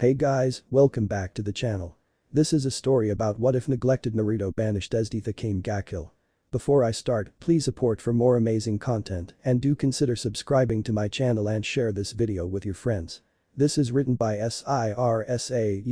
Hey guys, welcome back to the channel. This is a story about what if neglected Naruto banished esdeath Akame gakill. Before I start, please support for more amazing content and do consider subscribing to my channel and share this video with your friends. This is written by Sirasaulty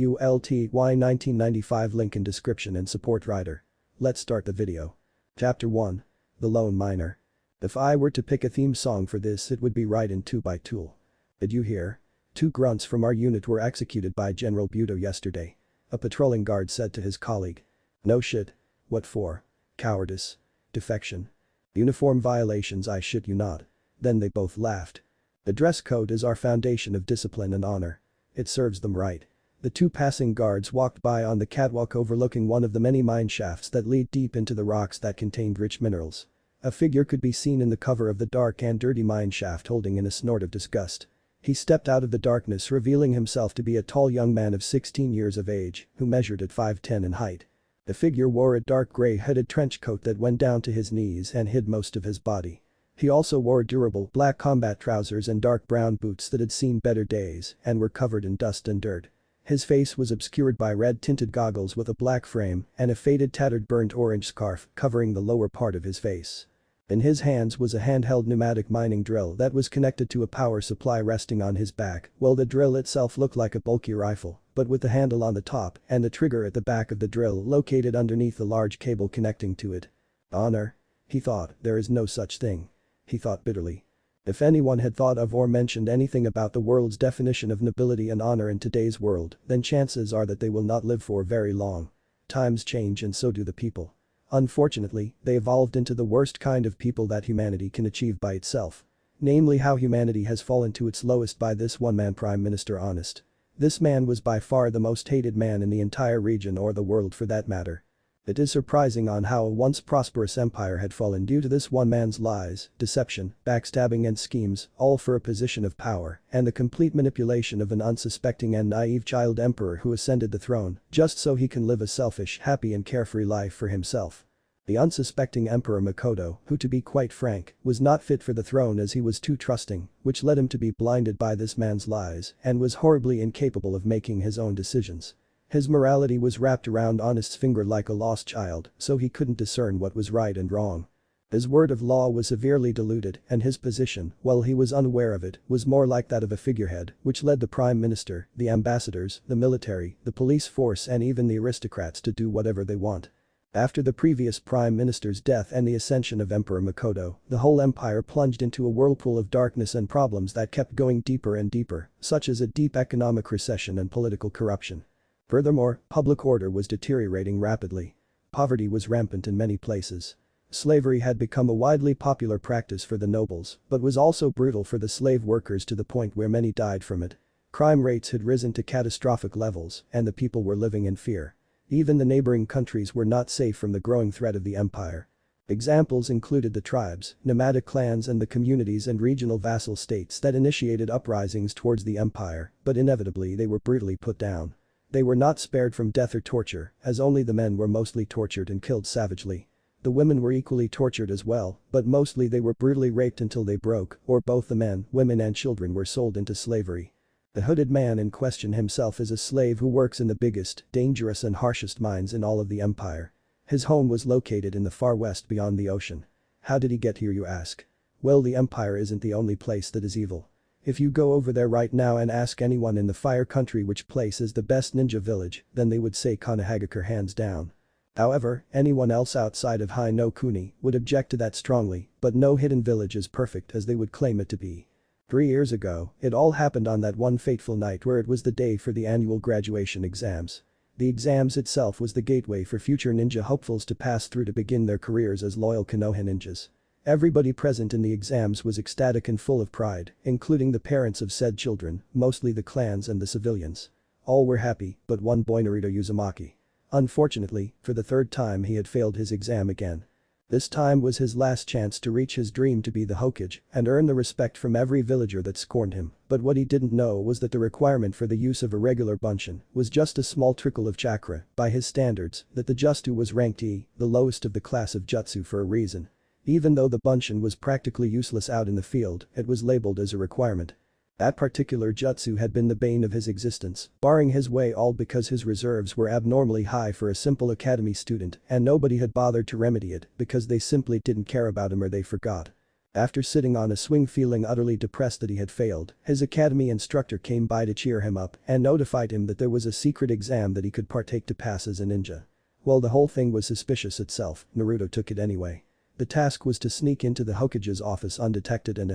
1995, link in description and support writer. Let's start the video. Chapter 1. The Lone Miner. If I were to pick a theme song for this, it would be Right in 2 by Tool. Did you hear? 2 grunts from our unit were executed by General Buto yesterday. A patrolling guard said to his colleague. No shit. What for? Cowardice. Defection. Uniform violations, I shit you not. Then they both laughed. The dress code is our foundation of discipline and honor. It serves them right. The 2 passing guards walked by on the catwalk overlooking one of the many mine shafts that lead deep into the rocks that contained rich minerals. A figure could be seen in the cover of the dark and dirty mine shaft holding in a snort of disgust. He stepped out of the darkness, revealing himself to be a tall young man of 16 years of age who measured at 5'10" in height. The figure wore a dark gray hooded trench coat that went down to his knees and hid most of his body. He also wore durable black combat trousers and dark brown boots that had seen better days and were covered in dust and dirt. His face was obscured by red-tinted goggles with a black frame and a faded tattered burnt orange scarf covering the lower part of his face. In his hands was a handheld pneumatic mining drill that was connected to a power supply resting on his back, while the drill itself looked like a bulky rifle, but with the handle on the top and the trigger at the back of the drill located underneath the large cable connecting to it. Honor? He thought, there is no such thing. He thought bitterly. If anyone had thought of or mentioned anything about the world's definition of nobility and honor in today's world, then chances are that they will not live for very long. Times change and so do the people. Unfortunately, they evolved into the worst kind of people that humanity can achieve by itself. Namely, how humanity has fallen to its lowest by this one-man prime minister. Honest. This man was by far the most hated man in the entire region or the world for that matter. It is surprising on how a once prosperous empire had fallen due to this one man's lies, deception, backstabbing and schemes, all for a position of power, and the complete manipulation of an unsuspecting and naive child emperor who ascended the throne just so he can live a selfish, happy and carefree life for himself. The unsuspecting Emperor Makoto, who to be quite frank, was not fit for the throne as he was too trusting, which led him to be blinded by this man's lies and was horribly incapable of making his own decisions. His morality was wrapped around Honest's finger like a lost child, so he couldn't discern what was right and wrong. His word of law was severely diluted and his position, while he was unaware of it, was more like that of a figurehead, which led the prime minister, the ambassadors, the military, the police force and even the aristocrats to do whatever they want. After the previous prime minister's death and the ascension of Emperor Makoto, the whole empire plunged into a whirlpool of darkness and problems that kept going deeper and deeper, such as a deep economic recession and political corruption. Furthermore, public order was deteriorating rapidly. Poverty was rampant in many places. Slavery had become a widely popular practice for the nobles, but was also brutal for the slave workers to the point where many died from it. Crime rates had risen to catastrophic levels and the people were living in fear. Even the neighboring countries were not safe from the growing threat of the empire. Examples included the tribes, nomadic clans and the communities and regional vassal states that initiated uprisings towards the empire, but inevitably they were brutally put down. They were not spared from death or torture, as only the men were mostly tortured and killed savagely. The women were equally tortured as well, but mostly they were brutally raped until they broke, or both the men, women and children were sold into slavery. The hooded man in question himself is a slave who works in the biggest, dangerous and harshest mines in all of the empire. His home was located in the far west beyond the ocean. How did he get here, you ask? Well, the empire isn't the only place that is evil. If you go over there right now and ask anyone in the Fire Country which place is the best ninja village, then they would say Konohagakure hands down. However, anyone else outside of Hai no Kuni would object to that strongly, but no hidden village is perfect as they would claim it to be. 3 years ago, it all happened on that one fateful night where it was the day for the annual graduation exams. The exams itself was the gateway for future ninja hopefuls to pass through to begin their careers as loyal Konoha ninjas. Everybody present in the exams was ecstatic and full of pride, including the parents of said children, mostly the clans and the civilians. All were happy, but one boy, Naruto Uzumaki. Unfortunately, for the 3rd time he had failed his exam again. This time was his last chance to reach his dream to be the Hokage and earn the respect from every villager that scorned him, but what he didn't know was that the requirement for the use of a regular bunshin was just a small trickle of chakra, by his standards, that the Jutsu was ranked E, the lowest of the class of Jutsu for a reason. Even though the bunshin was practically useless out in the field, it was labeled as a requirement. That particular jutsu had been the bane of his existence, barring his way all because his reserves were abnormally high for a simple academy student and nobody had bothered to remedy it because they simply didn't care about him or they forgot. After sitting on a swing feeling utterly depressed that he had failed, his academy instructor came by to cheer him up and notified him that there was a secret exam that he could partake to pass as a ninja. While the whole thing was suspicious itself, Naruto took it anyway. The task was to sneak into the Hokage's office undetected and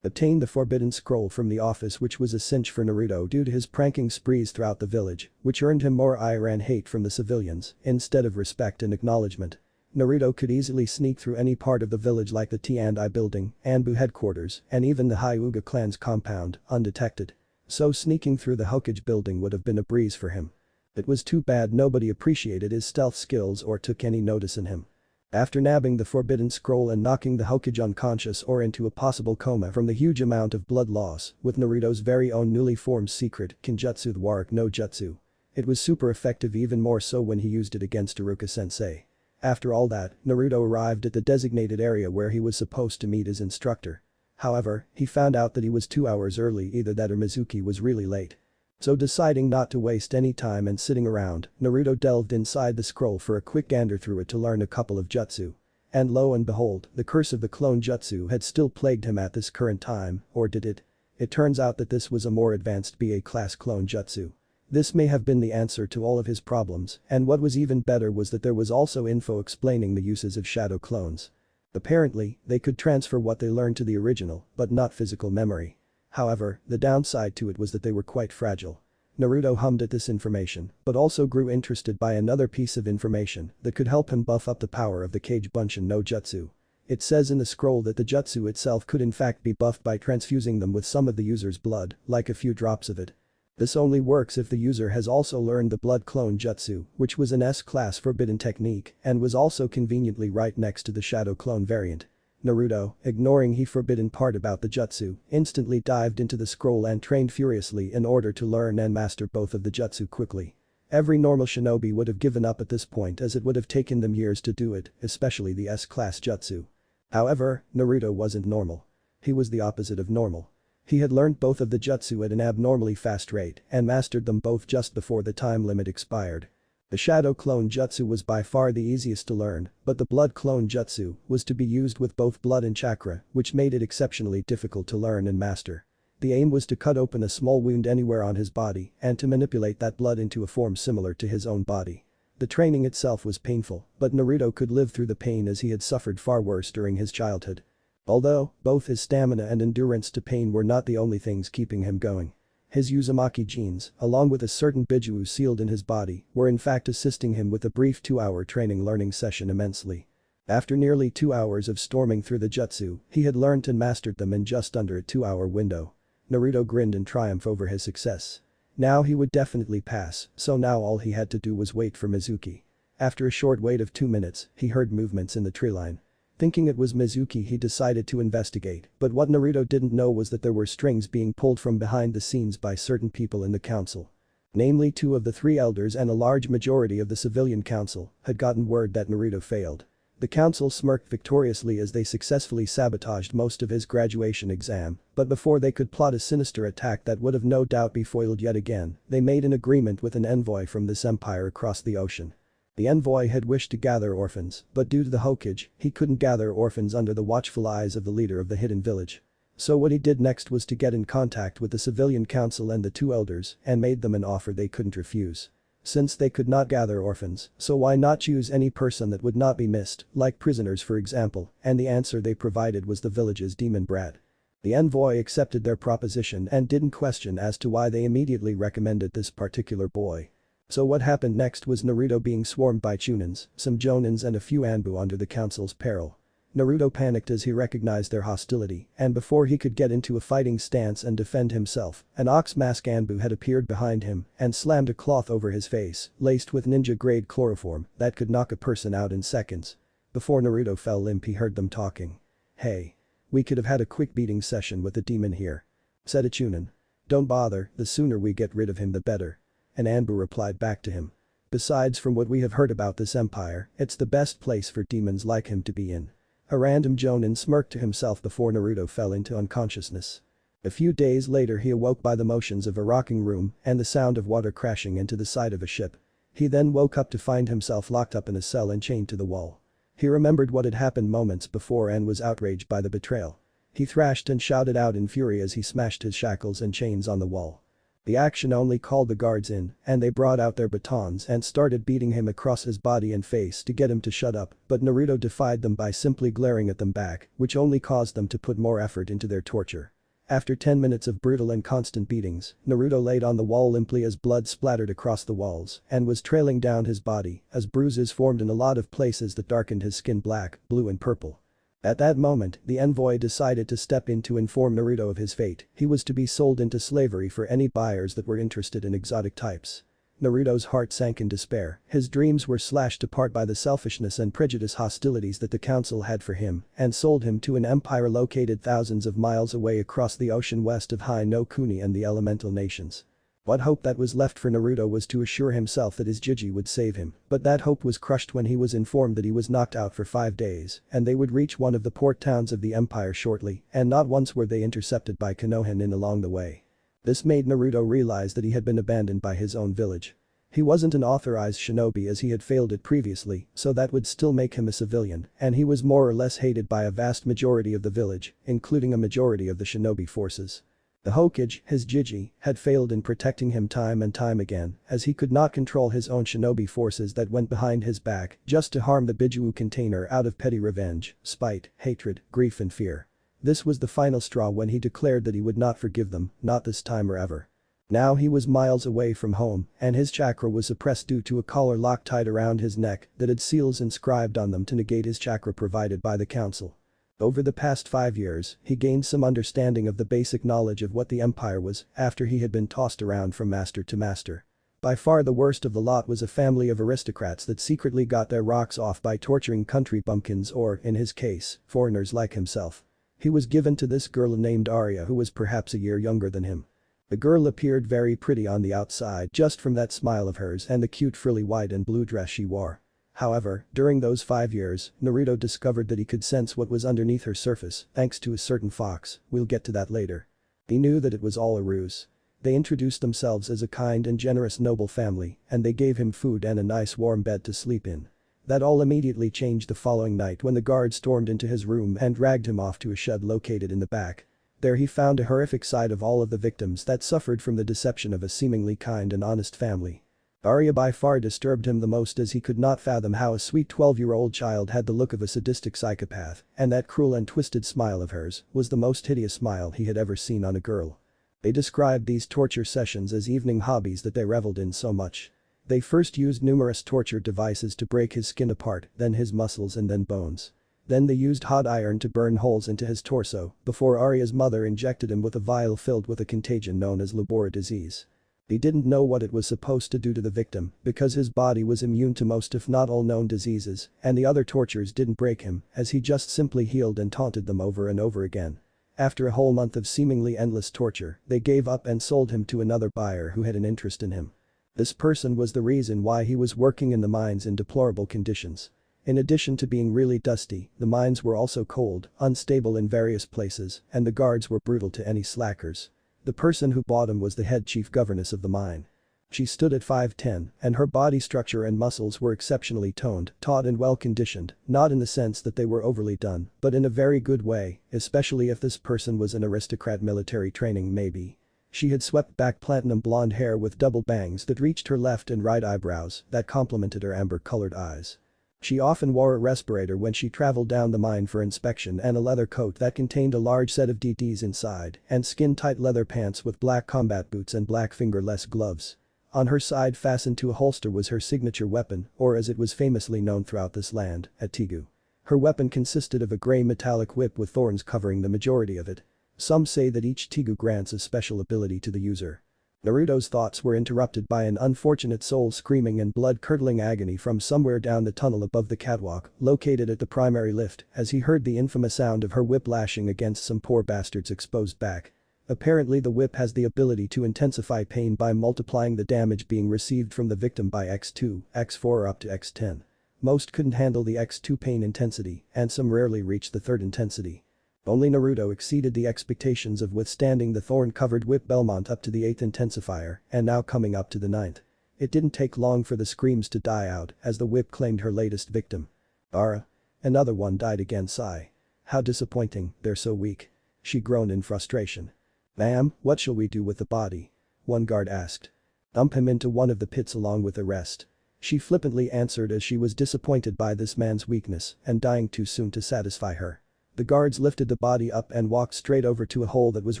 obtain the forbidden scroll from the office, which was a cinch for Naruto due to his pranking sprees throughout the village, which earned him more ire and hate from the civilians instead of respect and acknowledgement. Naruto could easily sneak through any part of the village like the T&I building, Anbu headquarters, and even the Hyuga clan's compound, undetected. So sneaking through the Hokage building would have been a breeze for him. It was too bad nobody appreciated his stealth skills or took any notice in him. After nabbing the forbidden scroll and knocking the Hokage unconscious or into a possible coma from the huge amount of blood loss with Naruto's very own newly formed secret Kinjutsu, the Warak no Jutsu. It was super effective, even more so when he used it against Iruka-sensei. After all that, Naruto arrived at the designated area where he was supposed to meet his instructor. However, he found out that he was 2 hours early, either that or Mizuki was really late. So deciding not to waste any time and sitting around, Naruto delved inside the scroll for a quick gander through it to learn a couple of jutsu. And lo and behold, the curse of the clone jutsu had still plagued him at this current time, or did it? It turns out that this was a more advanced BA class clone jutsu. This may have been the answer to all of his problems, and what was even better was that there was also info explaining the uses of shadow clones. Apparently, they could transfer what they learned to the original, but not physical memory. However, the downside to it was that they were quite fragile. Naruto hummed at this information, but also grew interested by another piece of information that could help him buff up the power of the Kage Bunshin no Jutsu. It says in the scroll that the jutsu itself could in fact be buffed by transfusing them with some of the user's blood, like a few drops of it. This only works if the user has also learned the blood clone jutsu, which was an S-class forbidden technique and was also conveniently right next to the shadow clone variant. Naruto, ignoring the forbidden part about the jutsu, instantly dived into the scroll and trained furiously in order to learn and master both of the jutsu quickly. Every normal shinobi would have given up at this point, as it would have taken them years to do it, especially the S-class jutsu. However, Naruto wasn't normal. He was the opposite of normal. He had learned both of the jutsu at an abnormally fast rate and mastered them both just before the time limit expired. The shadow clone jutsu was by far the easiest to learn, but the blood clone jutsu was to be used with both blood and chakra, which made it exceptionally difficult to learn and master. The aim was to cut open a small wound anywhere on his body and to manipulate that blood into a form similar to his own body. The training itself was painful, but Naruto could live through the pain as he had suffered far worse during his childhood. Although, both his stamina and endurance to pain were not the only things keeping him going. His Uzumaki genes, along with a certain Bijuu sealed in his body, were in fact assisting him with a brief 2-hour training learning session immensely. After nearly 2 hours of storming through the jutsu, he had learned and mastered them in just under a 2-hour window. Naruto grinned in triumph over his success. Now he would definitely pass, so now all he had to do was wait for Mizuki. After a short wait of 2 minutes, he heard movements in the tree line. Thinking it was Mizuki, he decided to investigate, but what Naruto didn't know was that there were strings being pulled from behind the scenes by certain people in the council. Namely, 2 of the 3 elders and a large majority of the civilian council had gotten word that Naruto failed. The council smirked victoriously as they successfully sabotaged most of his graduation exam, but before they could plot a sinister attack that would have no doubt be foiled yet again, they made an agreement with an envoy from this empire across the ocean. The envoy had wished to gather orphans, but due to the Hokage, he couldn't gather orphans under the watchful eyes of the leader of the hidden village. So what he did next was to get in contact with the civilian council and the 2 elders and made them an offer they couldn't refuse. Since they could not gather orphans, so why not choose any person that would not be missed, like prisoners for example, and the answer they provided was the village's demon brat. The envoy accepted their proposition and didn't question as to why they immediately recommended this particular boy. So what happened next was Naruto being swarmed by Chunins, some Jonins and a few Anbu under the council's peril. Naruto panicked as he recognized their hostility, and before he could get into a fighting stance and defend himself, an ox mask Anbu had appeared behind him and slammed a cloth over his face, laced with ninja-grade chloroform that could knock a person out in seconds. Before Naruto fell limp, he heard them talking. "Hey. We could have had a quick beating session with the demon here," said a Chunin. "Don't bother, the sooner we get rid of him the better," and Anbu replied back to him. "Besides, from what we have heard about this empire, it's the best place for demons like him to be in." A random Jonin smirked to himself before Naruto fell into unconsciousness. A few days later he awoke by the motions of a rocking room and the sound of water crashing into the side of a ship. He then woke up to find himself locked up in a cell and chained to the wall. He remembered what had happened moments before and was outraged by the betrayal. He thrashed and shouted out in fury as he smashed his shackles and chains on the wall. The action only called the guards in, and they brought out their batons and started beating him across his body and face to get him to shut up, but Naruto defied them by simply glaring at them back, which only caused them to put more effort into their torture. After 10 minutes of brutal and constant beatings, Naruto laid on the wall limply as blood splattered across the walls and was trailing down his body as bruises formed in a lot of places that darkened his skin black, blue and purple. At that moment, the envoy decided to step in to inform Naruto of his fate. He was to be sold into slavery for any buyers that were interested in exotic types. Naruto's heart sank in despair. His dreams were slashed apart by the selfishness and prejudice hostilities that the council had for him and sold him to an empire located thousands of miles away across the ocean west of Hai no Kuni and the elemental nations. What hope that was left for Naruto was to assure himself that his Jiji would save him, but that hope was crushed when he was informed that he was knocked out for 5 days and they would reach one of the port towns of the empire shortly, and not once were they intercepted by Konohans along the way. This made Naruto realize that he had been abandoned by his own village. He wasn't an authorized shinobi as he had failed it previously, so that would still make him a civilian, and he was more or less hated by a vast majority of the village, including a majority of the shinobi forces. The Hokage, his Jiji, had failed in protecting him time and time again, as he could not control his own shinobi forces that went behind his back just to harm the Biju container out of petty revenge, spite, hatred, grief and fear. This was the final straw when he declared that he would not forgive them, not this time or ever. Now he was miles away from home, and his chakra was suppressed due to a collar lock tied around his neck that had seals inscribed on them to negate his chakra provided by the council. Over the past 5 years, he gained some understanding of the basic knowledge of what the empire was after he had been tossed around from master to master. By far the worst of the lot was a family of aristocrats that secretly got their rocks off by torturing country bumpkins or, in his case, foreigners like himself. He was given to this girl named Arya who was perhaps a year younger than him. The girl appeared very pretty on the outside just from that smile of hers and the cute frilly white and blue dress she wore. However, during those 5 years, Naruto discovered that he could sense what was underneath her surface thanks to a certain fox, we'll get to that later. He knew that it was all a ruse. They introduced themselves as a kind and generous noble family, and they gave him food and a nice warm bed to sleep in. That all immediately changed the following night when the guard stormed into his room and dragged him off to a shed located in the back. There he found a horrific sight of all of the victims that suffered from the deception of a seemingly kind and honest family. Arya by far disturbed him the most as he could not fathom how a sweet 12-year-old child had the look of a sadistic psychopath, and that cruel and twisted smile of hers was the most hideous smile he had ever seen on a girl. They described these torture sessions as evening hobbies that they reveled in so much. They first used numerous torture devices to break his skin apart, then his muscles and then bones. Then they used hot iron to burn holes into his torso before Arya's mother injected him with a vial filled with a contagion known as Labora disease. He didn't know what it was supposed to do to the victim because his body was immune to most if not all known diseases, and the other tortures didn't break him as he just simply healed and taunted them over and over again. After a whole month of seemingly endless torture, they gave up and sold him to another buyer who had an interest in him. This person was the reason why he was working in the mines in deplorable conditions. In addition to being really dusty, the mines were also cold, unstable in various places, and the guards were brutal to any slackers. The person who bought him was the head chief governess of the mine. She stood at 5'10", and her body structure and muscles were exceptionally toned, taut and well-conditioned, not in the sense that they were overly done, but in a very good way, especially if this person was an aristocrat military training maybe. She had swept back platinum blonde hair with double bangs that reached her left and right eyebrows that complemented her amber-colored eyes. She often wore a respirator when she traveled down the mine for inspection and a leather coat that contained a large set of DTs inside and skin-tight leather pants with black combat boots and black fingerless gloves. On her side fastened to a holster was her signature weapon, or as it was famously known throughout this land, a tigu. Her weapon consisted of a grey metallic whip with thorns covering the majority of it. Some say that each tigu grants a special ability to the user. Naruto's thoughts were interrupted by an unfortunate soul screaming in blood-curdling agony from somewhere down the tunnel above the catwalk, located at the primary lift, as he heard the infamous sound of her whip lashing against some poor bastard's exposed back. Apparently the whip has the ability to intensify pain by multiplying the damage being received from the victim by x2, x4 or up to x10. Most couldn't handle the x2 pain intensity, and some rarely reached the third intensity. Only Naruto exceeded the expectations of withstanding the thorn-covered whip Belmont up to the 8th intensifier and now coming up to the 9th. It didn't take long for the screams to die out as the whip claimed her latest victim. Ara. Another one died again. Sigh. How disappointing, they're so weak. She groaned in frustration. Ma'am, what shall we do with the body? One guard asked. Dump him into one of the pits along with the rest. She flippantly answered as she was disappointed by this man's weakness and dying too soon to satisfy her. The guards lifted the body up and walked straight over to a hole that was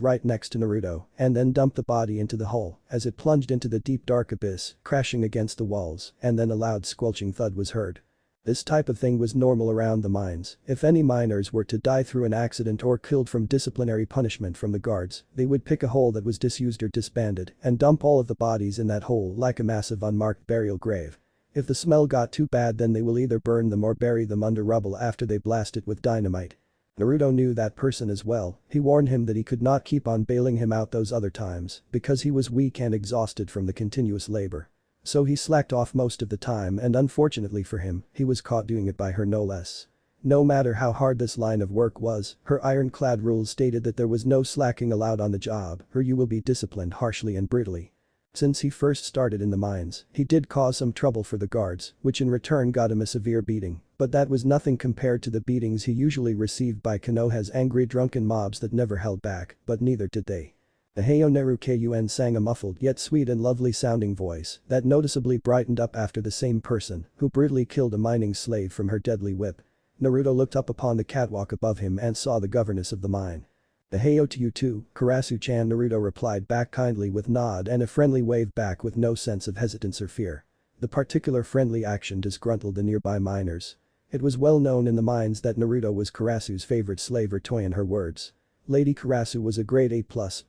right next to Naruto and then dumped the body into the hole as it plunged into the deep dark abyss, crashing against the walls, and then a loud squelching thud was heard. This type of thing was normal around the mines. If any miners were to die through an accident or killed from disciplinary punishment from the guards, they would pick a hole that was disused or disbanded and dump all of the bodies in that hole like a massive unmarked burial grave. If the smell got too bad, then they will either burn them or bury them under rubble after they blast it with dynamite. Naruto knew that person as well. He warned him that he could not keep on bailing him out those other times because he was weak and exhausted from the continuous labor. So he slacked off most of the time, and unfortunately for him, he was caught doing it by her no less. No matter how hard this line of work was, her ironclad rules stated that there was no slacking allowed on the job, or you will be disciplined harshly and brutally. Since he first started in the mines, he did cause some trouble for the guards, which in return got him a severe beating, but that was nothing compared to the beatings he usually received by Konoha's angry drunken mobs that never held back, but neither did they. The Heiyo Neru Kun sang a muffled yet sweet and lovely sounding voice that noticeably brightened up after the same person who brutally killed a mining slave from her deadly whip. Naruto looked up upon the catwalk above him and saw the governess of the mine. The Heiyo to you too, Karasu-chan. Naruto replied back kindly with nod and a friendly wave back with no sense of hesitance or fear. The particular friendly action disgruntled the nearby miners. It was well known in the mines that Naruto was Karasu's favorite slave or toy in her words. Lady Karasu was a grade A+,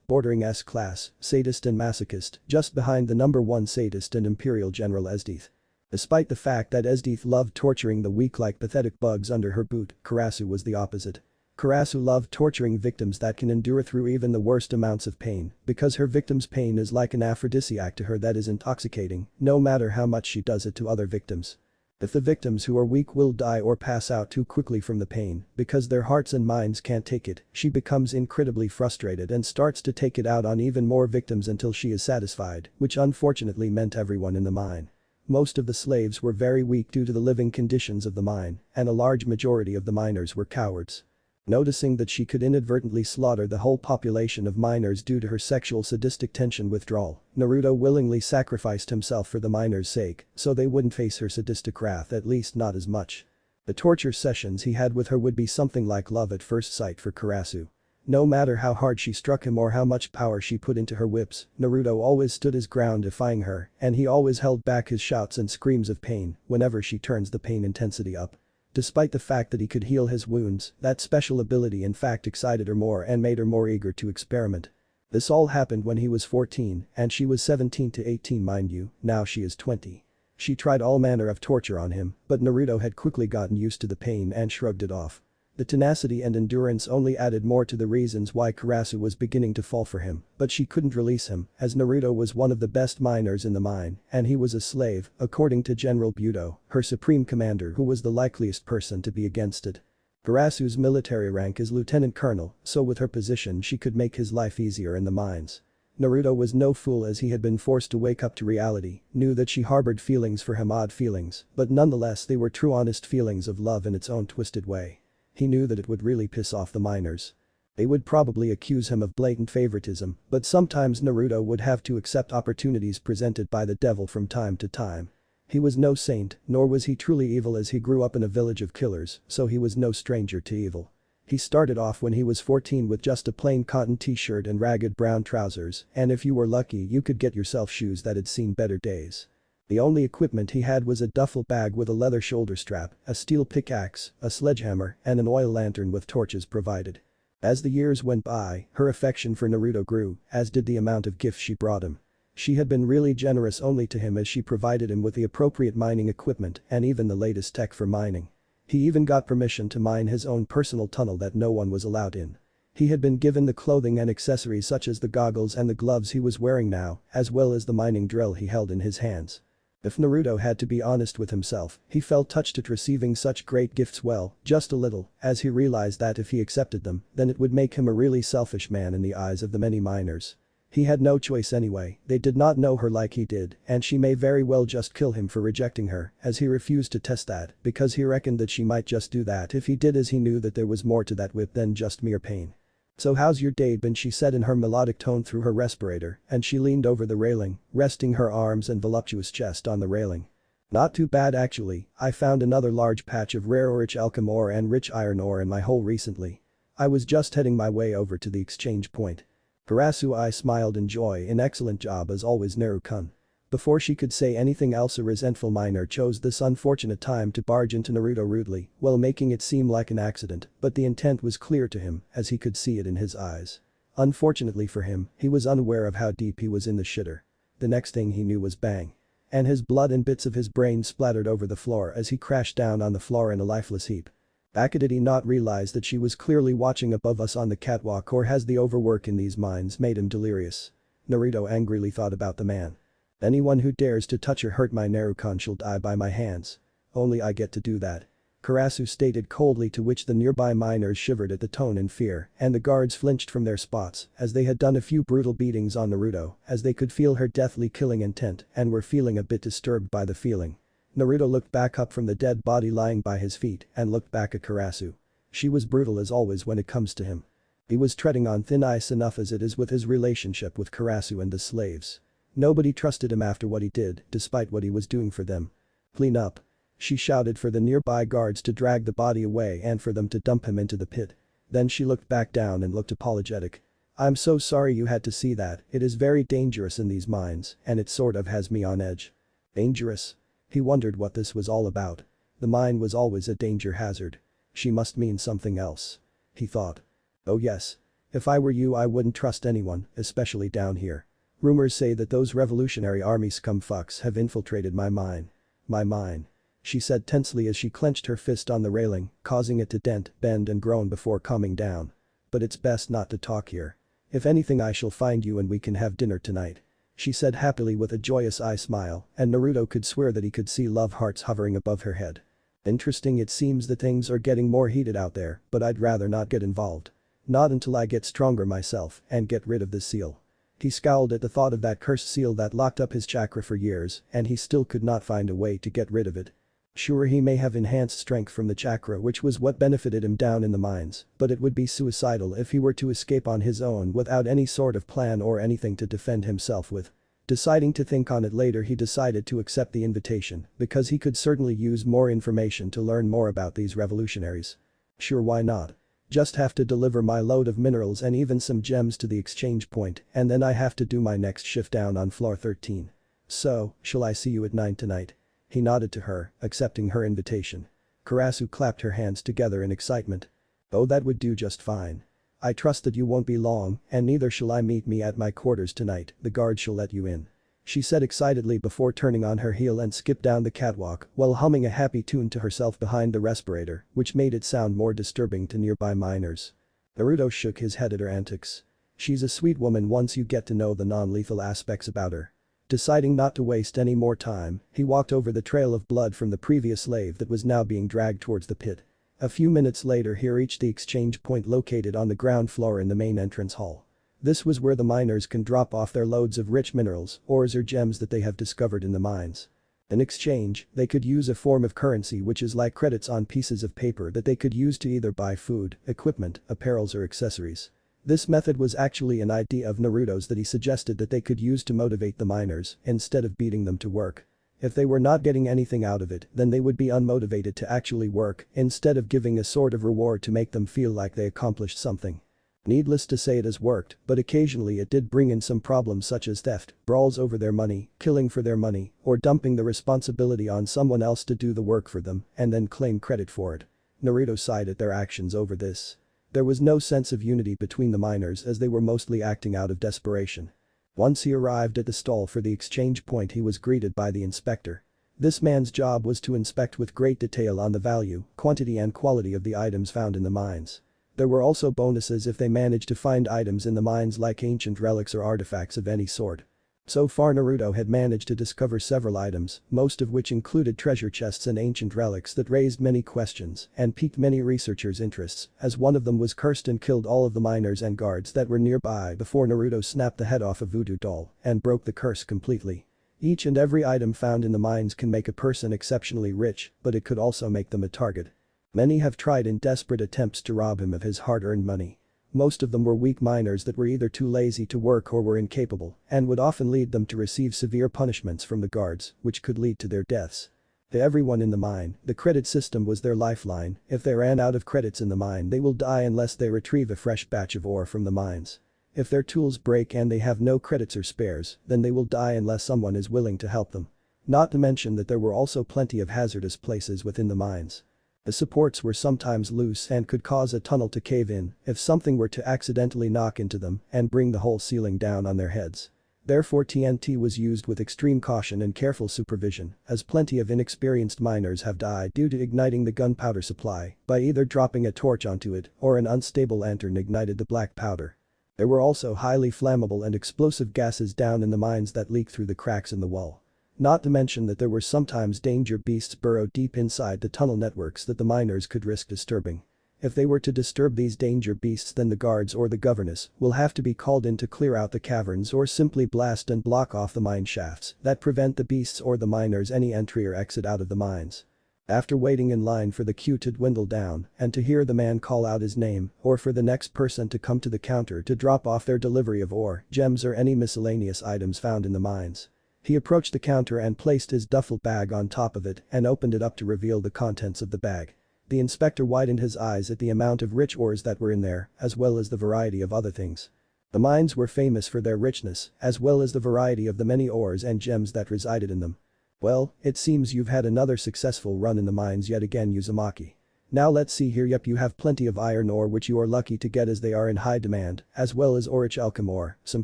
bordering S-class, sadist and masochist, just behind the number 1 sadist and Imperial General Esdeath. Despite the fact that Esdeath loved torturing the weak like pathetic bugs under her boot, Karasu was the opposite. Karasu loved torturing victims that can endure through even the worst amounts of pain, because her victim's pain is like an aphrodisiac to her that is intoxicating, no matter how much she does it to other victims. If the victims who are weak will die or pass out too quickly from the pain because their hearts and minds can't take it, she becomes incredibly frustrated and starts to take it out on even more victims until she is satisfied, which unfortunately meant everyone in the mine. Most of the slaves were very weak due to the living conditions of the mine, and a large majority of the miners were cowards. Noticing that she could inadvertently slaughter the whole population of miners due to her sexual sadistic tension withdrawal, Naruto willingly sacrificed himself for the miners' sake so they wouldn't face her sadistic wrath, at least not as much. The torture sessions he had with her would be something like love at first sight for Karasu. No matter how hard she struck him or how much power she put into her whips, Naruto always stood his ground defying her, and he always held back his shouts and screams of pain whenever she turns the pain intensity up. Despite the fact that he could heal his wounds, that special ability in fact excited her more and made her more eager to experiment. This all happened when he was 14 and she was 17 to 18, mind you, now she is 20. She tried all manner of torture on him, but Naruto had quickly gotten used to the pain and shrugged it off. The tenacity and endurance only added more to the reasons why Karasu was beginning to fall for him, but she couldn't release him as Naruto was one of the best miners in the mine and he was a slave, according to General Budo, her supreme commander, who was the likeliest person to be against it. Karasu's military rank is lieutenant colonel, so with her position she could make his life easier in the mines. Naruto was no fool as he had been forced to wake up to reality, knew that she harbored feelings for him, odd feelings, but nonetheless they were true honest feelings of love in its own twisted way. He knew that it would really piss off the miners. They would probably accuse him of blatant favoritism, but sometimes Naruto would have to accept opportunities presented by the devil from time to time. He was no saint, nor was he truly evil as he grew up in a village of killers, so he was no stranger to evil. He started off when he was 14 with just a plain cotton t-shirt and ragged brown trousers, and if you were lucky you could get yourself shoes that had seen better days. The only equipment he had was a duffel bag with a leather shoulder strap, a steel pickaxe, a sledgehammer, and an oil lantern with torches provided. As the years went by, her affection for Naruto grew, as did the amount of gifts she brought him. She had been really generous only to him as she provided him with the appropriate mining equipment and even the latest tech for mining. He even got permission to mine his own personal tunnel that no one was allowed in. He had been given the clothing and accessories such as the goggles and the gloves he was wearing now, as well as the mining drill he held in his hands. If Naruto had to be honest with himself, he felt touched at receiving such great gifts just a little, as he realized that if he accepted them, then it would make him a really selfish man in the eyes of the many minors. He had no choice anyway, they did not know her like he did, and she may very well just kill him for rejecting her, as he refused to test that, because he reckoned that she might just do that if he did, as he knew that there was more to that whip than just mere pain. "So how's your day been?" she said in her melodic tone through her respirator, and she leaned over the railing, resting her arms and voluptuous chest on the railing. "Not too bad actually, I found another large patch of rare rich alchem ore and rich iron ore in my hole recently. I was just heading my way over to the exchange point." Karasu I smiled in joy. "An excellent job as always, Naru-kun." Before she could say anything else, a resentful minor chose this unfortunate time to barge into Naruto rudely, while making it seem like an accident, but the intent was clear to him, as he could see it in his eyes. Unfortunately for him, he was unaware of how deep he was in the shitter. The next thing he knew was bang. And his blood and bits of his brain splattered over the floor as he crashed down on the floor in a lifeless heap. Did he not realize that she was clearly watching above us on the catwalk, or has the overwork in these mines made him delirious? Naruto angrily thought about the man. "Anyone who dares to touch or hurt my Naru-kun shall die by my hands. Only I get to do that," Karasu stated coldly, to which the nearby miners shivered at the tone in fear, and the guards flinched from their spots as they had done a few brutal beatings on Naruto, as they could feel her deathly killing intent and were feeling a bit disturbed by the feeling. Naruto looked back up from the dead body lying by his feet and looked back at Karasu. She was brutal as always when it comes to him. He was treading on thin ice enough as it is with his relationship with Karasu and the slaves. Nobody trusted him after what he did, despite what he was doing for them. "Clean up," she shouted for the nearby guards to drag the body away and for them to dump him into the pit. Then she looked back down and looked apologetic. "I'm so sorry you had to see that, it is very dangerous in these mines, and it sort of has me on edge." Dangerous? He wondered what this was all about. The mine was always a danger hazard. She must mean something else. He thought. "Oh yes. If I were you, I wouldn't trust anyone, especially down here. Rumors say that those Revolutionary Army scumfucks have infiltrated my mine." "My mine," she said tensely as she clenched her fist on the railing, causing it to dent, bend and groan before calming down. "But it's best not to talk here. If anything, I shall find you and we can have dinner tonight," she said happily with a joyous eye smile, and Naruto could swear that he could see love hearts hovering above her head. "Interesting, it seems that things are getting more heated out there, but I'd rather not get involved. Not until I get stronger myself and get rid of this seal." He scowled at the thought of that cursed seal that locked up his chakra for years, and he still could not find a way to get rid of it. Sure, he may have enhanced strength from the chakra, which was what benefited him down in the mines, but it would be suicidal if he were to escape on his own without any sort of plan or anything to defend himself with. Deciding to think on it later, he decided to accept the invitation because he could certainly use more information to learn more about these revolutionaries. Sure, why not? Just have to deliver my load of minerals and even some gems to the exchange point, and then I have to do my next shift down on floor 13. "So, shall I see you at 9 tonight?" He nodded to her, accepting her invitation. Karasu clapped her hands together in excitement. "Oh, that would do just fine. I trust that you won't be long, and neither shall I. Meet me at my quarters tonight, the guard shall let you in," she said excitedly before turning on her heel and skipped down the catwalk while humming a happy tune to herself behind the respirator, which made it sound more disturbing to nearby miners. Naruto shook his head at her antics. She's a sweet woman once you get to know the non-lethal aspects about her. Deciding not to waste any more time, he walked over the trail of blood from the previous slave that was now being dragged towards the pit. A few minutes later he reached the exchange point located on the ground floor in the main entrance hall. This was where the miners can drop off their loads of rich minerals, ores or gems that they have discovered in the mines. In exchange, they could use a form of currency which is like credits on pieces of paper that they could use to either buy food, equipment, apparels or accessories. This method was actually an idea of Naruto's that he suggested that they could use to motivate the miners instead of beating them to work. If they were not getting anything out of it, then they would be unmotivated to actually work instead of giving a sort of reward to make them feel like they accomplished something. Needless to say, it has worked, but occasionally it did bring in some problems such as theft, brawls over their money, killing for their money, or dumping the responsibility on someone else to do the work for them and then claim credit for it. Naruto sighed at their actions over this. There was no sense of unity between the miners as they were mostly acting out of desperation. Once he arrived at the stall for the exchange point, he was greeted by the inspector. This man's job was to inspect with great detail on the value, quantity and quality of the items found in the mines. There were also bonuses if they managed to find items in the mines like ancient relics or artifacts of any sort. So far Naruto had managed to discover several items, most of which included treasure chests and ancient relics that raised many questions and piqued many researchers' interests, as one of them was cursed and killed all of the miners and guards that were nearby before Naruto snapped the head off a voodoo doll and broke the curse completely. Each and every item found in the mines can make a person exceptionally rich, but it could also make them a target. Many have tried in desperate attempts to rob him of his hard-earned money. Most of them were weak miners that were either too lazy to work or were incapable, and would often lead them to receive severe punishments from the guards, which could lead to their deaths. To everyone in the mine, the credit system was their lifeline. If they ran out of credits in the mine, they will die unless they retrieve a fresh batch of ore from the mines. If their tools break and they have no credits or spares, then they will die unless someone is willing to help them. Not to mention that there were also plenty of hazardous places within the mines. The supports were sometimes loose and could cause a tunnel to cave in if something were to accidentally knock into them and bring the whole ceiling down on their heads. Therefore TNT was used with extreme caution and careful supervision, as plenty of inexperienced miners have died due to igniting the gunpowder supply by either dropping a torch onto it or an unstable lantern ignited the black powder. There were also highly flammable and explosive gases down in the mines that leaked through the cracks in the wall. Not to mention that there were sometimes danger beasts burrowed deep inside the tunnel networks that the miners could risk disturbing. If they were to disturb these danger beasts, then the guards or the governess will have to be called in to clear out the caverns or simply blast and block off the mine shafts that prevent the beasts or the miners any entry or exit out of the mines. After waiting in line for the queue to dwindle down and to hear the man call out his name or for the next person to come to the counter to drop off their delivery of ore, gems or any miscellaneous items found in the mines. He approached the counter and placed his duffel bag on top of it and opened it up to reveal the contents of the bag. The inspector widened his eyes at the amount of rich ores that were in there, as well as the variety of other things. The mines were famous for their richness, as well as the variety of the many ores and gems that resided in them. Well, it seems you've had another successful run in the mines yet again, Uzumaki. Now let's see here. Yep, you have plenty of iron ore which you are lucky to get as they are in high demand, as well as orichalcum ore, some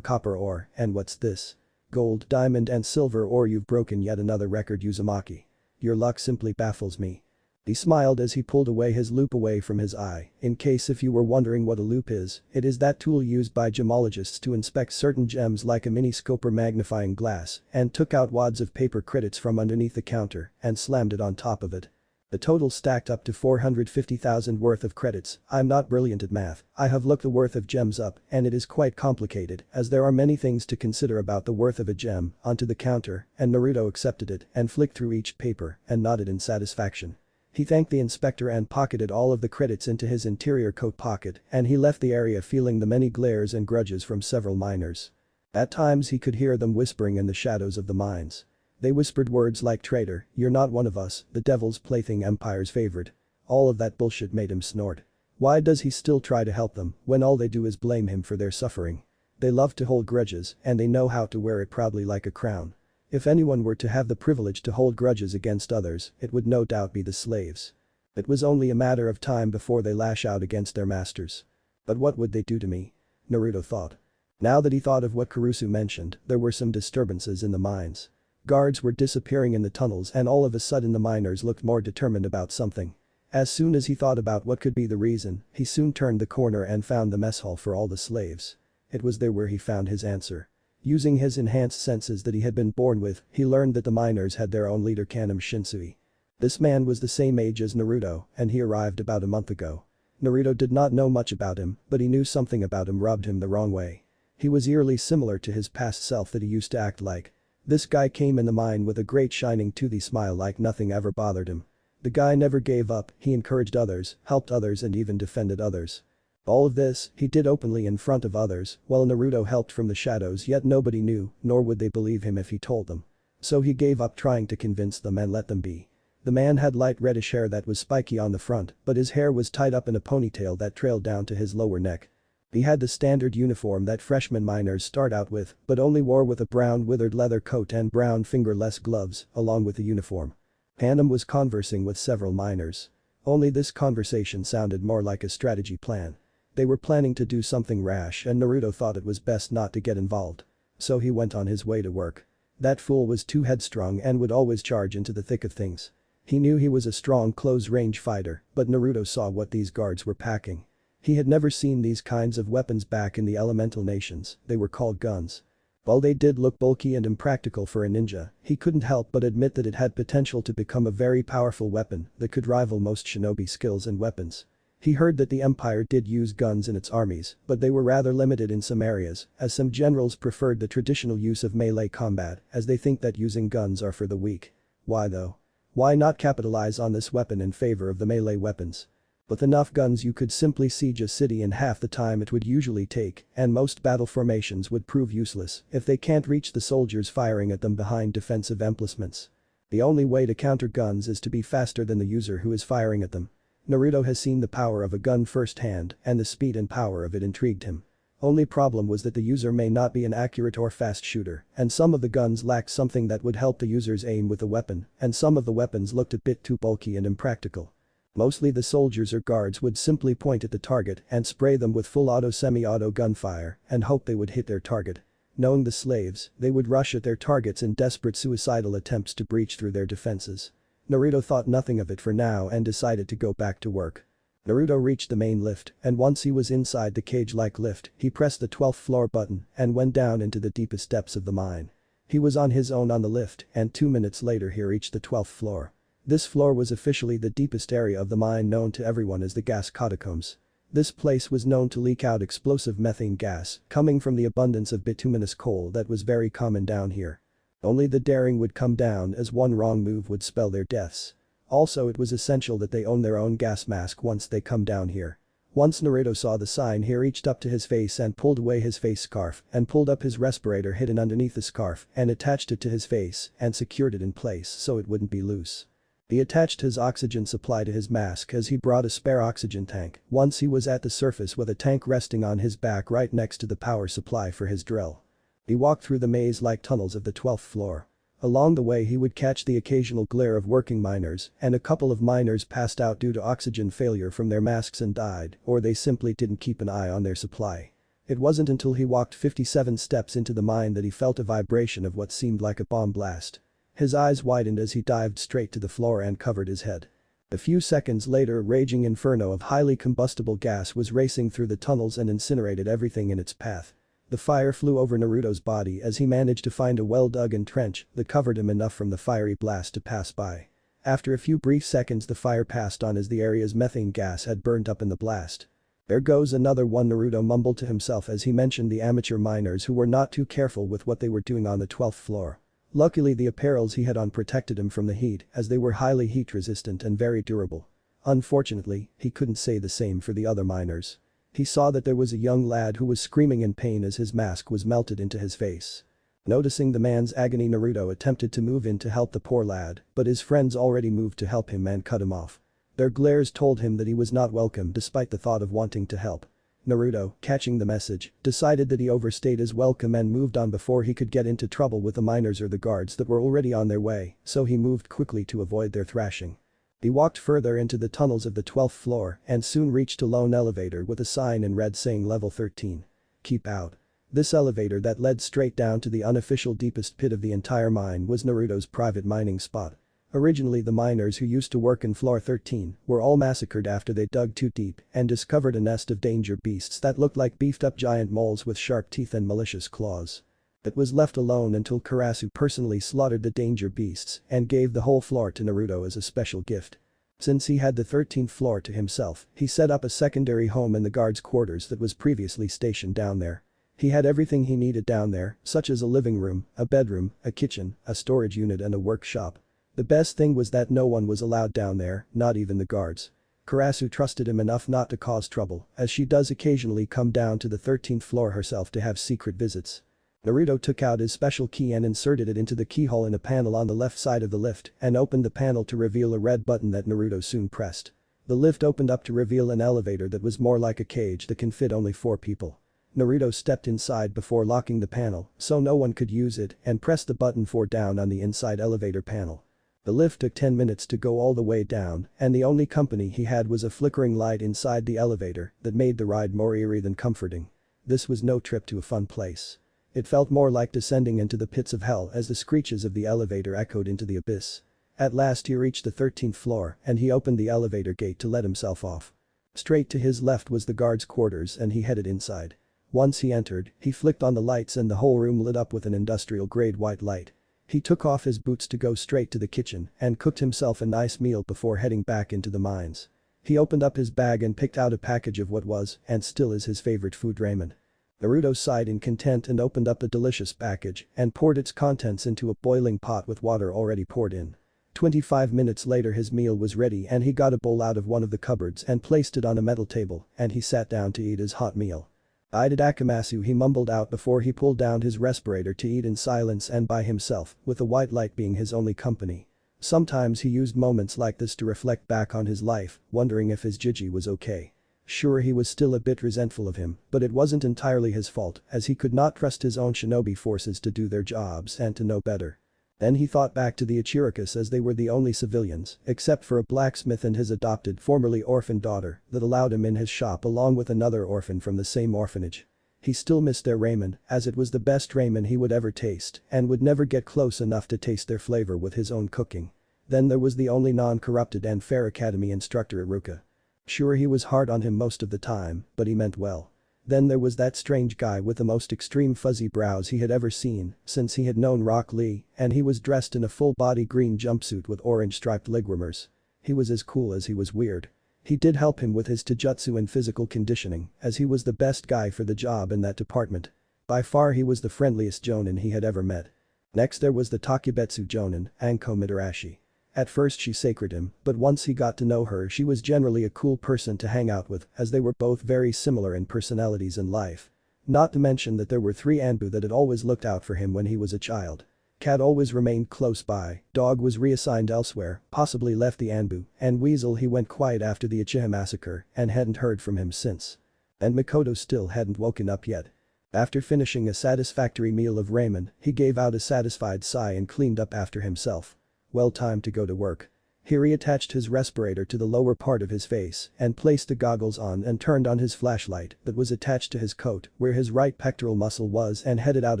copper ore, and what's this? Gold, diamond and silver ore. You've broken yet another record, Uzumaki. Your luck simply baffles me. He smiled as he pulled away his loupe away from his eye. In case if you were wondering what a loupe is, it is that tool used by gemologists to inspect certain gems like a mini scope or magnifying glass, and took out wads of paper credits from underneath the counter and slammed it on top of it. The total stacked up to 450,000 worth of credits. I'm not brilliant at math. I have looked the worth of gems up and it is quite complicated as there are many things to consider about the worth of a gem. Onto the counter, and Naruto accepted it and flicked through each paper and nodded in satisfaction. He thanked the inspector and pocketed all of the credits into his interior coat pocket and he left the area feeling the many glares and grudges from several miners. At times he could hear them whispering in the shadows of the mines. They whispered words like traitor, you're not one of us, the devil's plaything, empire's favorite. All of that bullshit made him snort. Why does he still try to help them when all they do is blame him for their suffering? They love to hold grudges and they know how to wear it proudly like a crown. If anyone were to have the privilege to hold grudges against others, it would no doubt be the slaves. It was only a matter of time before they lash out against their masters. But what would they do to me? Naruto thought. Now that he thought of what Karasu mentioned, there were some disturbances in the mines. Guards were disappearing in the tunnels and all of a sudden the miners looked more determined about something. As soon as he thought about what could be the reason, he soon turned the corner and found the mess hall for all the slaves. It was there where he found his answer. Using his enhanced senses that he had been born with, he learned that the miners had their own leader, Kaname Shinsui. This man was the same age as Naruto and he arrived about a month ago. Naruto did not know much about him, but he knew something about him rubbed him the wrong way. He was eerily similar to his past self that he used to act like. This guy came in the mine with a great shining toothy smile like nothing ever bothered him. The guy never gave up, he encouraged others, helped others and even defended others. All of this, he did openly in front of others, while Naruto helped from the shadows, yet nobody knew, nor would they believe him if he told them. So he gave up trying to convince them and let them be. The man had light reddish hair that was spiky on the front, but his hair was tied up in a ponytail that trailed down to his lower neck. He had the standard uniform that freshman miners start out with, but only wore with a brown withered leather coat and brown fingerless gloves, along with the uniform. Kaname was conversing with several miners. Only this conversation sounded more like a strategy plan. They were planning to do something rash and Naruto thought it was best not to get involved. So he went on his way to work. That fool was too headstrong and would always charge into the thick of things. He knew he was a strong close-range fighter, but Naruto saw what these guards were packing. He had never seen these kinds of weapons back in the elemental nations, they were called guns. While they did look bulky and impractical for a ninja, he couldn't help but admit that it had potential to become a very powerful weapon that could rival most shinobi skills and weapons. He heard that the empire did use guns in its armies, but they were rather limited in some areas, as some generals preferred the traditional use of melee combat, as they think that using guns are for the weak. Why though? Why not capitalize on this weapon in favor of the melee weapons? With enough guns you could simply siege a city in half the time it would usually take, and most battle formations would prove useless if they can't reach the soldiers firing at them behind defensive emplacements. The only way to counter guns is to be faster than the user who is firing at them. Naruto has seen the power of a gun firsthand, and the speed and power of it intrigued him. Only problem was that the user may not be an accurate or fast shooter, and some of the guns lacked something that would help the user's aim with the weapon, and some of the weapons looked a bit too bulky and impractical. Mostly the soldiers or guards would simply point at the target and spray them with full auto semi-auto gunfire and hope they would hit their target. Knowing the slaves, they would rush at their targets in desperate suicidal attempts to breach through their defenses. Naruto thought nothing of it for now and decided to go back to work. Naruto reached the main lift, and once he was inside the cage-like lift, he pressed the 12th floor button and went down into the deepest depths of the mine. He was on his own on the lift, and 2 minutes later he reached the 12th floor. This floor was officially the deepest area of the mine, known to everyone as the gas catacombs. This place was known to leak out explosive methane gas coming from the abundance of bituminous coal that was very common down here. Only the daring would come down, as one wrong move would spell their deaths. Also, it was essential that they own their own gas mask once they come down here. Once Naruto saw the sign, he reached up to his face and pulled away his face scarf and pulled up his respirator hidden underneath the scarf and attached it to his face and secured it in place so it wouldn't be loose. He attached his oxygen supply to his mask as he brought a spare oxygen tank. Once he was at the surface with a tank resting on his back right next to the power supply for his drill. He walked through the maze-like tunnels of the 12th floor. Along the way he would catch the occasional glare of working miners, and a couple of miners passed out due to oxygen failure from their masks and died, or they simply didn't keep an eye on their supply. It wasn't until he walked 57 steps into the mine that he felt a vibration of what seemed like a bomb blast. His eyes widened as he dived straight to the floor and covered his head. A few seconds later, a raging inferno of highly combustible gas was racing through the tunnels and incinerated everything in its path. The fire flew over Naruto's body as he managed to find a well-dug-in trench that covered him enough from the fiery blast to pass by. After a few brief seconds, the fire passed on as the area's methane gas had burned up in the blast. "There goes another one," Naruto mumbled to himself as he mentioned the amateur miners who were not too careful with what they were doing on the 12th floor. Luckily the apparels he had on protected him from the heat, as they were highly heat-resistant and very durable. Unfortunately, he couldn't say the same for the other miners. He saw that there was a young lad who was screaming in pain as his mask was melted into his face. Noticing the man's agony, Naruto attempted to move in to help the poor lad, but his friends already moved to help him and cut him off. Their glares told him that he was not welcome despite the thought of wanting to help. Naruto, catching the message, decided that he overstayed his welcome and moved on before he could get into trouble with the miners or the guards that were already on their way, so he moved quickly to avoid their thrashing. He walked further into the tunnels of the 12th floor and soon reached a lone elevator with a sign in red saying level 13. Keep out. This elevator that led straight down to the unofficial deepest pit of the entire mine was Naruto's private mining spot. Originally the miners who used to work in floor 13 were all massacred after they dug too deep and discovered a nest of danger beasts that looked like beefed-up giant moles with sharp teeth and malicious claws. It was left alone until Karasu personally slaughtered the danger beasts and gave the whole floor to Naruto as a special gift. Since he had the 13th floor to himself, he set up a secondary home in the guards' quarters that was previously stationed down there. He had everything he needed down there, such as a living room, a bedroom, a kitchen, a storage unit and a workshop. The best thing was that no one was allowed down there, not even the guards. Karasu trusted him enough not to cause trouble, as she does occasionally come down to the 13th floor herself to have secret visits. Naruto took out his special key and inserted it into the keyhole in a panel on the left side of the lift and opened the panel to reveal a red button that Naruto soon pressed. The lift opened up to reveal an elevator that was more like a cage that can fit only 4 people. Naruto stepped inside before locking the panel so no one could use it and pressed the button 4 down on the inside elevator panel. The lift took 10 minutes to go all the way down, and the only company he had was a flickering light inside the elevator that made the ride more eerie than comforting. This was no trip to a fun place. It felt more like descending into the pits of hell as the screeches of the elevator echoed into the abyss. At last he reached the 13th floor and he opened the elevator gate to let himself off. Straight to his left was the guards' quarters and he headed inside. Once he entered, he flicked on the lights and the whole room lit up with an industrial-grade white light. He took off his boots to go straight to the kitchen and cooked himself a nice meal before heading back into the mines. He opened up his bag and picked out a package of what was, and still is his favorite food, ramen. Naruto sighed in content and opened up the delicious package and poured its contents into a boiling pot with water already poured in. 25 minutes later his meal was ready and he got a bowl out of one of the cupboards and placed it on a metal table and he sat down to eat his hot meal. "I did Akamasu," he mumbled out before he pulled down his respirator to eat in silence and by himself, with the white light being his only company. Sometimes he used moments like this to reflect back on his life, wondering if his Jiji was okay. Sure, he was still a bit resentful of him, but it wasn't entirely his fault as he could not trust his own shinobi forces to do their jobs and to know better. Then he thought back to the Ichirokas as they were the only civilians, except for a blacksmith and his adopted formerly orphaned daughter, that allowed him in his shop along with another orphan from the same orphanage. He still missed their ramen as it was the best ramen he would ever taste and would never get close enough to taste their flavor with his own cooking. Then there was the only non-corrupted and fair academy instructor, Iruka. Sure, he was hard on him most of the time, but he meant well. Then there was that strange guy with the most extreme fuzzy brows he had ever seen since he had known Rock Lee, and he was dressed in a full-body green jumpsuit with orange striped legwarmers. He was as cool as he was weird. He did help him with his taijutsu and physical conditioning as he was the best guy for the job in that department. By far he was the friendliest jonin he had ever met. Next there was the Takebetsu jonin, Anko Mitarashi. At first she sacred him, but once he got to know her she was generally a cool person to hang out with as they were both very similar in personalities and life. Not to mention that there were 3 Anbu that had always looked out for him when he was a child. Cat always remained close by, Dog was reassigned elsewhere, possibly left the Anbu, and Weasel he went quiet after the Uchiha massacre and hadn't heard from him since. And Mikoto still hadn't woken up yet. After finishing a satisfactory meal of ramen, he gave out a satisfied sigh and cleaned up after himself. Well, time to go to work. He reattached his respirator to the lower part of his face and placed the goggles on and turned on his flashlight that was attached to his coat where his right pectoral muscle was and headed out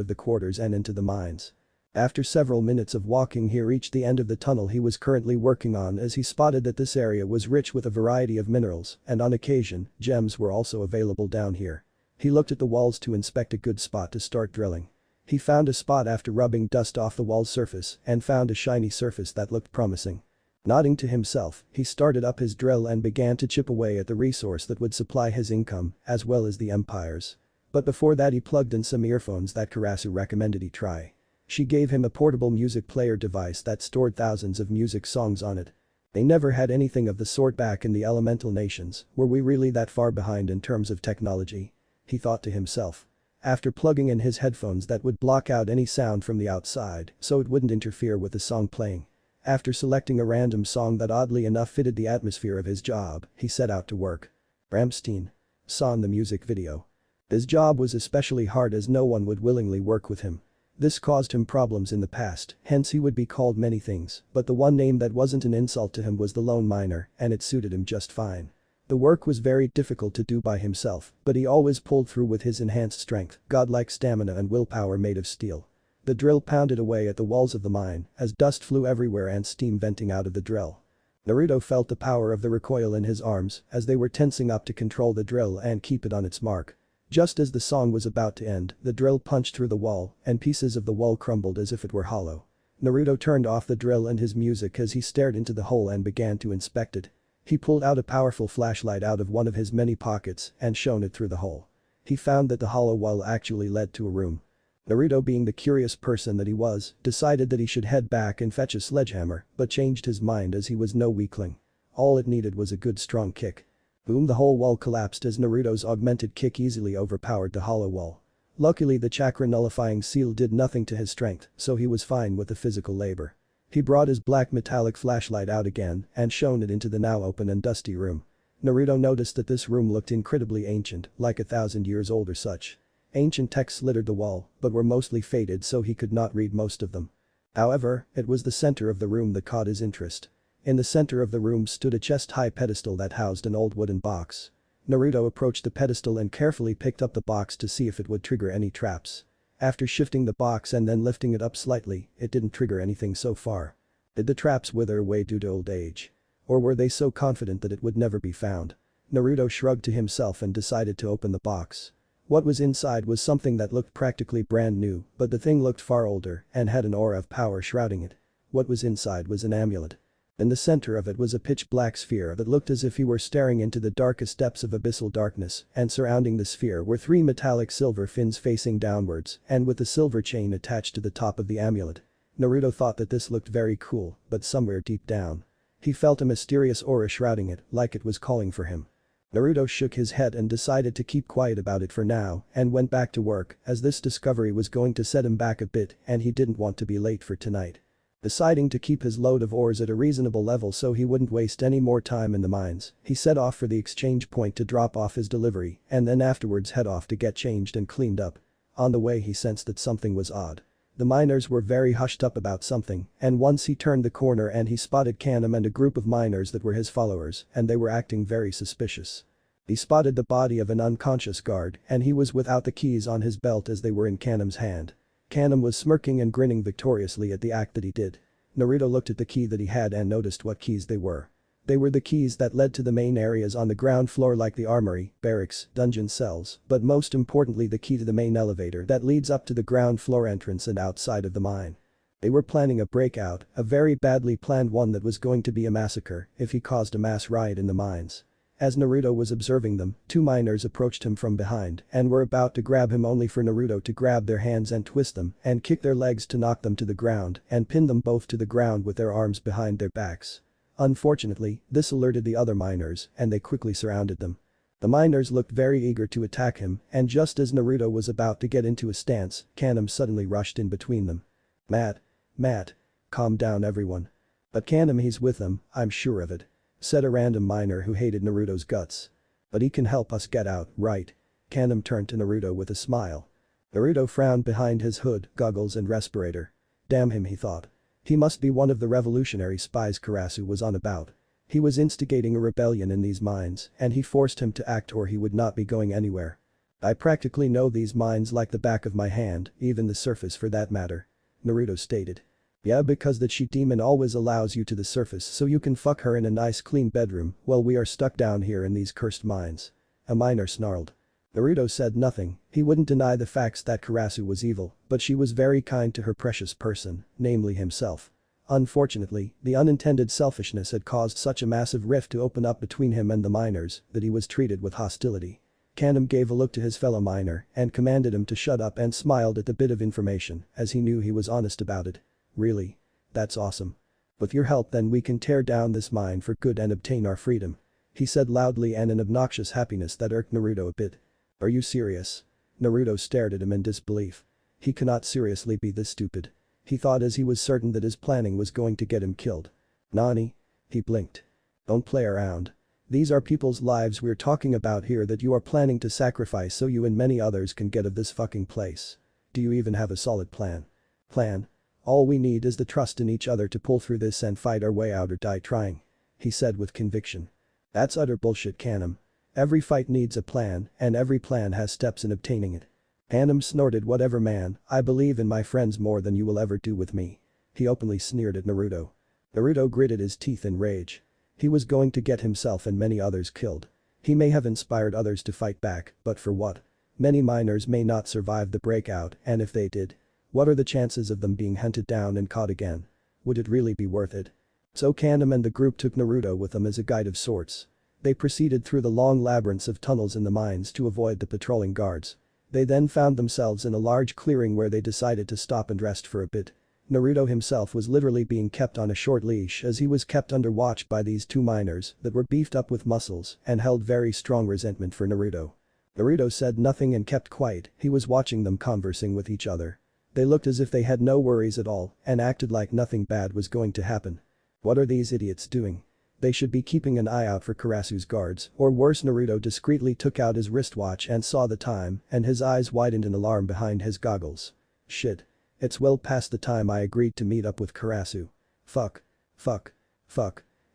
of the quarters and into the mines. After several minutes of walking he reached the end of the tunnel he was currently working on as he spotted that this area was rich with a variety of minerals and on occasion, gems were also available down here. He looked at the walls to inspect a good spot to start drilling. He found a spot after rubbing dust off the wall's surface and found a shiny surface that looked promising. Nodding to himself, he started up his drill and began to chip away at the resource that would supply his income as well as the Empire's. But before that he plugged in some earphones that Karasu recommended he try. She gave him a portable music player device that stored thousands of music songs on it. They never had anything of the sort back in the elemental nations, were we really that far behind in terms of technology? He thought to himself. After plugging in his headphones that would block out any sound from the outside so it wouldn't interfere with the song playing. After selecting a random song that oddly enough fitted the atmosphere of his job, he set out to work. Ramstein saw in the music video. His job was especially hard as no one would willingly work with him. This caused him problems in the past, hence he would be called many things, but the one name that wasn't an insult to him was the lone miner and it suited him just fine. The work was very difficult to do by himself, but he always pulled through with his enhanced strength, godlike stamina and willpower made of steel. The drill pounded away at the walls of the mine as dust flew everywhere and steam venting out of the drill. Naruto felt the power of the recoil in his arms as they were tensing up to control the drill and keep it on its mark. Just as the song was about to end, the drill punched through the wall and pieces of the wall crumbled as if it were hollow. Naruto turned off the drill and his music as he stared into the hole and began to inspect it. He pulled out a powerful flashlight out of one of his many pockets and shone it through the hole. He found that the hollow wall actually led to a room. Naruto, being the curious person that he was, decided that he should head back and fetch a sledgehammer, but changed his mind as he was no weakling. All it needed was a good strong kick. Boom, the whole wall collapsed as Naruto's augmented kick easily overpowered the hollow wall. Luckily the chakra nullifying seal did nothing to his strength, so he was fine with the physical labor. He brought his black metallic flashlight out again and shone it into the now open and dusty room. Naruto noticed that this room looked incredibly ancient, like 1,000 years old or such. Ancient texts littered the wall, but were mostly faded so he could not read most of them. However, it was the center of the room that caught his interest. In the center of the room stood a chest-high pedestal that housed an old wooden box. Naruto approached the pedestal and carefully picked up the box to see if it would trigger any traps. After shifting the box and then lifting it up slightly, it didn't trigger anything so far. Did the traps wither away due to old age? Or were they so confident that it would never be found? Naruto shrugged to himself and decided to open the box. What was inside was something that looked practically brand new, but the thing looked far older and had an aura of power shrouding it. What was inside was an amulet. In the center of it was a pitch-black sphere that looked as if he were staring into the darkest depths of abyssal darkness, and surrounding the sphere were 3 metallic silver fins facing downwards and with a silver chain attached to the top of the amulet. Naruto thought that this looked very cool, but somewhere deep down, he felt a mysterious aura shrouding it, like it was calling for him. Naruto shook his head and decided to keep quiet about it for now and went back to work as this discovery was going to set him back a bit and he didn't want to be late for tonight. Deciding to keep his load of ores at a reasonable level so he wouldn't waste any more time in the mines, he set off for the exchange point to drop off his delivery and then afterwards head off to get changed and cleaned up. On the way he sensed that something was odd. The miners were very hushed up about something, and once he turned the corner and he spotted Akame and a group of miners that were his followers, and they were acting very suspicious. He spotted the body of an unconscious guard and he was without the keys on his belt as they were in Akame's hand. Akame was smirking and grinning victoriously at the act that he did. Naruto looked at the key that he had and noticed what keys they were. They were the keys that led to the main areas on the ground floor like the armory, barracks, dungeon cells, but most importantly the key to the main elevator that leads up to the ground floor entrance and outside of the mine. They were planning a breakout, a very badly planned one that was going to be a massacre if he caused a mass riot in the mines. As Naruto was observing them, 2 miners approached him from behind and were about to grab him only for Naruto to grab their hands and twist them and kick their legs to knock them to the ground and pin them both to the ground with their arms behind their backs. Unfortunately, this alerted the other miners and they quickly surrounded them. The miners looked very eager to attack him and just as Naruto was about to get into a stance, Akame suddenly rushed in between them. Matt, calm down everyone. But Akame, he's with them, I'm sure of it," said a random miner who hated Naruto's guts. "But he can help us get out, right?" Akame turned to Naruto with a smile. Naruto frowned behind his hood, goggles and respirator. Damn him, he thought. He must be one of the revolutionary spies Karasu was on about. He was instigating a rebellion in these mines and he forced him to act or he would not be going anywhere. "I practically know these mines like the back of my hand, even the surface for that matter," Naruto stated. "Yeah, because that she demon always allows you to the surface so you can fuck her in a nice clean bedroom while we are stuck down here in these cursed mines." A miner snarled. Naruto said nothing, he wouldn't deny the facts that Karasu was evil, but she was very kind to her precious person, namely himself. Unfortunately, the unintended selfishness had caused such a massive rift to open up between him and the miners that he was treated with hostility. Akame gave a look to his fellow miner and commanded him to shut up and smiled at the bit of information as he knew he was honest about it. "Really? That's awesome. With your help then we can tear down this mine for good and obtain our freedom," he said loudly and in obnoxious happiness that irked Naruto a bit. "Are you serious?" Naruto stared at him in disbelief. He cannot seriously be this stupid. He thought as he was certain that his planning was going to get him killed. "Nani?" He blinked. "Don't play around. These are people's lives we're talking about here that you are planning to sacrifice so you and many others can get of this fucking place. Do you even have a solid plan?" "Plan? All we need is the trust in each other to pull through this and fight our way out or die trying," he said with conviction. "That's utter bullshit, Akame. Every fight needs a plan and every plan has steps in obtaining it." Akame snorted, "Whatever man, I believe in my friends more than you will ever do with me." He openly sneered at Naruto. Naruto gritted his teeth in rage. He was going to get himself and many others killed. He may have inspired others to fight back, but for what? Many miners may not survive the breakout and if they did, what are the chances of them being hunted down and caught again? Would it really be worth it? So Akame and the group took Naruto with them as a guide of sorts. They proceeded through the long labyrinths of tunnels in the mines to avoid the patrolling guards. They then found themselves in a large clearing where they decided to stop and rest for a bit. Naruto himself was literally being kept on a short leash as he was kept under watch by these 2 miners that were beefed up with muscles and held very strong resentment for Naruto. Naruto said nothing and kept quiet, he was watching them conversing with each other. They looked as if they had no worries at all and acted like nothing bad was going to happen. What are these idiots doing? They should be keeping an eye out for Karasu's guards, or worse. Naruto discreetly took out his wristwatch and saw the time and his eyes widened in alarm behind his goggles. Shit. It's well past the time I agreed to meet up with Karasu. Fuck.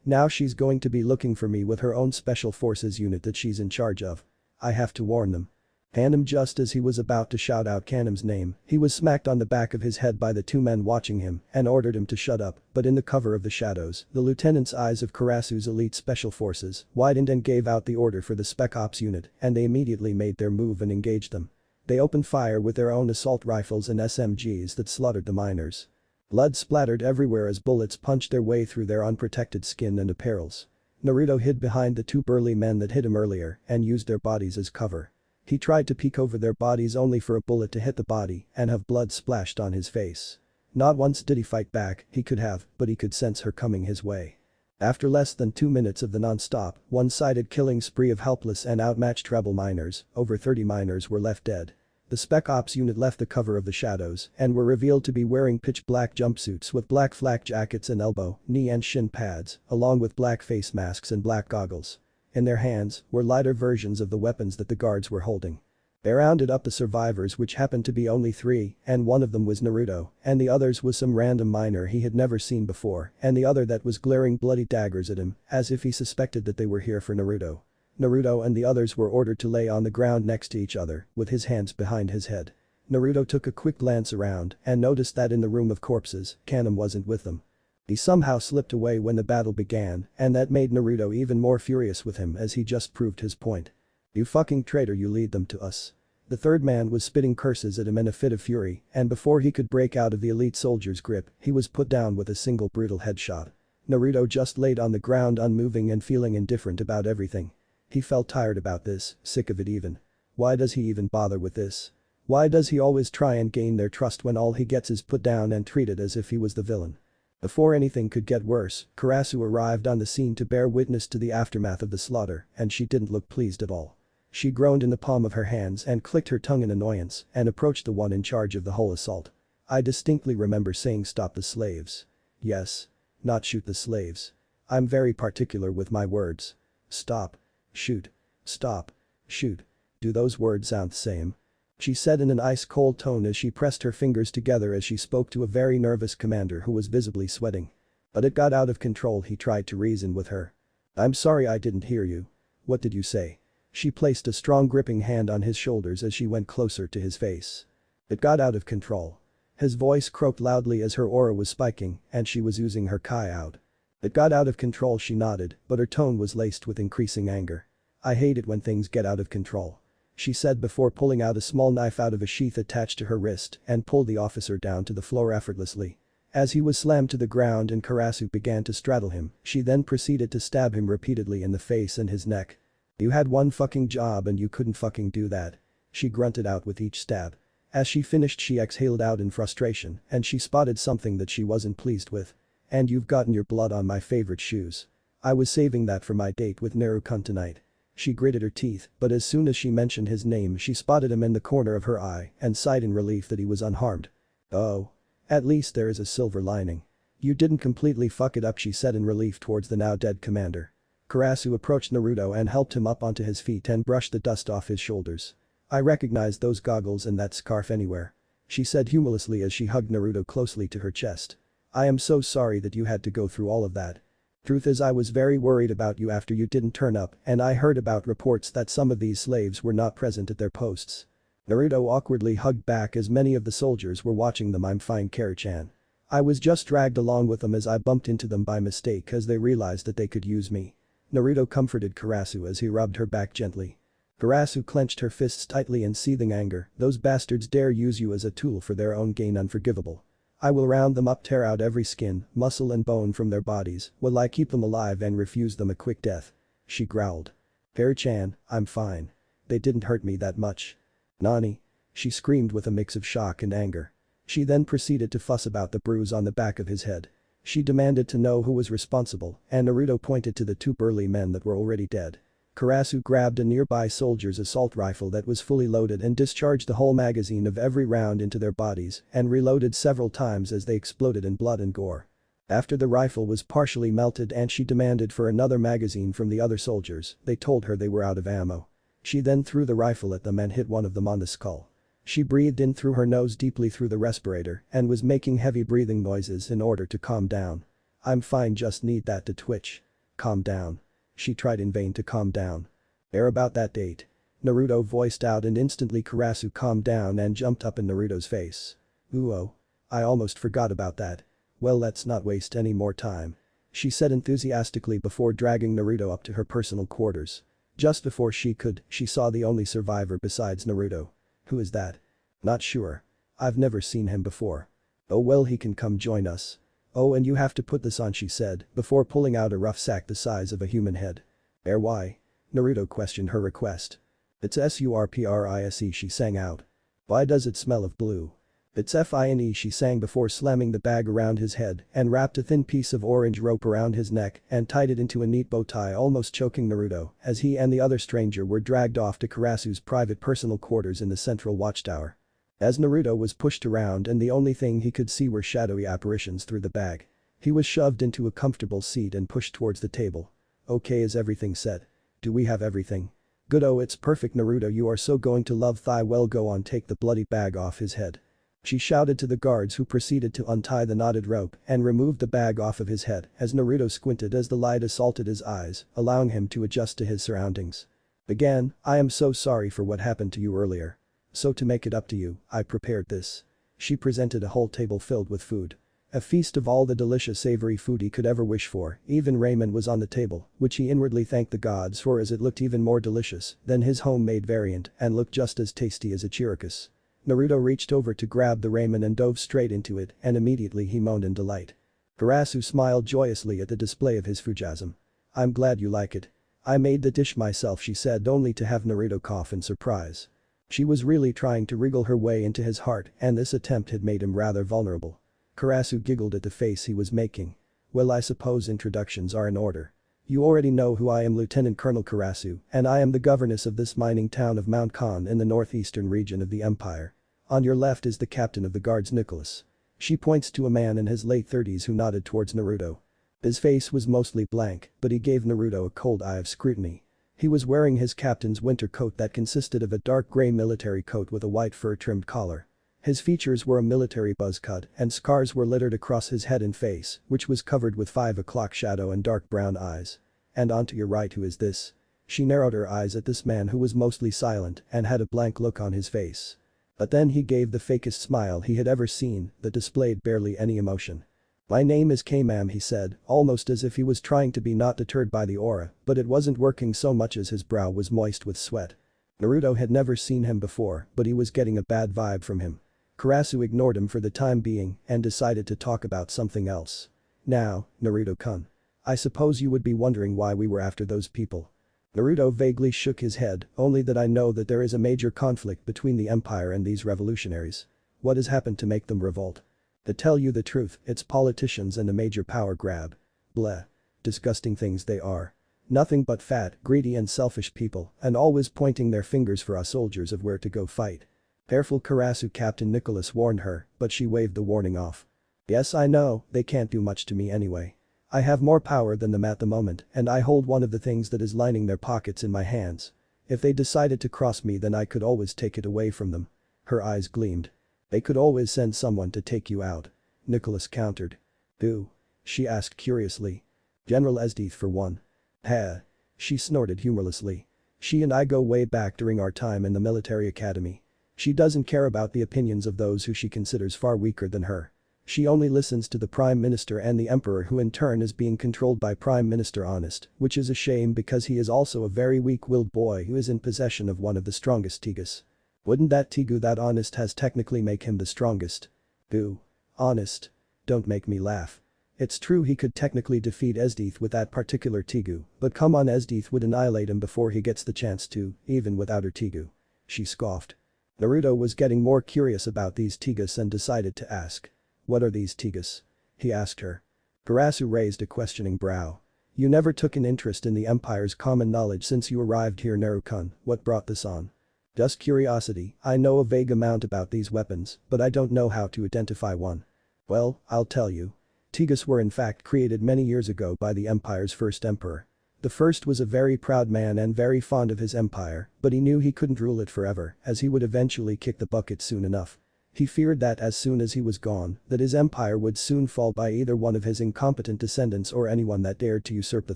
Now she's going to be looking for me with her own special forces unit that she's in charge of. I have to warn them. Kanem just as he was about to shout out Kanem's name, he was smacked on the back of his head by the two men watching him and ordered him to shut up, but in the cover of the shadows, the lieutenant's eyes of Karasu's elite special forces widened and gave out the order for the Spec Ops unit, and they immediately made their move and engaged them. They opened fire with their own assault rifles and SMGs that slaughtered the miners. Blood splattered everywhere as bullets punched their way through their unprotected skin and apparels. Naruto hid behind the two burly men that hit him earlier and used their bodies as cover. He tried to peek over their bodies only for a bullet to hit the body and have blood splashed on his face. Not once did he fight back, he could have, but he could sense her coming his way. After less than 2 minutes of the non-stop, one-sided killing spree of helpless and outmatched rebel miners, over 30 miners were left dead. The Spec Ops unit left the cover of the shadows and were revealed to be wearing pitch-black jumpsuits with black flak jackets and elbow, knee and shin pads, along with black face masks and black goggles. In their hands were lighter versions of the weapons that the guards were holding. They rounded up the survivors, which happened to be only 3, and one of them was Naruto, and the others was some random miner he had never seen before, and the other that was glaring bloody daggers at him, as if he suspected that they were here for Naruto. Naruto and the others were ordered to lay on the ground next to each other, with his hands behind his head. Naruto took a quick glance around and noticed that in the room of corpses, Kanem wasn't with them. He somehow slipped away when the battle began, and that made Naruto even more furious with him as he just proved his point. "You fucking traitor, you lead them to us." The third man was spitting curses at him in a fit of fury, and before he could break out of the elite soldier's grip, he was put down with a single brutal headshot. Naruto just laid on the ground unmoving and feeling indifferent about everything. He felt tired about this, sick of it even. Why does he even bother with this? Why does he always try and gain their trust when all he gets is put down and treated as if he was the villain? Before anything could get worse, Karasu arrived on the scene to bear witness to the aftermath of the slaughter, and she didn't look pleased at all. She groaned in the palm of her hands and clicked her tongue in annoyance and approached the one in charge of the whole assault. "I distinctly remember saying stop the slaves. Yes. Not shoot the slaves. I'm very particular with my words. Stop. Shoot. Stop. Shoot. Do those words sound the same?" She said in an ice-cold tone as she pressed her fingers together as she spoke to a very nervous commander who was visibly sweating. But it got out of control. He tried to reason with her. "I'm sorry, I didn't hear you. What did you say?" She placed a strong gripping hand on his shoulders as she went closer to his face. It got out of control. His voice croaked loudly as her aura was spiking and she was oozing her kai out. "It got out of control," she nodded, but her tone was laced with increasing anger. "I hate it when things get out of control," she said before pulling out a small knife out of a sheath attached to her wrist and pulled the officer down to the floor effortlessly. As he was slammed to the ground and Karasu began to straddle him, she then proceeded to stab him repeatedly in the face and his neck. "You had one fucking job and you couldn't fucking do that," she grunted out with each stab. As she finished, she exhaled out in frustration and she spotted something that she wasn't pleased with. "And you've gotten your blood on my favorite shoes. I was saving that for my date with Naruto tonight." She gritted her teeth, but as soon as she mentioned his name she spotted him in the corner of her eye and sighed in relief that he was unharmed. "Oh. At least there is a silver lining. You didn't completely fuck it up," she said in relief towards the now dead commander. Karasu approached Naruto and helped him up onto his feet and brushed the dust off his shoulders. "I recognize those goggles and that scarf anywhere," she said humorlessly as she hugged Naruto closely to her chest. "I am so sorry that you had to go through all of that. Truth is, I was very worried about you after you didn't turn up and I heard about reports that some of these slaves were not present at their posts." Naruto awkwardly hugged back as many of the soldiers were watching them. "I'm fine, Kara-chan. I was just dragged along with them as I bumped into them by mistake as they realized that they could use me." Naruto comforted Karasu as he rubbed her back gently. Karasu clenched her fists tightly in seething anger. "Those bastards dare use you as a tool for their own gain, unforgivable. I will round them up, tear out every skin, muscle and bone from their bodies, will I keep them alive and refuse them a quick death," she growled. "Kara-chan, I'm fine. They didn't hurt me that much." "Nani?" she screamed with a mix of shock and anger. She then proceeded to fuss about the bruise on the back of his head. She demanded to know who was responsible and Naruto pointed to the two burly men that were already dead. Karasu grabbed a nearby soldier's assault rifle that was fully loaded and discharged the whole magazine of every round into their bodies and reloaded several times as they exploded in blood and gore. After the rifle was partially melted and she demanded for another magazine from the other soldiers, they told her they were out of ammo. She then threw the rifle at them and hit one of them on the skull. She breathed in through her nose deeply through the respirator and was making heavy breathing noises in order to calm down. "I'm fine, just need that to twitch." "Calm down." She tried in vain to calm down. "About that date." Naruto voiced out and instantly Karasu calmed down and jumped up in Naruto's face. Ooh oh. I almost forgot about that. Well, let's not waste any more time. She said enthusiastically before dragging Naruto up to her personal quarters. Just before she could, she saw the only survivor besides Naruto. Who is that? Not sure. I've never seen him before. Oh well, he can come join us. Oh, and you have to put this on, she said, before pulling out a rough sack the size of a human head. Why? Naruto questioned her request. It's surprise, she sang out. Why does it smell of blue? It's fine, she sang before slamming the bag around his head and wrapped a thin piece of orange rope around his neck and tied it into a neat bow tie, almost choking Naruto as he and the other stranger were dragged off to Karasu's private personal quarters in the central watchtower. As Naruto was pushed around and the only thing he could see were shadowy apparitions through the bag. He was shoved into a comfortable seat and pushed towards the table. Okay, is everything set? Do we have everything? Good, oh it's perfect Naruto, you are so going to love Thigh, well go on, take the bloody bag off his head. She shouted to the guards, who proceeded to untie the knotted rope and removed the bag off of his head as Naruto squinted as the light assaulted his eyes, allowing him to adjust to his surroundings. Again, I am so sorry for what happened to you earlier. So to make it up to you, I prepared this. She presented a whole table filled with food. A feast of all the delicious savory food he could ever wish for, even ramen was on the table, which he inwardly thanked the gods for as it looked even more delicious than his homemade variant and looked just as tasty as a chirikus. Naruto reached over to grab the ramen and dove straight into it and immediately he moaned in delight. Karasu smiled joyously at the display of his fujasm. I'm glad you like it. I made the dish myself, she said, only to have Naruto cough in surprise. She was really trying to wriggle her way into his heart and this attempt had made him rather vulnerable. Karasu giggled at the face he was making. Well, I suppose introductions are in order. You already know who I am, Lieutenant Colonel Karasu, and I am the governess of this mining town of Mount Khan in the northeastern region of the empire. On your left is the captain of the guards, Nicholas. She points to a man in his late 30s who nodded towards Naruto. His face was mostly blank, but he gave Naruto a cold eye of scrutiny. He was wearing his captain's winter coat that consisted of a dark gray military coat with a white fur-trimmed collar. His features were a military buzz cut and scars were littered across his head and face, which was covered with 5 o'clock shadow and dark brown eyes. And on to your right, who is this? She narrowed her eyes at this man who was mostly silent and had a blank look on his face. But then he gave the fakest smile he had ever seen that displayed barely any emotion. My name is K, ma'am, he said, almost as if he was trying to be not deterred by the aura, but it wasn't working so much as his brow was moist with sweat. Naruto had never seen him before, but he was getting a bad vibe from him. Karasu ignored him for the time being and decided to talk about something else. Now, Naruto-kun. I suppose you would be wondering why we were after those people. Naruto vaguely shook his head, only that I know that there is a major conflict between the empire and these revolutionaries. What has happened to make them revolt? To tell you the truth, it's politicians and a major power grab. Bleh. Disgusting things they are. Nothing but fat, greedy and selfish people, and always pointing their fingers for us soldiers of where to go fight. Careful, Karasu, Captain Nicholas warned her, but she waved the warning off. Yes, I know, they can't do much to me anyway. I have more power than them at the moment and I hold one of the things that is lining their pockets in my hands. If they decided to cross me, then I could always take it away from them. Her eyes gleamed. They could always send someone to take you out. Nicholas countered. Who? She asked curiously. General Esdeath for one. Heh. She snorted humorlessly. She and I go way back during our time in the military academy. She doesn't care about the opinions of those who she considers far weaker than her. She only listens to the Prime Minister and the Emperor, who in turn is being controlled by Prime Minister Honest, which is a shame because he is also a very weak-willed boy who is in possession of one of the strongest Tigas. Wouldn't that Tigu that Honest has technically make him the strongest? Who? Honest? Don't make me laugh. It's true he could technically defeat Esdeath with that particular Tigu, but come on, Esdeath would annihilate him before he gets the chance to, even without her Tigu. She scoffed. Naruto was getting more curious about these Tigas and decided to ask. What are these Tigas? He asked her. Karasu raised a questioning brow. You never took an interest in the Empire's common knowledge since you arrived here, Naruto-kun. What brought this on? Just curiosity. I know a vague amount about these weapons, but I don't know how to identify one. Well, I'll tell you. Tigas were in fact created many years ago by the Empire's first emperor. The first was a very proud man and very fond of his empire, but he knew he couldn't rule it forever as he would eventually kick the bucket soon enough. He feared that as soon as he was gone, that his empire would soon fall by either one of his incompetent descendants or anyone that dared to usurp the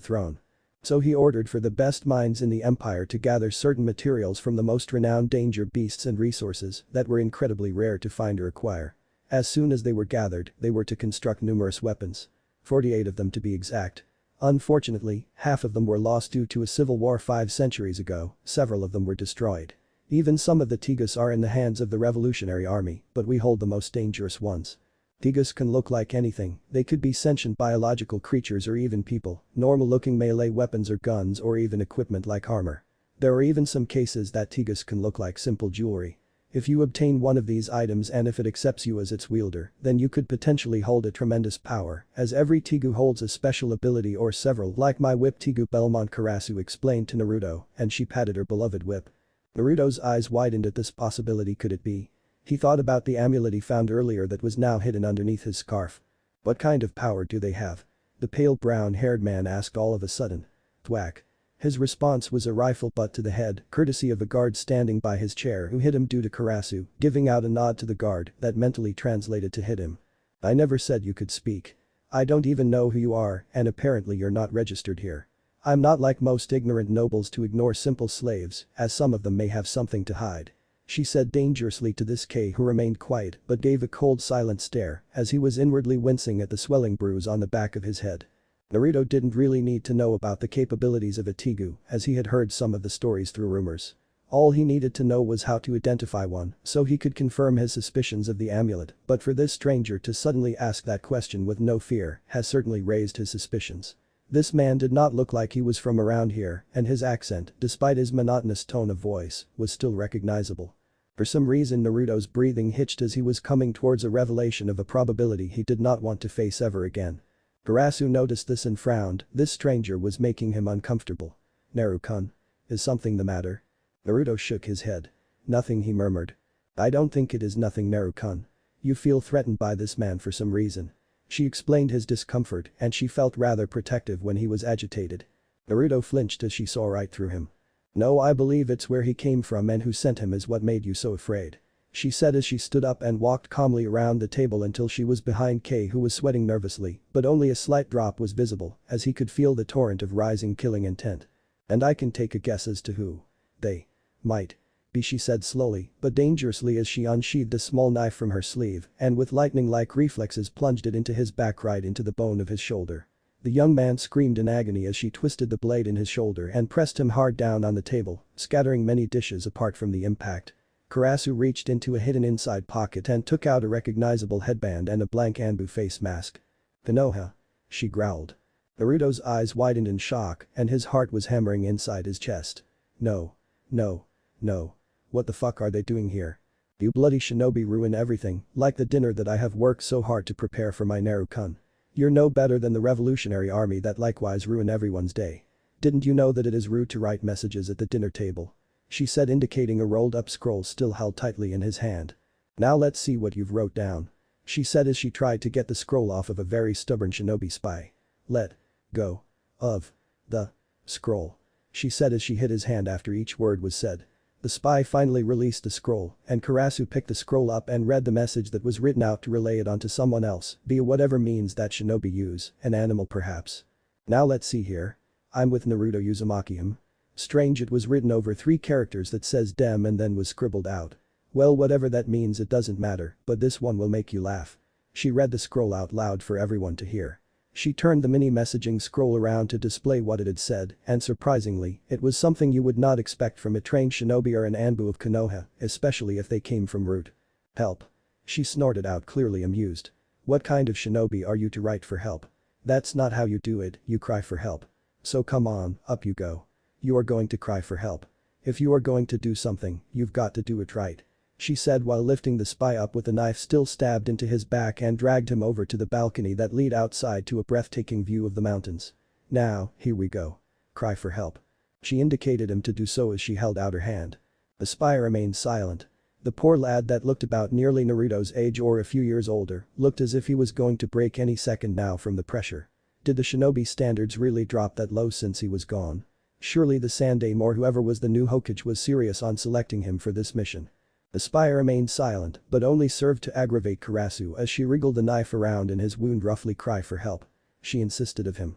throne. So he ordered for the best minds in the empire to gather certain materials from the most renowned danger beasts and resources that were incredibly rare to find or acquire. As soon as they were gathered, they were to construct numerous weapons. 48 of them to be exact. Unfortunately, half of them were lost due to a civil war 5 centuries ago, several of them were destroyed. Even some of the Tegus are in the hands of the Revolutionary Army, but we hold the most dangerous ones. Tegus can look like anything, they could be sentient biological creatures or even people, normal-looking melee weapons or guns or even equipment like armor. There are even some cases that Tegus can look like simple jewelry. If you obtain one of these items and if it accepts you as its wielder, then you could potentially hold a tremendous power, as every Tegu holds a special ability or several like my whip Tegu Belmont Karasu explained to Naruto, and she patted her beloved whip. Naruto's eyes widened at this possibility. Could it be? He thought about the amulet he found earlier that was now hidden underneath his scarf. What kind of power do they have? The pale brown-haired man asked all of a sudden. Thwack. His response was a rifle butt to the head, courtesy of a guard standing by his chair who hit him due to Karasu, giving out a nod to the guard that mentally translated to hit him. I never said you could speak. I don't even know who you are, and apparently you're not registered here. I'm not like most ignorant nobles to ignore simple slaves, as some of them may have something to hide. She said dangerously to this K, who remained quiet but gave a cold silent stare as he was inwardly wincing at the swelling bruise on the back of his head. Naruto didn't really need to know about the capabilities of a Tegu, as he had heard some of the stories through rumors. All he needed to know was how to identify one so he could confirm his suspicions of the amulet, but for this stranger to suddenly ask that question with no fear has certainly raised his suspicions. This man did not look like he was from around here, and his accent, despite his monotonous tone of voice, was still recognizable. For some reason Naruto's breathing hitched as he was coming towards a revelation of a probability he did not want to face ever again. Karasu noticed this and frowned, this stranger was making him uncomfortable. Naru-kun. Is something the matter? Naruto shook his head. Nothing, he murmured. I don't think it is nothing, Naru-kun. You feel threatened by this man for some reason. She explained his discomfort and she felt rather protective when he was agitated. Naruto flinched as she saw right through him. No, I believe it's where he came from and who sent him is what made you so afraid. She said as she stood up and walked calmly around the table until she was behind K, who was sweating nervously, but only a slight drop was visible as he could feel the torrent of rising killing intent. And I can take a guess as to who they might be, she said slowly but dangerously as she unsheathed a small knife from her sleeve and with lightning-like reflexes plunged it into his back right into the bone of his shoulder. The young man screamed in agony as she twisted the blade in his shoulder and pressed him hard down on the table, scattering many dishes apart from the impact. Karasu reached into a hidden inside pocket and took out a recognizable headband and a blank Anbu face mask. Konoha. She growled. Naruto's eyes widened in shock and his heart was hammering inside his chest. No. No. No. What the fuck are they doing here? You bloody shinobi ruin everything, like the dinner that I have worked so hard to prepare for my Naru-kun. You're no better than the Revolutionary Army that likewise ruin everyone's day. Didn't you know that it is rude to write messages at the dinner table? She said, indicating a rolled-up scroll still held tightly in his hand. Now let's see what you've wrote down. She said as she tried to get the scroll off of a very stubborn shinobi spy. Let go of the scroll. She said as she hit his hand after each word was said. The spy finally released the scroll, and Karasu picked the scroll up and read the message that was written out to relay it onto someone else, via whatever means that shinobi use, an animal perhaps. Now let's see here. I'm with Naruto Uzumaki. Strange, it was written over 3 characters that says dem and then was scribbled out. Well, whatever that means, it doesn't matter, but this one will make you laugh. She read the scroll out loud for everyone to hear. She turned the mini messaging scroll around to display what it had said, and surprisingly, it was something you would not expect from a trained shinobi or an Anbu of Konoha, especially if they came from Root. Help. She snorted out, clearly amused. What kind of shinobi are you to write for help? That's not how you do it, you cry for help. So come on, up you go. You are going to cry for help. If you are going to do something, you've got to do it right. She said while lifting the spy up with the knife still stabbed into his back and dragged him over to the balcony that led outside to a breathtaking view of the mountains. Now, here we go. Cry for help. She indicated him to do so as she held out her hand. The spy remained silent. The poor lad that looked about nearly Naruto's age or a few years older looked as if he was going to break any second now from the pressure. Did the shinobi standards really drop that low since he was gone? Surely the Sandaime or whoever was the new Hokage was serious on selecting him for this mission. The spy remained silent but only served to aggravate Karasu as she wriggled the knife around in his wound, roughly cry for help. She insisted of him.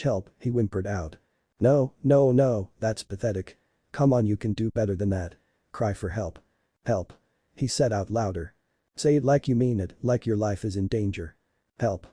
Help, he whimpered out. No, no, no, that's pathetic. Come on, you can do better than that. Cry for help. Help. He said out louder. Say it like you mean it, like your life is in danger. Help.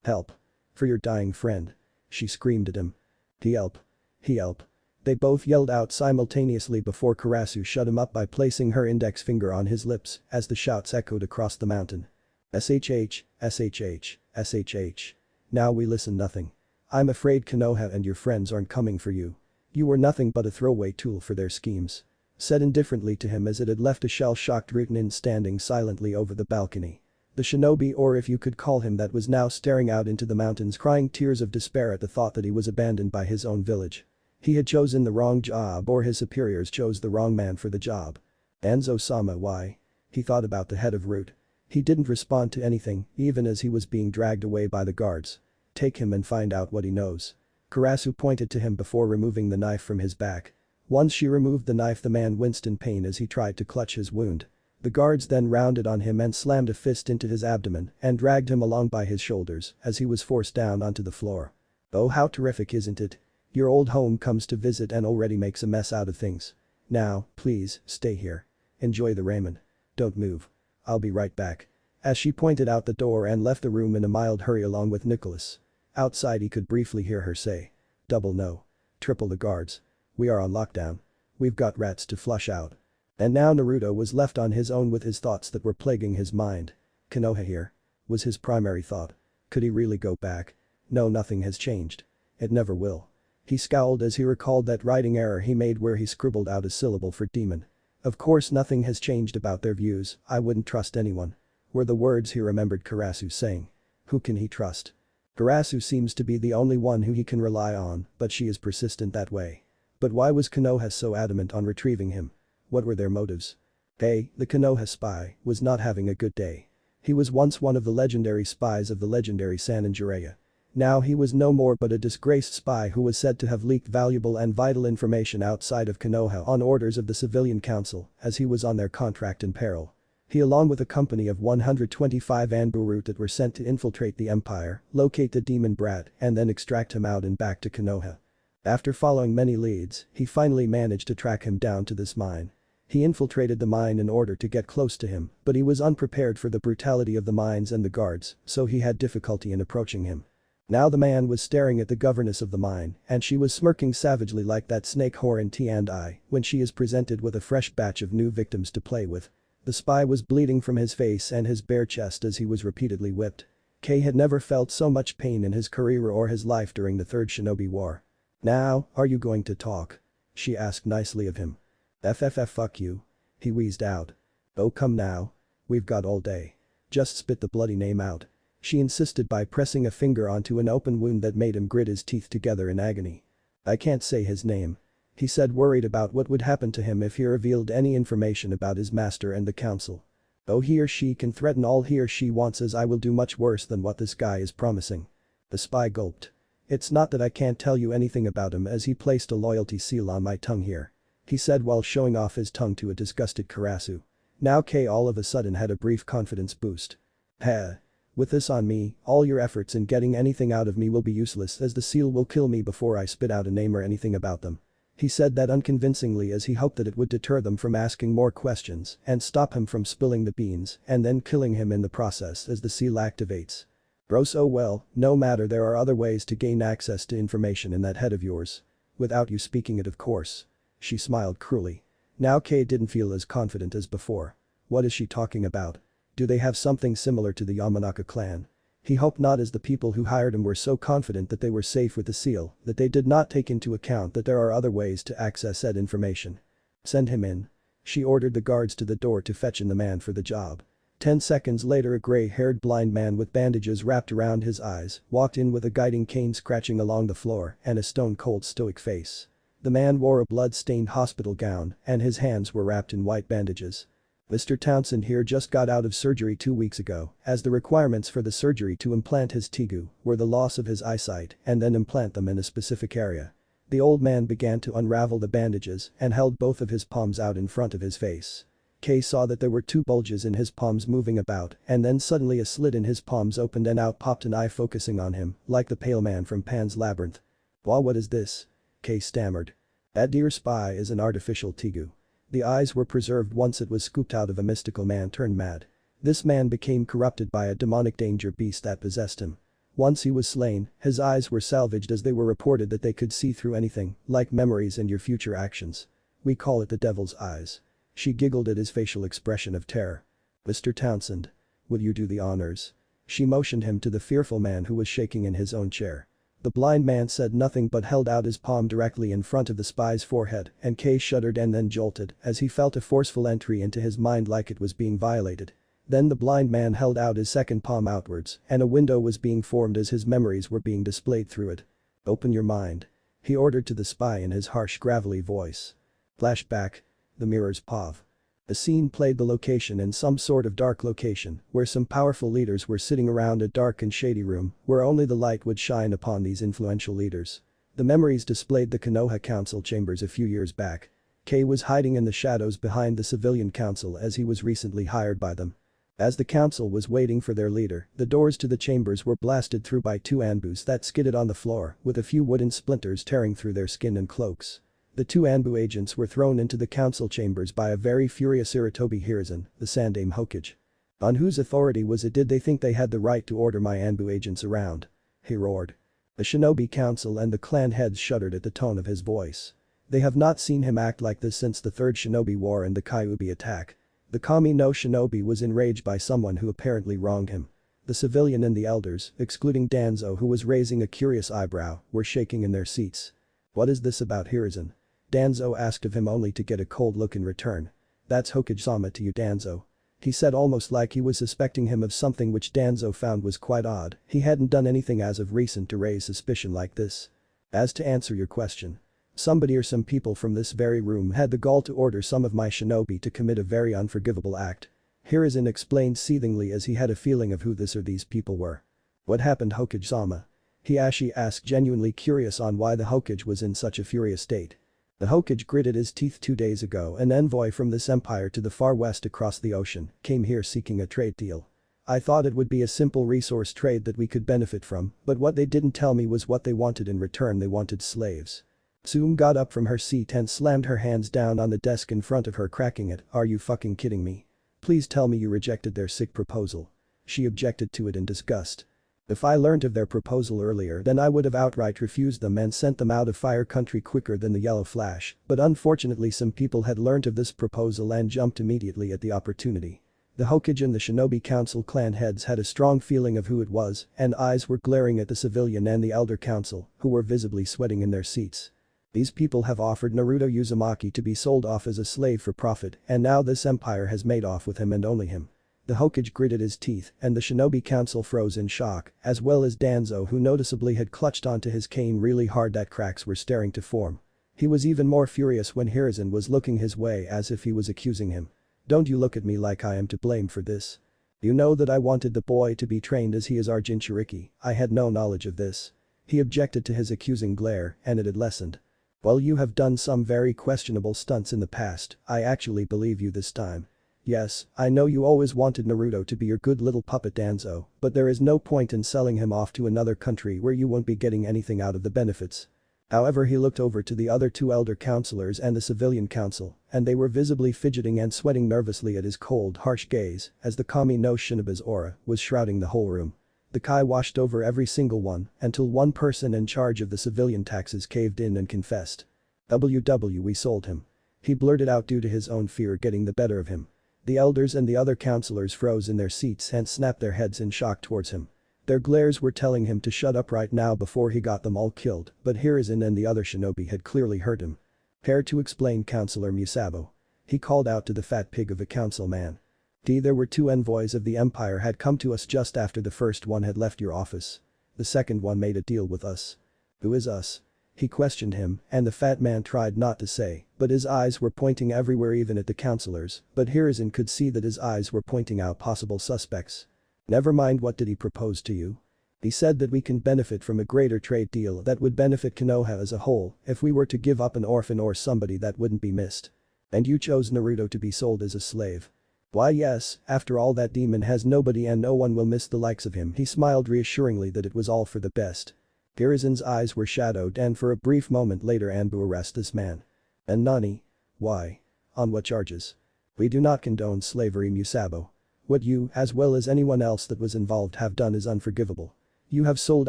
Help. For your dying friend. She screamed at him. Help. Help. They both yelled out simultaneously before Karasu shut him up by placing her index finger on his lips as the shouts echoed across the mountain. SHH, SHH, SHH. Now we listen nothing. I'm afraid Konoha and your friends aren't coming for you. You were nothing but a throwaway tool for their schemes. Said indifferently to him as it had left a shell-shocked Rutanin standing silently over the balcony. The shinobi, or if you could call him that, was now staring out into the mountains, crying tears of despair at the thought that he was abandoned by his own village. He had chosen the wrong job, or his superiors chose the wrong man for the job. Anzo-sama, why? He thought about the head of Root. He didn't respond to anything, even as he was being dragged away by the guards. Take him and find out what he knows. Karasu pointed to him before removing the knife from his back. Once she removed the knife, the man winced in pain as he tried to clutch his wound. The guards then rounded on him and slammed a fist into his abdomen and dragged him along by his shoulders as he was forced down onto the floor. Oh, how terrific, isn't it? Your old home comes to visit and already makes a mess out of things. Now, please, stay here. Enjoy the ramen. Don't move. I'll be right back. As she pointed out the door and left the room in a mild hurry along with Nicholas. Outside he could briefly hear her say. Double no. Triple the guards. We are on lockdown. We've got rats to flush out. And now Naruto was left on his own with his thoughts that were plaguing his mind. Konoha here? Was his primary thought. Could he really go back? No, nothing has changed. It never will. He scowled as he recalled that writing error he made where he scribbled out a syllable for demon. Of course nothing has changed about their views, I wouldn't trust anyone. Were the words he remembered Karasu saying. Who can he trust? Karasu seems to be the only one who he can rely on, but she is persistent that way. But why was Konoha so adamant on retrieving him? What were their motives? Hey, the Konoha spy was not having a good day. He was once one of the legendary spies of the legendary San Jiraiya. Now he was no more but a disgraced spy who was said to have leaked valuable and vital information outside of Konoha on orders of the civilian council as he was on their contract in peril. He, along with a company of 125 Anburu that were sent to infiltrate the empire, locate the demon brat and then extract him out and back to Konoha. After following many leads, he finally managed to track him down to this mine. He infiltrated the mine in order to get close to him, but he was unprepared for the brutality of the mines and the guards, so he had difficulty in approaching him. Now the man was staring at the governess of the mine, and she was smirking savagely like that snake whore in T&I when she is presented with a fresh batch of new victims to play with. The spy was bleeding from his face and his bare chest as he was repeatedly whipped. K had never felt so much pain in his career or his life during the Third Shinobi War. Now, are you going to talk? She asked nicely of him. FFF fuck you. He wheezed out. Oh come now. We've got all day. Just spit the bloody name out. She insisted by pressing a finger onto an open wound that made him grit his teeth together in agony. I can't say his name. He said, worried about what would happen to him if he revealed any information about his master and the council. Oh, he or she can threaten all he or she wants, as I will do much worse than what this guy is promising. The spy gulped. It's not that I can't tell you anything about him, as he placed a loyalty seal on my tongue here. He said while showing off his tongue to a disgusted Karasu. Now K all of a sudden had a brief confidence boost. Heh. With this on me, all your efforts in getting anything out of me will be useless, as the seal will kill me before I spit out a name or anything about them. He said that unconvincingly, as he hoped that it would deter them from asking more questions and stop him from spilling the beans and then killing him in the process as the seal activates. Gross. Oh well, no matter, there are other ways to gain access to information in that head of yours. Without you speaking it, of course. She smiled cruelly. Now Kay didn't feel as confident as before. What is she talking about? Do they have something similar to the Yamanaka clan? He hoped not, as the people who hired him were so confident that they were safe with the seal that they did not take into account that there are other ways to access said information. Send him in. She ordered the guards to the door to fetch in the man for the job. 10 seconds later, a gray-haired blind man with bandages wrapped around his eyes walked in with a guiding cane scratching along the floor and a stone-cold stoic face. The man wore a blood-stained hospital gown and his hands were wrapped in white bandages. Mr. Townsend here just got out of surgery 2 weeks ago, as the requirements for the surgery to implant his Tegu were the loss of his eyesight and then implant them in a specific area. The old man began to unravel the bandages and held both of his palms out in front of his face. Kay saw that there were 2 bulges in his palms moving about, and then suddenly a slit in his palms opened and out popped an eye focusing on him, like the pale man from Pan's Labyrinth. Wow, what is this? Kay stammered. That dear spy is an artificial Tegu. The eyes were preserved once it was scooped out of a mystical man turned mad. This man became corrupted by a demonic danger beast that possessed him. Once he was slain, his eyes were salvaged as they were reported that they could see through anything, like memories and your future actions. We call it the devil's eyes. She giggled at his facial expression of terror. Mr. Townsend. Will you do the honors? She motioned him to the fearful man who was shaking in his own chair. The blind man said nothing but held out his palm directly in front of the spy's forehead, and Kay shuddered and then jolted as he felt a forceful entry into his mind like it was being violated. Then the blind man held out his second palm outwards, and a window was being formed as his memories were being displayed through it. Open your mind. He ordered to the spy in his harsh gravelly voice. Flashback. The mirror's pav. The scene played the location in some sort of dark location where some powerful leaders were sitting around a dark and shady room where only the light would shine upon these influential leaders. The memories displayed the Konoha Council chambers a few years back. Kay was hiding in the shadows behind the civilian council as he was recently hired by them. As the council was waiting for their leader, the doors to the chambers were blasted through by two Anbus that skidded on the floor with a few wooden splinters tearing through their skin and cloaks. The two Anbu agents were thrown into the council chambers by a very furious Iritobi Hiruzen, the Sandaime Hokage. On whose authority was it did they think they had the right to order my Anbu agents around? He roared. The shinobi council and the clan heads shuddered at the tone of his voice. They have not seen him act like this since the third shinobi war and the Kyuubi attack. The Kami no shinobi was enraged by someone who apparently wronged him. The civilian and the elders, excluding Danzo who was raising a curious eyebrow, were shaking in their seats. What is this about Hiruzen? Danzo asked of him only to get a cold look in return. That's Hokage-sama to you Danzo. He said almost like he was suspecting him of something which Danzo found was quite odd. He hadn't done anything as of recent to raise suspicion like this. As to answer your question. Somebody or some people from this very room had the gall to order some of my shinobi to commit a very unforgivable act. Hiruzen explained seethingly as he had a feeling of who this or these people were. What happened Hokage-sama? Hiashi asked genuinely curious on why the Hokage was in such a furious state. The Hokage gritted his teeth 2 days ago an envoy from this empire to the far west across the ocean came here seeking a trade deal. I thought it would be a simple resource trade that we could benefit from, but what they didn't tell me was what they wanted in return they wanted slaves. Tsume got up from her seat and slammed her hands down on the desk in front of her cracking it, are you fucking kidding me? Please tell me you rejected their sick proposal. She objected to it in disgust. If I learnt of their proposal earlier then I would have outright refused them and sent them out of Fire Country quicker than the yellow flash, but unfortunately some people had learnt of this proposal and jumped immediately at the opportunity. The Hokage and the Shinobi Council clan heads had a strong feeling of who it was and eyes were glaring at the civilian and the Elder Council, who were visibly sweating in their seats. These people have offered Naruto Uzumaki to be sold off as a slave for profit and now this empire has made off with him and only him. The Hokage gritted his teeth and the Shinobi Council froze in shock, as well as Danzo who noticeably had clutched onto his cane really hard that cracks were staring to form. He was even more furious when Hiruzen was looking his way as if he was accusing him. Don't you look at me like I am to blame for this. You know that I wanted the boy to be trained as he is our Jinchuriki, I had no knowledge of this. He objected to his accusing glare and it had lessened. Well you have done some very questionable stunts in the past, I actually believe you this time. Yes, I know you always wanted Naruto to be your good little puppet Danzo, but there is no point in selling him off to another country where you won't be getting anything out of the benefits. However he looked over to the other two elder counselors and the civilian council, and they were visibly fidgeting and sweating nervously at his cold harsh gaze as the Kami no Shinobi's aura was shrouding the whole room. The Kai washed over every single one until one person in charge of the civilian taxes caved in and confessed. We sold him. He blurted out due to his own fear getting the better of him. The elders and the other counselors froze in their seats and snapped their heads in shock towards him. Their glares were telling him to shut up right now before he got them all killed, but Hiruzen and the other shinobi had clearly heard him. Care to explain Counselor Musabo? He called out to the fat pig of a council man. There were 2 envoys of the empire had come to us just after the first one had left your office. The second one made a deal with us. Who is us? He questioned him and the fat man tried not to say, but his eyes were pointing everywhere even at the counselors, but Hiruzen could see that his eyes were pointing out possible suspects. Never mind, what did he propose to you? He said that we can benefit from a greater trade deal that would benefit Konoha as a whole if we were to give up an orphan or somebody that wouldn't be missed. And you chose Naruto to be sold as a slave. Why yes, after all that demon has nobody and no one will miss the likes of him. He smiled reassuringly that it was all for the best. Hiruzen's eyes were shadowed and for a brief moment later Anbu arrest this man. And Nani? Why? On what charges? We do not condone slavery, Musabo. What you, as well as anyone else that was involved, have done is unforgivable. You have sold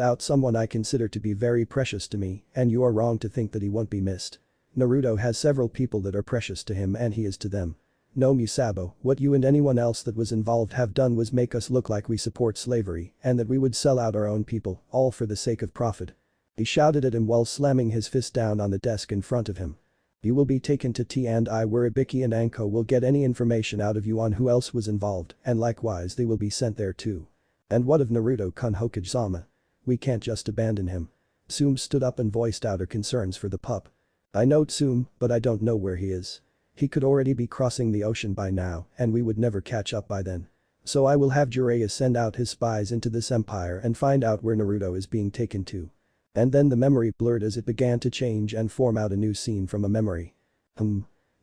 out someone I consider to be very precious to me, and you are wrong to think that he won't be missed. Naruto has several people that are precious to him and he is to them. No, Musabo, what you and anyone else that was involved have done was make us look like we support slavery and that we would sell out our own people, all for the sake of profit. He shouted at him while slamming his fist down on the desk in front of him. You will be taken to T and I where Ibiki and Anko will get any information out of you on who else was involved and likewise they will be sent there too. And what of Naruto-kun Hokage-sama? We can't just abandon him. Tsume stood up and voiced out her concerns for the pup. I know Tsume, but I don't know where he is. He could already be crossing the ocean by now and we would never catch up by then. So I will have Jiraiya send out his spies into this empire and find out where Naruto is being taken to. And then the memory blurred as it began to change and form out a new scene from a memory.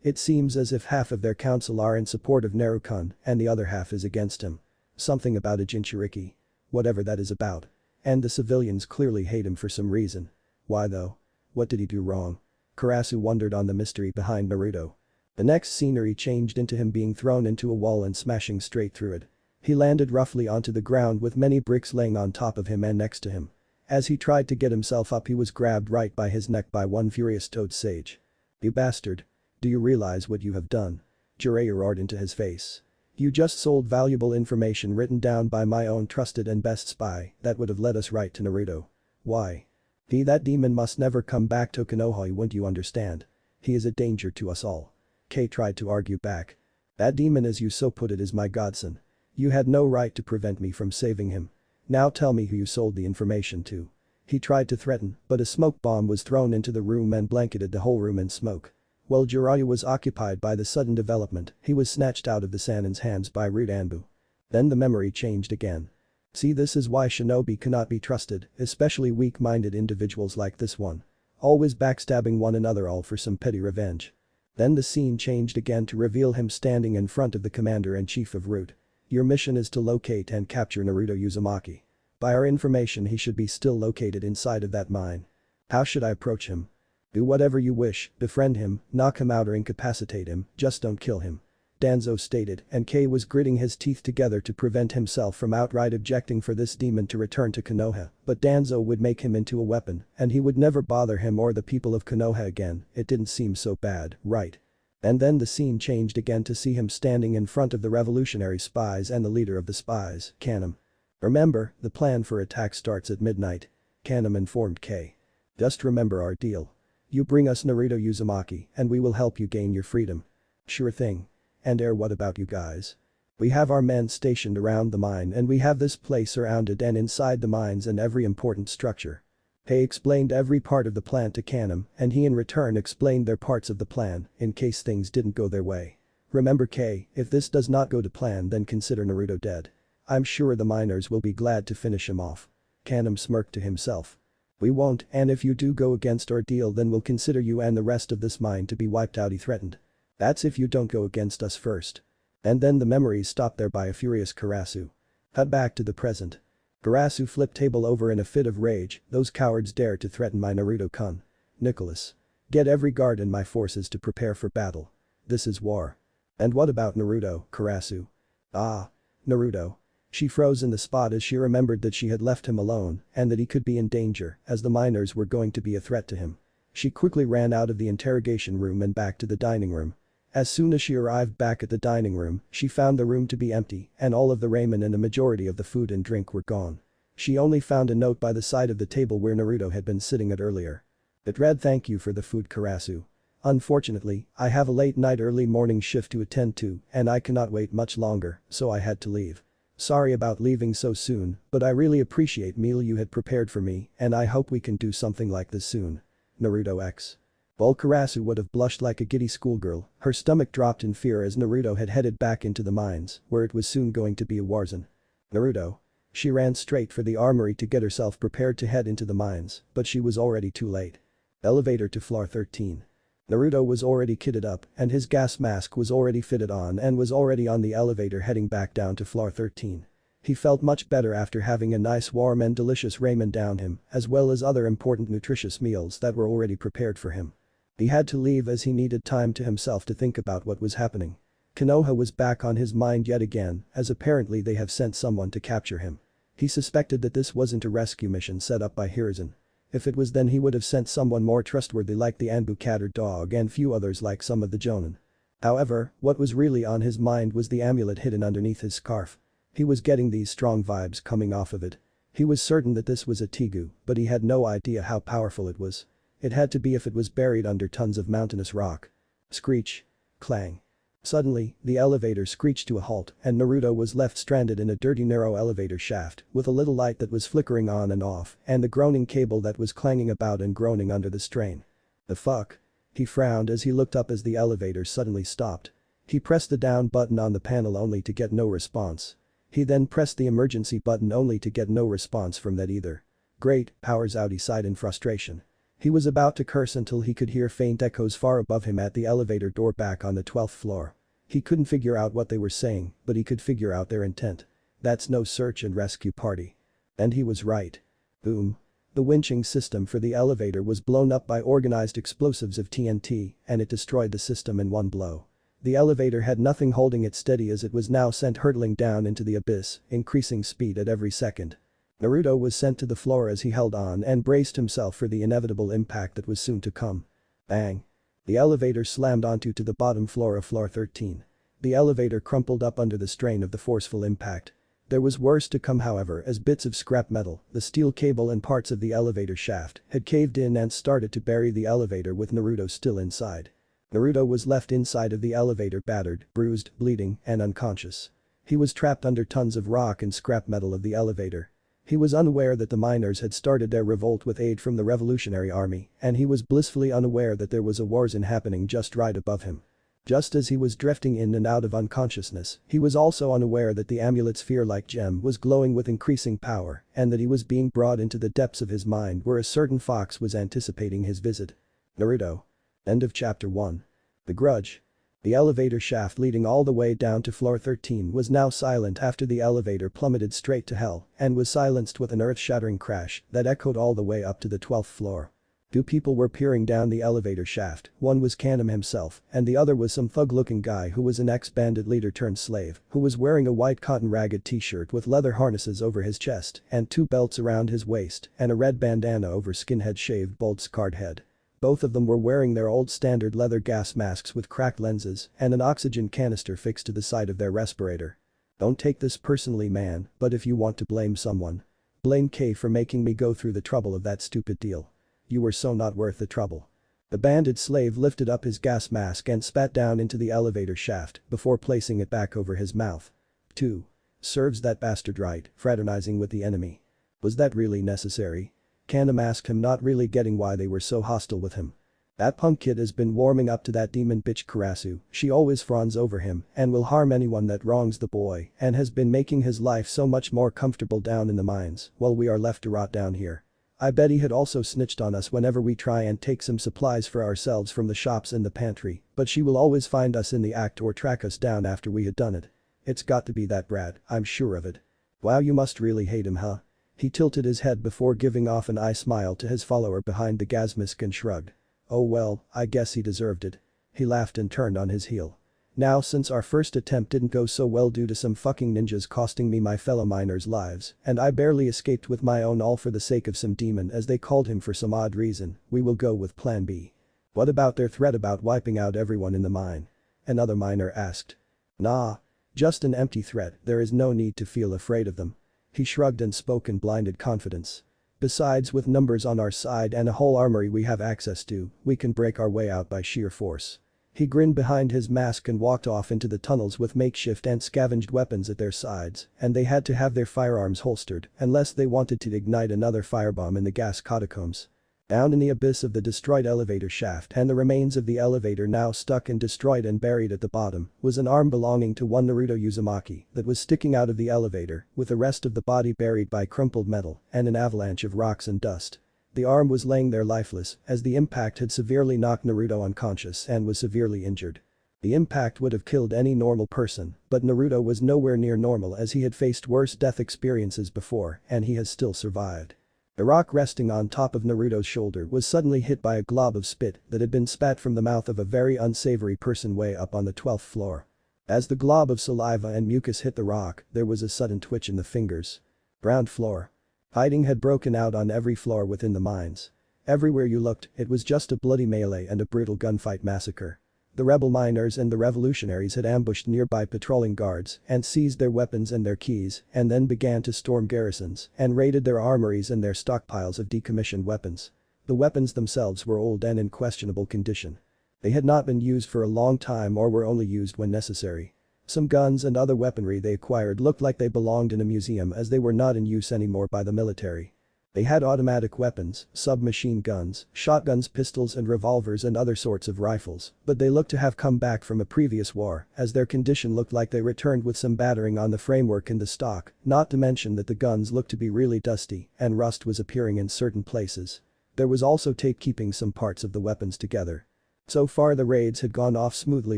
It seems as if half of their council are in support of Naruto-kun and the other half is against him. Something about a Jinchuriki. Whatever that is about. And the civilians clearly hate him for some reason. Why though? What did he do wrong? Karasu wondered on the mystery behind Naruto. The next scenery changed into him being thrown into a wall and smashing straight through it. He landed roughly onto the ground with many bricks laying on top of him and next to him. As he tried to get himself up he was grabbed right by his neck by one furious toad sage. You bastard. Do you realize what you have done? Jiraiya roared into his face. You just sold valuable information written down by my own trusted and best spy that would have led us right to Naruto. Why? That demon must never come back to Konoha, wouldn't you understand? He is a danger to us all. Kei tried to argue back. That demon, as you so put it, is my godson. You had no right to prevent me from saving him. Now tell me who you sold the information to. He tried to threaten, but a smoke bomb was thrown into the room and blanketed the whole room in smoke. While Jiraiya was occupied by the sudden development, he was snatched out of the Sanin's hands by rude Anbu. Then the memory changed again. See, this is why shinobi cannot be trusted, especially weak-minded individuals like this one. Always backstabbing one another all for some petty revenge. Then the scene changed again to reveal him standing in front of the commander-in-chief of Root. Your mission is to locate and capture Naruto Uzumaki. By our information he should be still located inside of that mine. How should I approach him? Do whatever you wish, befriend him, knock him out or incapacitate him, just don't kill him. Danzo stated, and Kei was gritting his teeth together to prevent himself from outright objecting for this demon to return to Konoha, but Danzo would make him into a weapon and he would never bother him or the people of Konoha again. It didn't seem so bad, right? And then the scene changed again to see him standing in front of the revolutionary spies and the leader of the spies, Kanam. Remember, the plan for attack starts at midnight. Kanam informed Kei. Just remember our deal. You bring us Naruto Uzumaki and we will help you gain your freedom. Sure thing. And what about you guys? We have our men stationed around the mine and we have this place surrounded and inside the mines and every important structure. Kei explained every part of the plan to Kanam and he in return explained their parts of the plan in case things didn't go their way. Remember Kei, if this does not go to plan then consider Naruto dead. I'm sure the miners will be glad to finish him off. Kanam smirked to himself. We won't, and if you do go against our deal then we'll consider you and the rest of this mine to be wiped out, he threatened. That's if you don't go against us first. And then the memories stopped there by a furious Karasu. Cut back to the present. Karasu flipped table over in a fit of rage. Those cowards dare to threaten my Naruto-kun. Nicholas. Get every guard in my forces to prepare for battle. This is war. And what about Naruto, Karasu? Ah. Naruto. She froze in the spot as she remembered that she had left him alone and that he could be in danger as the miners were going to be a threat to him. She quickly ran out of the interrogation room and back to the dining room. As soon as she arrived back at the dining room, she found the room to be empty and all of the ramen and a majority of the food and drink were gone. She only found a note by the side of the table where Naruto had been sitting at earlier. It read, "Thank you for the food, Karasu. Unfortunately, I have a late night early morning shift to attend to and I cannot wait much longer, so I had to leave. Sorry about leaving so soon, but I really appreciate meal you had prepared for me and I hope we can do something like this soon. Naruto X." While Karasu would have blushed like a giddy schoolgirl, her stomach dropped in fear as Naruto had headed back into the mines, where it was soon going to be a war zone. Naruto. She ran straight for the armory to get herself prepared to head into the mines, but she was already too late. Elevator to floor 13. Naruto was already kitted up and his gas mask was already fitted on and was already on the elevator heading back down to floor 13. He felt much better after having a nice warm and delicious ramen down him, as well as other important nutritious meals that were already prepared for him. He had to leave as he needed time to himself to think about what was happening. Konoha was back on his mind yet again, as apparently they have sent someone to capture him. He suspected that this wasn't a rescue mission set up by Hiruzen. If it was, then he would have sent someone more trustworthy like the Anbu cat or dog and few others like some of the jonin. However, what was really on his mind was the amulet hidden underneath his scarf. He was getting these strong vibes coming off of it. He was certain that this was a tegu, but he had no idea how powerful it was. It had to be if it was buried under tons of mountainous rock. Screech. Clang. Suddenly, the elevator screeched to a halt and Naruto was left stranded in a dirty narrow elevator shaft with a little light that was flickering on and off and the groaning cable that was clanging about and groaning under the strain. The fuck? He frowned as he looked up as the elevator suddenly stopped. He pressed the down button on the panel only to get no response. He then pressed the emergency button only to get no response from that either. Great, power's out, he sighed in frustration. He was about to curse until he could hear faint echoes far above him at the elevator door back on the 12th floor. He couldn't figure out what they were saying, but he could figure out their intent. That's no search and rescue party. And he was right. Boom. The winching system for the elevator was blown up by organized explosives of TNT, and it destroyed the system in one blow. The elevator had nothing holding it steady as it was now sent hurtling down into the abyss, increasing speed at every second. Naruto was sent to the floor as he held on and braced himself for the inevitable impact that was soon to come. Bang. The elevator slammed onto the bottom floor of floor 13. The elevator crumpled up under the strain of the forceful impact. There was worse to come, however, as bits of scrap metal, the steel cable and parts of the elevator shaft had caved in and started to bury the elevator with Naruto still inside. Naruto was left inside of the elevator battered, bruised, bleeding, and unconscious. He was trapped under tons of rock and scrap metal of the elevator. He was unaware that the miners had started their revolt with aid from the Revolutionary Army, and he was blissfully unaware that there was a warzone happening just right above him. Just as he was drifting in and out of unconsciousness, he was also unaware that the amulet's fear-like gem was glowing with increasing power and that he was being brought into the depths of his mind where a certain fox was anticipating his visit. Naruto. End of chapter 1. The Grudge. The elevator shaft leading all the way down to floor 13 was now silent after the elevator plummeted straight to hell and was silenced with an earth-shattering crash that echoed all the way up to the 12th floor. Two people were peering down the elevator shaft, one was Kaname himself and the other was some thug-looking guy who was an ex-bandit leader turned slave who was wearing a white cotton ragged t-shirt with leather harnesses over his chest and two belts around his waist and a red bandana over skinhead shaved bald scarred head. Both of them were wearing their old standard leather gas masks with cracked lenses and an oxygen canister fixed to the side of their respirator. Don't take this personally, man, but if you want to blame someone, blame K for making me go through the trouble of that stupid deal. You were so not worth the trouble. The bandit slave lifted up his gas mask and spat down into the elevator shaft before placing it back over his mouth. 2. Serves that bastard right, fraternizing with the enemy. Was that really necessary? Kaname asked him, not really getting why they were so hostile with him. That punk kid has been warming up to that demon bitch Karasu, she always fawns over him and will harm anyone that wrongs the boy and has been making his life so much more comfortable down in the mines while we are left to rot down here. I bet he had also snitched on us whenever we try and take some supplies for ourselves from the shops in the pantry, but she will always find us in the act or track us down after we had done it. It's got to be that brat, I'm sure of it. Wow, you must really hate him, huh? He tilted his head before giving off an eye smile to his follower behind the gas mask and shrugged. Oh well, I guess he deserved it. He laughed and turned on his heel. Now, since our first attempt didn't go so well due to some fucking ninjas costing me my fellow miners' lives, and I barely escaped with my own all for the sake of some demon as they called him for some odd reason, we will go with plan B. What about their threat about wiping out everyone in the mine? Another miner asked. Nah. Just an empty threat, there is no need to feel afraid of them. He shrugged and spoke in blinded confidence. Besides, with numbers on our side and a whole armory we have access to, we can break our way out by sheer force. He grinned behind his mask and walked off into the tunnels with makeshift and scavenged weapons at their sides, and they had to have their firearms holstered unless they wanted to ignite another firebomb in the gas catacombs. Down in the abyss of the destroyed elevator shaft and the remains of the elevator now stuck and destroyed and buried at the bottom was an arm belonging to one Naruto Uzumaki that was sticking out of the elevator with the rest of the body buried by crumpled metal and an avalanche of rocks and dust. The arm was laying there lifeless as the impact had severely knocked Naruto unconscious and was severely injured. The impact would have killed any normal person, but Naruto was nowhere near normal as he had faced worse death experiences before and he has still survived. The rock resting on top of Naruto's shoulder was suddenly hit by a glob of spit that had been spat from the mouth of a very unsavory person way up on the 12th floor. As the glob of saliva and mucus hit the rock, there was a sudden twitch in the fingers. Ground floor. Fighting had broken out on every floor within the mines. Everywhere you looked, it was just a bloody melee and a brutal gunfight massacre. The rebel miners and the revolutionaries had ambushed nearby patrolling guards and seized their weapons and their keys and then began to storm garrisons and raided their armories and their stockpiles of decommissioned weapons. The weapons themselves were old and in questionable condition. They had not been used for a long time or were only used when necessary. Some guns and other weaponry they acquired looked like they belonged in a museum as they were not in use anymore by the military. They had automatic weapons, submachine guns, shotguns, pistols and revolvers and other sorts of rifles, but they looked to have come back from a previous war as their condition looked like they returned with some battering on the framework in the stock, not to mention that the guns looked to be really dusty and rust was appearing in certain places. There was also tape keeping some parts of the weapons together. So far the raids had gone off smoothly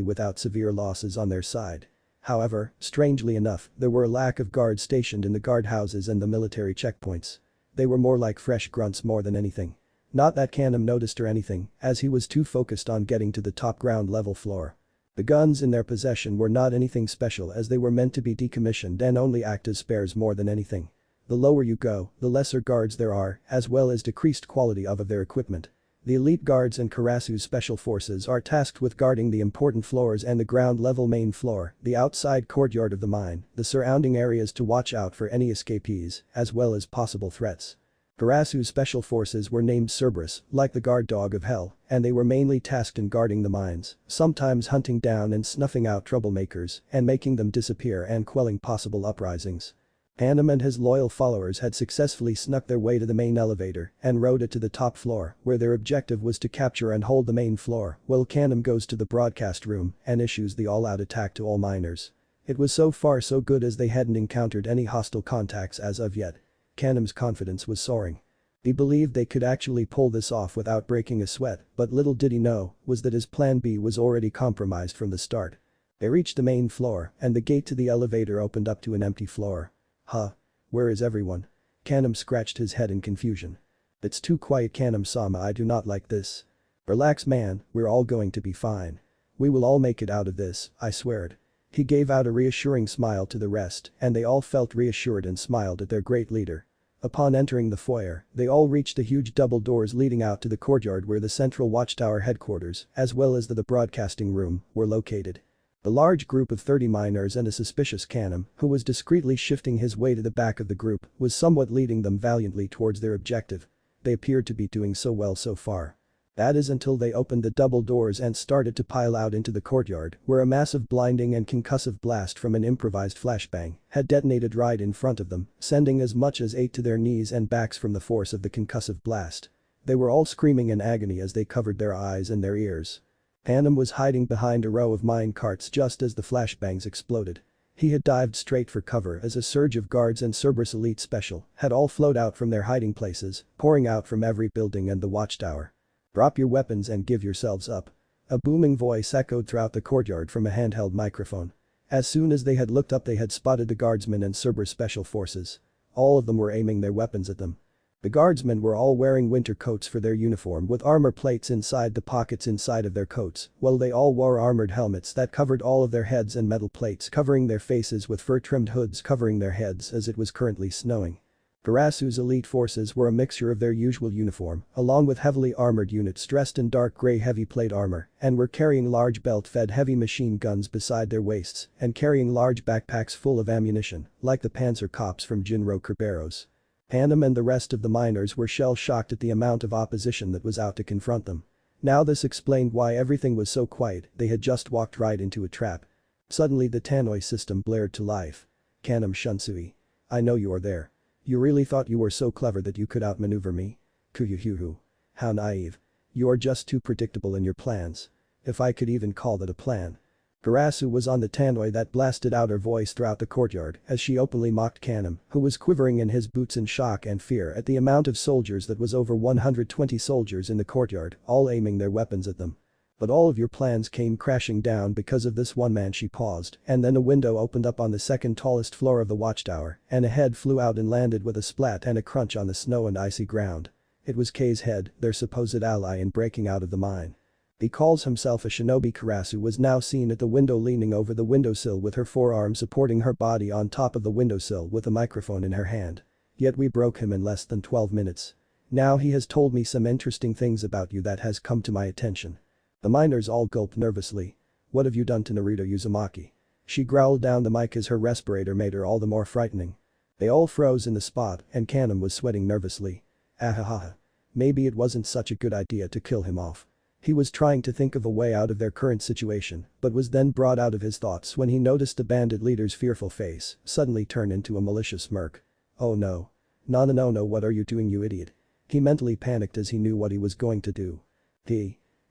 without severe losses on their side. However, strangely enough, there were a lack of guards stationed in the guardhouses and the military checkpoints. They were more like fresh grunts more than anything. Not that Akame noticed or anything, as he was too focused on getting to the top ground level floor. The guns in their possession were not anything special as they were meant to be decommissioned and only act as spares more than anything. The lower you go, the lesser guards there are, as well as decreased quality of their equipment. The elite guards and Karasu's special forces are tasked with guarding the important floors and the ground level main floor, the outside courtyard of the mine, the surrounding areas to watch out for any escapees, as well as possible threats. Karasu's special forces were named Cerberus, like the guard dog of hell, and they were mainly tasked in guarding the mines, sometimes hunting down and snuffing out troublemakers and making them disappear and quelling possible uprisings. Akame and his loyal followers had successfully snuck their way to the main elevator and rode it to the top floor where their objective was to capture and hold the main floor while Akame goes to the broadcast room and issues the all-out attack to all miners. It was so far so good as they hadn't encountered any hostile contacts as of yet. Akame's confidence was soaring. He believed they could actually pull this off without breaking a sweat, but little did he know was that his plan B was already compromised from the start. They reached the main floor and the gate to the elevator opened up to an empty floor. Huh? Where is everyone? Akame scratched his head in confusion. It's too quiet, Akame-sama, I do not like this. Relax man, we're all going to be fine. We will all make it out of this, I swear. He gave out a reassuring smile to the rest and they all felt reassured and smiled at their great leader. Upon entering the foyer, they all reached the huge double doors leading out to the courtyard where the central watchtower headquarters, as well as the broadcasting room, were located. A large group of 30 miners and a suspicious Akame, who was discreetly shifting his way to the back of the group, was somewhat leading them valiantly towards their objective. They appeared to be doing so well so far. That is until they opened the double doors and started to pile out into the courtyard, where a massive blinding and concussive blast from an improvised flashbang had detonated right in front of them, sending as much as 8 to their knees and backs from the force of the concussive blast. They were all screaming in agony as they covered their eyes and their ears. Akame was hiding behind a row of mine carts just as the flashbangs exploded. He had dived straight for cover as a surge of guards and Cerberus Elite Special had all flowed out from their hiding places, pouring out from every building and the watchtower. Drop your weapons and give yourselves up. A booming voice echoed throughout the courtyard from a handheld microphone. As soon as they had looked up they had spotted the guardsmen and Cerberus Special Forces. All of them were aiming their weapons at them. The guardsmen were all wearing winter coats for their uniform with armor plates inside the pockets inside of their coats, while they all wore armored helmets that covered all of their heads and metal plates covering their faces with fur-trimmed hoods covering their heads as it was currently snowing. Karasu's elite forces were a mixture of their usual uniform, along with heavily armored units dressed in dark gray heavy plate armor, and were carrying large belt-fed heavy machine guns beside their waists and carrying large backpacks full of ammunition, like the Panzer Cops from Jinro Kerberos. Akame and the rest of the miners were shell-shocked at the amount of opposition that was out to confront them. Now this explained why everything was so quiet, they had just walked right into a trap. Suddenly the tannoy system blared to life. Akame Shunsui. I know you are there. You really thought you were so clever that you could outmaneuver me? Kuyuhuhu. How naive. You are just too predictable in your plans. If I could even call that a plan. Karasu was on the tannoy that blasted out her voice throughout the courtyard as she openly mocked Akame, who was quivering in his boots in shock and fear at the amount of soldiers that was over 120 soldiers in the courtyard, all aiming their weapons at them. But all of your plans came crashing down because of this one man. She paused, and then a window opened up on the second tallest floor of the watchtower, and a head flew out and landed with a splat and a crunch on the snow and icy ground. It was Kei's head, their supposed ally in breaking out of the mine. He calls himself a shinobi. Karasu was now seen at the window leaning over the windowsill with her forearm supporting her body on top of the windowsill with a microphone in her hand. Yet we broke him in less than 12 minutes. Now he has told me some interesting things about you that has come to my attention. The miners all gulped nervously. What have you done to Naruto Uzumaki? She growled down the mic as her respirator made her all the more frightening. They all froze in the spot and Kanem was sweating nervously. Ahahaha. Maybe it wasn't such a good idea to kill him off. He was trying to think of a way out of their current situation, but was then brought out of his thoughts when he noticed the bandit leader's fearful face suddenly turn into a malicious smirk. Oh no. No, what are you doing, you idiot? He mentally panicked as he knew what he was going to do.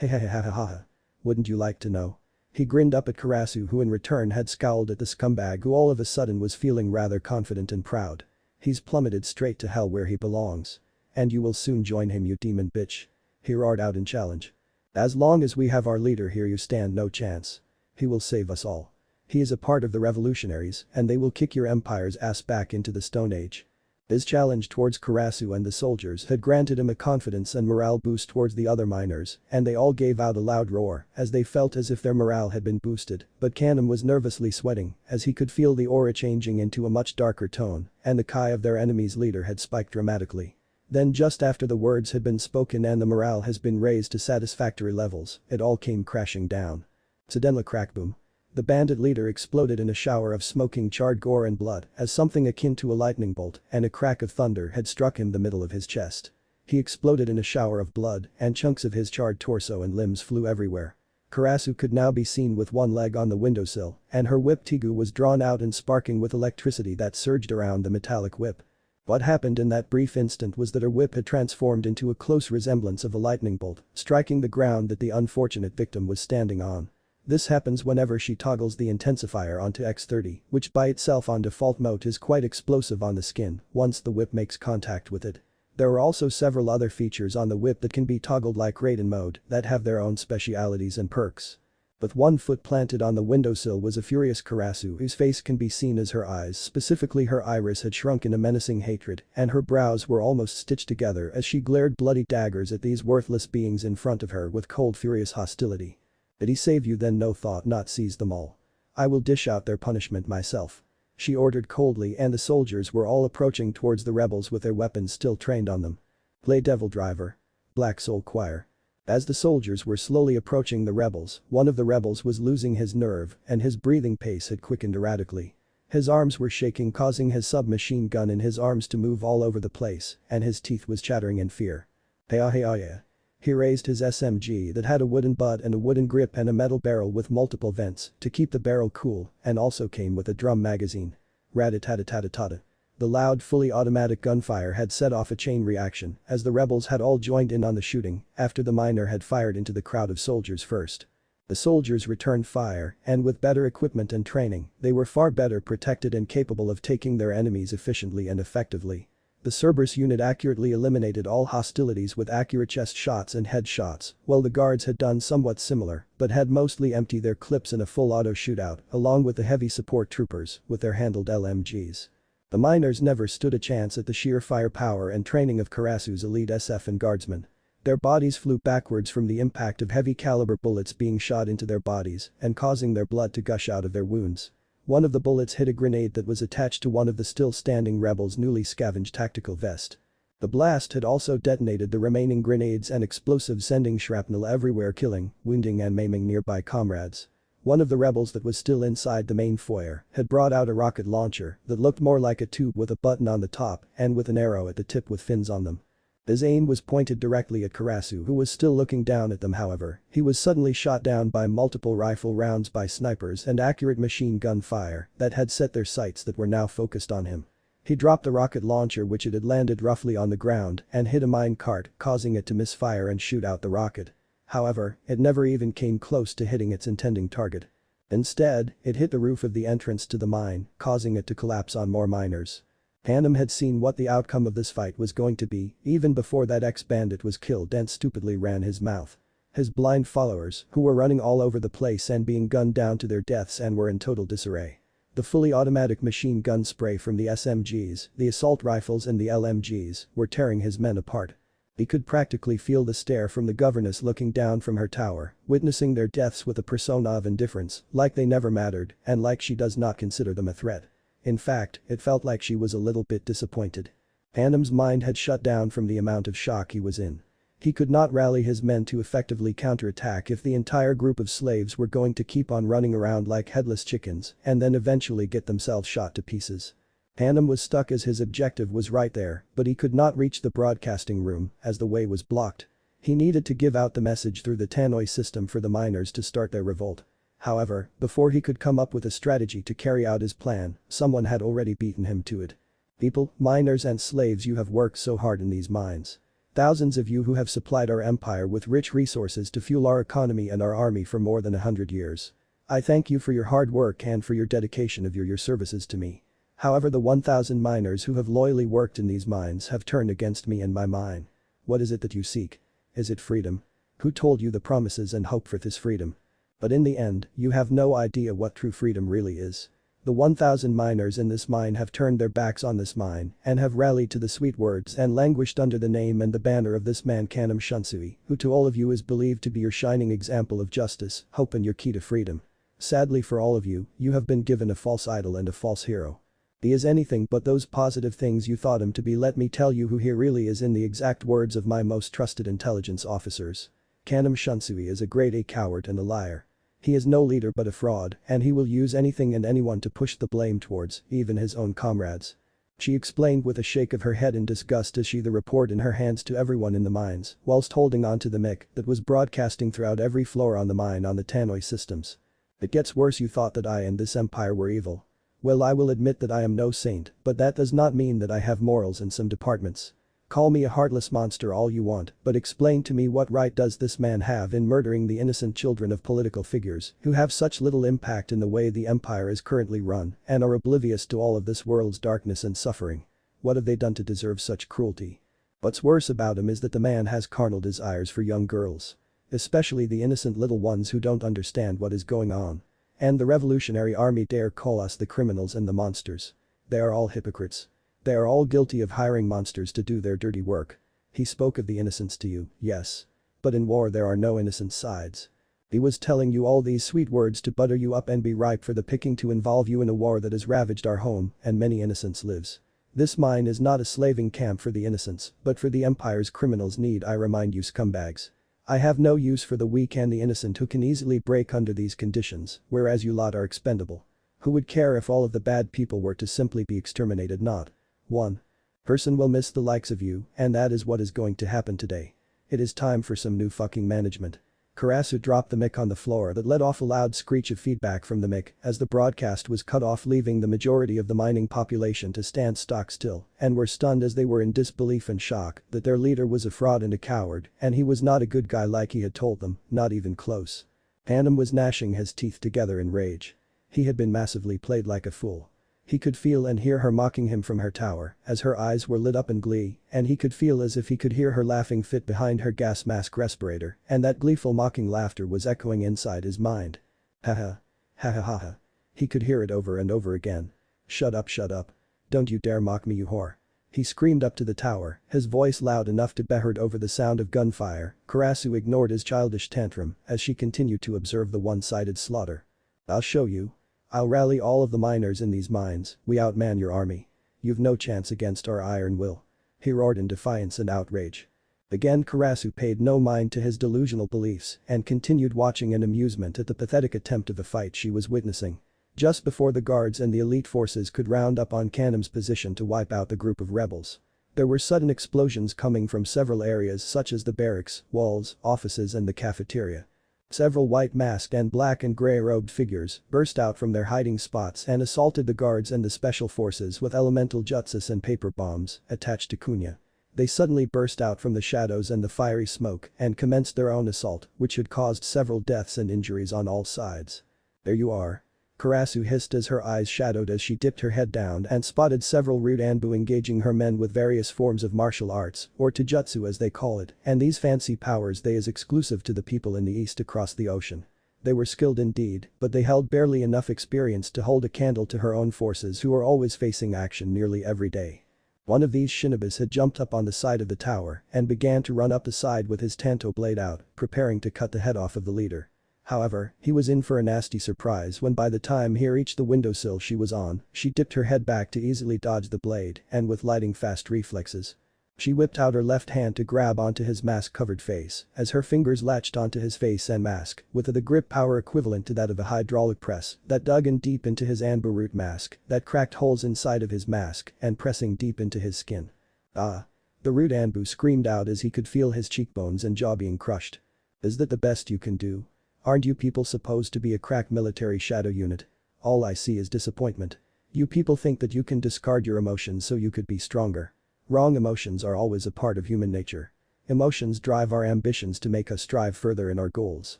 Hehehehehehe. Wouldn't you like to know? He grinned up at Karasu, who in return had scowled at the scumbag who all of a sudden was feeling rather confident and proud. He's plummeted straight to hell where he belongs. And you will soon join him, you demon bitch. He roared out in challenge. As long as we have our leader here, you stand no chance. He will save us all. He is a part of the revolutionaries and they will kick your empire's ass back into the Stone Age. His challenge towards Karasu and the soldiers had granted him a confidence and morale boost towards the other miners, and they all gave out a loud roar as they felt as if their morale had been boosted, but Kanem was nervously sweating as he could feel the aura changing into a much darker tone, and the Kai of their enemy's leader had spiked dramatically. Then just after the words had been spoken and the morale has been raised to satisfactory levels, it all came crashing down. Suddenly crack boom. The bandit leader exploded in a shower of smoking charred gore and blood as something akin to a lightning bolt and a crack of thunder had struck him the middle of his chest. He exploded in a shower of blood and chunks of his charred torso and limbs flew everywhere. Karasu could now be seen with one leg on the windowsill and her whip Tigu was drawn out and sparking with electricity that surged around the metallic whip. What happened in that brief instant was that her whip had transformed into a close resemblance of a lightning bolt, striking the ground that the unfortunate victim was standing on. This happens whenever she toggles the intensifier onto X30, which by itself on default mode is quite explosive on the skin once the whip makes contact with it. There are also several other features on the whip that can be toggled like Raiden mode that have their own specialities and perks. With one foot planted on the windowsill was a furious Karasu whose face can be seen as her eyes, specifically her iris, had shrunk in a menacing hatred and her brows were almost stitched together as she glared bloody daggers at these worthless beings in front of her with cold furious hostility. Did he save you then? No, thought not, seize them all. I will dish out their punishment myself. She ordered coldly and the soldiers were all approaching towards the rebels with their weapons still trained on them. Play devil driver. Black Soul Choir. As the soldiers were slowly approaching the rebels, one of the rebels was losing his nerve and his breathing pace had quickened erratically. His arms were shaking, causing his submachine gun in his arms to move all over the place and his teeth was chattering in fear. Hey. He raised his SMG that had a wooden butt and a wooden grip and a metal barrel with multiple vents to keep the barrel cool and also came with a drum magazine. Rat-a-tat-a-tat-a-tat-a. The loud fully automatic gunfire had set off a chain reaction as the rebels had all joined in on the shooting after the miner had fired into the crowd of soldiers first. The soldiers returned fire and with better equipment and training, they were far better protected and capable of taking their enemies efficiently and effectively. The Cerberus unit accurately eliminated all hostilities with accurate chest shots and head shots, while the guards had done somewhat similar but had mostly emptied their clips in a full auto shootout along with the heavy support troopers with their handled LMGs. The miners never stood a chance at the sheer firepower and training of Karasu's elite SF and guardsmen. Their bodies flew backwards from the impact of heavy caliber bullets being shot into their bodies and causing their blood to gush out of their wounds. One of the bullets hit a grenade that was attached to one of the still standing rebels' newly scavenged tactical vest. The blast had also detonated the remaining grenades and explosives, sending shrapnel everywhere, killing, wounding and maiming nearby comrades. One of the rebels that was still inside the main foyer had brought out a rocket launcher that looked more like a tube with a button on the top and with an arrow at the tip with fins on them. His aim was pointed directly at Karasu, who was still looking down at them. However, he was suddenly shot down by multiple rifle rounds by snipers and accurate machine gun fire that had set their sights that were now focused on him. He dropped the rocket launcher, which it had landed roughly on the ground and hit a mine cart, causing it to misfire and shoot out the rocket. However, it never even came close to hitting its intending target. Instead, it hit the roof of the entrance to the mine, causing it to collapse on more miners. Kanem had seen what the outcome of this fight was going to be even before that ex-bandit was killed and stupidly ran his mouth. His blind followers, who were running all over the place and being gunned down to their deaths and were in total disarray. The fully automatic machine gun spray from the SMGs, the assault rifles and the LMGs were tearing his men apart. He could practically feel the stare from the governess looking down from her tower, witnessing their deaths with a persona of indifference, like they never mattered and like she does not consider them a threat. In fact, it felt like she was a little bit disappointed. Adam's mind had shut down from the amount of shock he was in. He could not rally his men to effectively counterattack if the entire group of slaves were going to keep on running around like headless chickens and then eventually get themselves shot to pieces. Adam was stuck as his objective was right there, but he could not reach the broadcasting room as the way was blocked. He needed to give out the message through the tannoy system for the miners to start their revolt. However, before he could come up with a strategy to carry out his plan, someone had already beaten him to it. People, miners and slaves, you have worked so hard in these mines. Thousands of you who have supplied our empire with rich resources to fuel our economy and our army for more than 100 years. I thank you for your hard work and for your dedication of your services to me. However, the 1,000 miners who have loyally worked in these mines have turned against me and my mine. What is it that you seek? Is it freedom? Who told you the promises and hope for this freedom? But in the end, you have no idea what true freedom really is. The 1,000 miners in this mine have turned their backs on this mine and have rallied to the sweet words and languished under the name and the banner of this man Kanam Shunsui, who to all of you is believed to be your shining example of justice, hope and your key to freedom. Sadly for all of you, you have been given a false idol and a false hero. He is anything but those positive things you thought him to be. Let me tell you who he really is in the exact words of my most trusted intelligence officers. Kanam Shunsui is a grade A coward and a liar. He is no leader but a fraud, and he will use anything and anyone to push the blame towards, even his own comrades. She explained with a shake of her head in disgust as she the report in her hands to everyone in the mines, whilst holding on to the mic that was broadcasting throughout every floor on the mine on the tannoy systems. It gets worse. You thought that I and this empire were evil. Well, I will admit that I am no saint, but that does not mean that I have morals in some departments. Call me a heartless monster all you want, but explain to me what right does this man have in murdering the innocent children of political figures who have such little impact in the way the empire is currently run and are oblivious to all of this world's darkness and suffering. What have they done to deserve such cruelty? What's worse about him is that the man has carnal desires for young girls. Especially the innocent little ones who don't understand what is going on. And the Revolutionary Army dare call us the criminals and the monsters. They are all hypocrites. They are all guilty of hiring monsters to do their dirty work. He spoke of the innocents to you, yes. But in war there are no innocent sides. He was telling you all these sweet words to butter you up and be ripe for the picking to involve you in a war that has ravaged our home and many innocents lives. This mine is not a slaving camp for the innocents, but for the empire's criminals. Need I remind you, scumbags? I have no use for the weak and the innocent who can easily break under these conditions, whereas you lot are expendable. Who would care if all of the bad people were to simply be exterminated? Not one person will miss the likes of you, and that is what is going to happen today. It is time for some new fucking management. Karasu dropped the mic on the floor that let off a loud screech of feedback from the mic as the broadcast was cut off, leaving the majority of the mining population to stand stock still and were stunned as they were in disbelief and shock that their leader was a fraud and a coward and he was not a good guy like he had told them, not even close. Adam was gnashing his teeth together in rage. He had been massively played like a fool. He could feel and hear her mocking him from her tower as her eyes were lit up in glee, and he could feel as if he could hear her laughing fit behind her gas mask respirator, and that gleeful mocking laughter was echoing inside his mind. Ha ha. Ha ha ha ha. He could hear it over and over again. Shut up, shut up. Don't you dare mock me, you whore. He screamed up to the tower, his voice loud enough to be heard over the sound of gunfire. Karasu ignored his childish tantrum as she continued to observe the one-sided slaughter. I'll show you. I'll rally all of the miners in these mines. We outman your army. You've no chance against our iron will. He roared in defiance and outrage. Again Karasu paid no mind to his delusional beliefs and continued watching in amusement at the pathetic attempt of a fight she was witnessing. Just before the guards and the elite forces could round up on Kanam's position to wipe out the group of rebels. There were sudden explosions coming from several areas such as the barracks, walls, offices and the cafeteria. Several white-masked and black and grey-robed figures burst out from their hiding spots and assaulted the guards and the special forces with elemental jutsus and paper bombs attached to kunya. They suddenly burst out from the shadows and the fiery smoke and commenced their own assault, which had caused several deaths and injuries on all sides. There you are. Karasu hissed as her eyes shadowed as she dipped her head down and spotted several rude Anbu engaging her men with various forms of martial arts, or taijutsu as they call it, and these fancy powers they is exclusive to the people in the east across the ocean. They were skilled indeed, but they held barely enough experience to hold a candle to her own forces who were always facing action nearly every day. One of these shinobis had jumped up on the side of the tower and began to run up the side with his tanto blade out, preparing to cut the head off of the leader. However, he was in for a nasty surprise when by the time he reached the windowsill she was on, she dipped her head back to easily dodge the blade and with lightning fast reflexes. She whipped out her left hand to grab onto his mask-covered face as her fingers latched onto his face and mask with the grip power equivalent to that of a hydraulic press that dug in deep into his Anbu root mask that cracked holes inside of his mask and pressing deep into his skin. Ah! The root Anbu screamed out as he could feel his cheekbones and jaw being crushed. Is that the best you can do? Aren't you people supposed to be a crack military shadow unit? All I see is disappointment. You people think that you can discard your emotions so you could be stronger. Wrong. Emotions are always a part of human nature. Emotions drive our ambitions to make us strive further in our goals.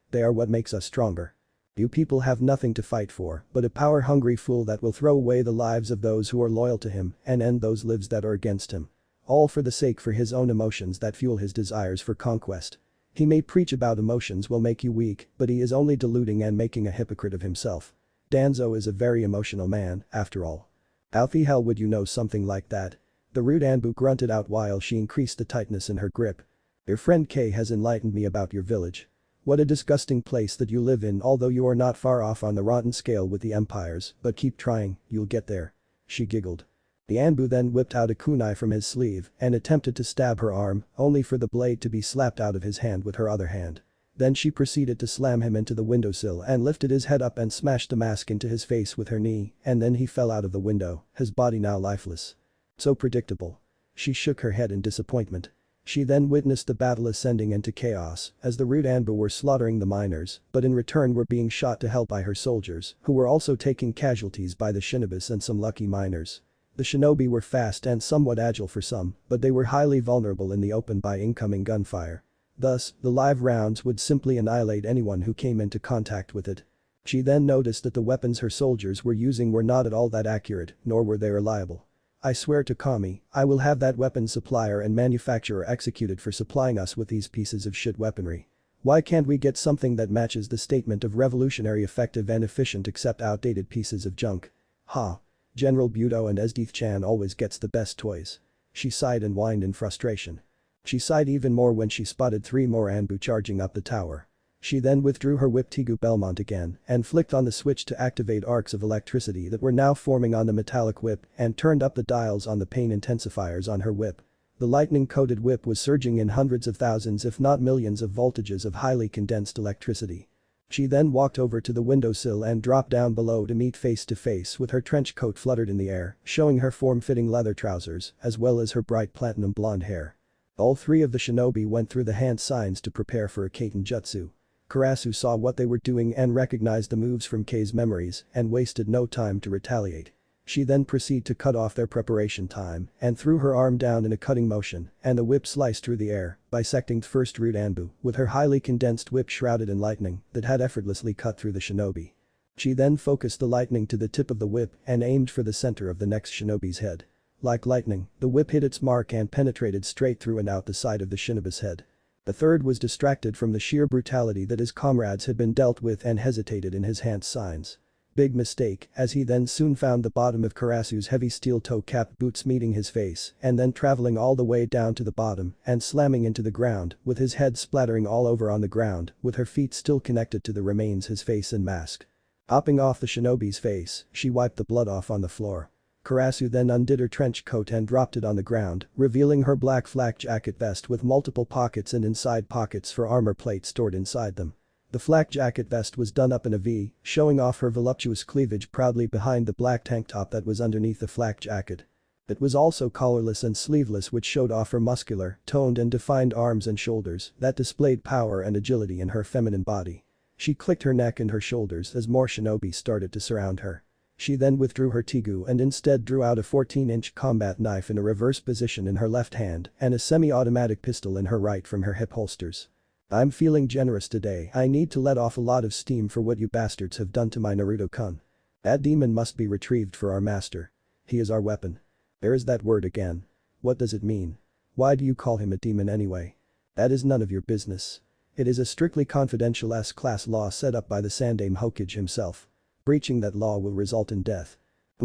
They are what makes us stronger. You people have nothing to fight for but a power-hungry fool that will throw away the lives of those who are loyal to him and end those lives that are against him. All for the sake for his own emotions that fuel his desires for conquest. He may preach about emotions will make you weak, but he is only deluding and making a hypocrite of himself. Danzo is a very emotional man, after all. How the hell would you know something like that? The rude Anbu grunted out while she increased the tightness in her grip. Your friend K has enlightened me about your village. What a disgusting place that you live in, although you are not far off on the rotten scale with the empires, but keep trying, you'll get there. She giggled. The Anbu then whipped out a kunai from his sleeve and attempted to stab her arm, only for the blade to be slapped out of his hand with her other hand. Then she proceeded to slam him into the windowsill and lifted his head up and smashed the mask into his face with her knee, and then he fell out of the window, his body now lifeless. So predictable. She shook her head in disappointment. She then witnessed the battle ascending into chaos as the rude Anbu were slaughtering the miners, but in return were being shot to hell by her soldiers, who were also taking casualties by the shinobis and some lucky miners. The shinobi were fast and somewhat agile for some, but they were highly vulnerable in the open by incoming gunfire. Thus, the live rounds would simply annihilate anyone who came into contact with it. She then noticed that the weapons her soldiers were using were not at all that accurate, nor were they reliable. I swear to Kami, I will have that weapon supplier and manufacturer executed for supplying us with these pieces of shit weaponry. Why can't we get something that matches the statement of revolutionary, effective and efficient except outdated pieces of junk? Ha. General Budo and esdeath-chan always gets the best toys. She sighed and whined in frustration. She sighed even more when she spotted 3 more Anbu charging up the tower. She then withdrew her whip Tigu Belmont again and flicked on the switch to activate arcs of electricity that were now forming on the metallic whip and turned up the dials on the pain intensifiers on her whip. The lightning-coated whip was surging in hundreds of thousands if not millions of voltages of highly condensed electricity. She then walked over to the windowsill and dropped down below to meet face to face with her trench coat fluttered in the air, showing her form-fitting leather trousers as well as her bright platinum blonde hair. All 3 of the shinobi went through the hand signs to prepare for a Kaiten jutsu. Karasu saw what they were doing and recognized the moves from K's memories and wasted no time to retaliate. She then proceeded to cut off their preparation time and threw her arm down in a cutting motion and the whip sliced through the air, bisecting the first rude Anbu with her highly condensed whip shrouded in lightning that had effortlessly cut through the shinobi. She then focused the lightning to the tip of the whip and aimed for the center of the next shinobi's head. Like lightning, the whip hit its mark and penetrated straight through and out the side of the shinobi's head. The third was distracted from the sheer brutality that his comrades had been dealt with and hesitated in his hand signs. Big mistake, as he then soon found the bottom of Karasu's heavy steel toe-capped boots meeting his face and then traveling all the way down to the bottom and slamming into the ground with his head splattering all over on the ground with her feet still connected to the remains his face and mask. Hopping off the shinobi's face, she wiped the blood off on the floor. Karasu then undid her trench coat and dropped it on the ground, revealing her black flak jacket vest with multiple pockets and inside pockets for armor plates stored inside them. The flak jacket vest was done up in a V, showing off her voluptuous cleavage proudly behind the black tank top that was underneath the flak jacket. It was also collarless and sleeveless, which showed off her muscular, toned and defined arms and shoulders that displayed power and agility in her feminine body. She clicked her neck and her shoulders as more shinobi started to surround her. She then withdrew her tigu and instead drew out a 14-inch combat knife in a reverse position in her left hand and a semi-automatic pistol in her right from her hip holsters. I'm feeling generous today. I need to let off a lot of steam for what you bastards have done to my Naruto-kun. That demon must be retrieved for our master. He is our weapon. There is that word again. What does it mean? Why do you call him a demon anyway? That is none of your business. It is a strictly confidential S-class law set up by the Sandaime Hokage himself. Breaching that law will result in death.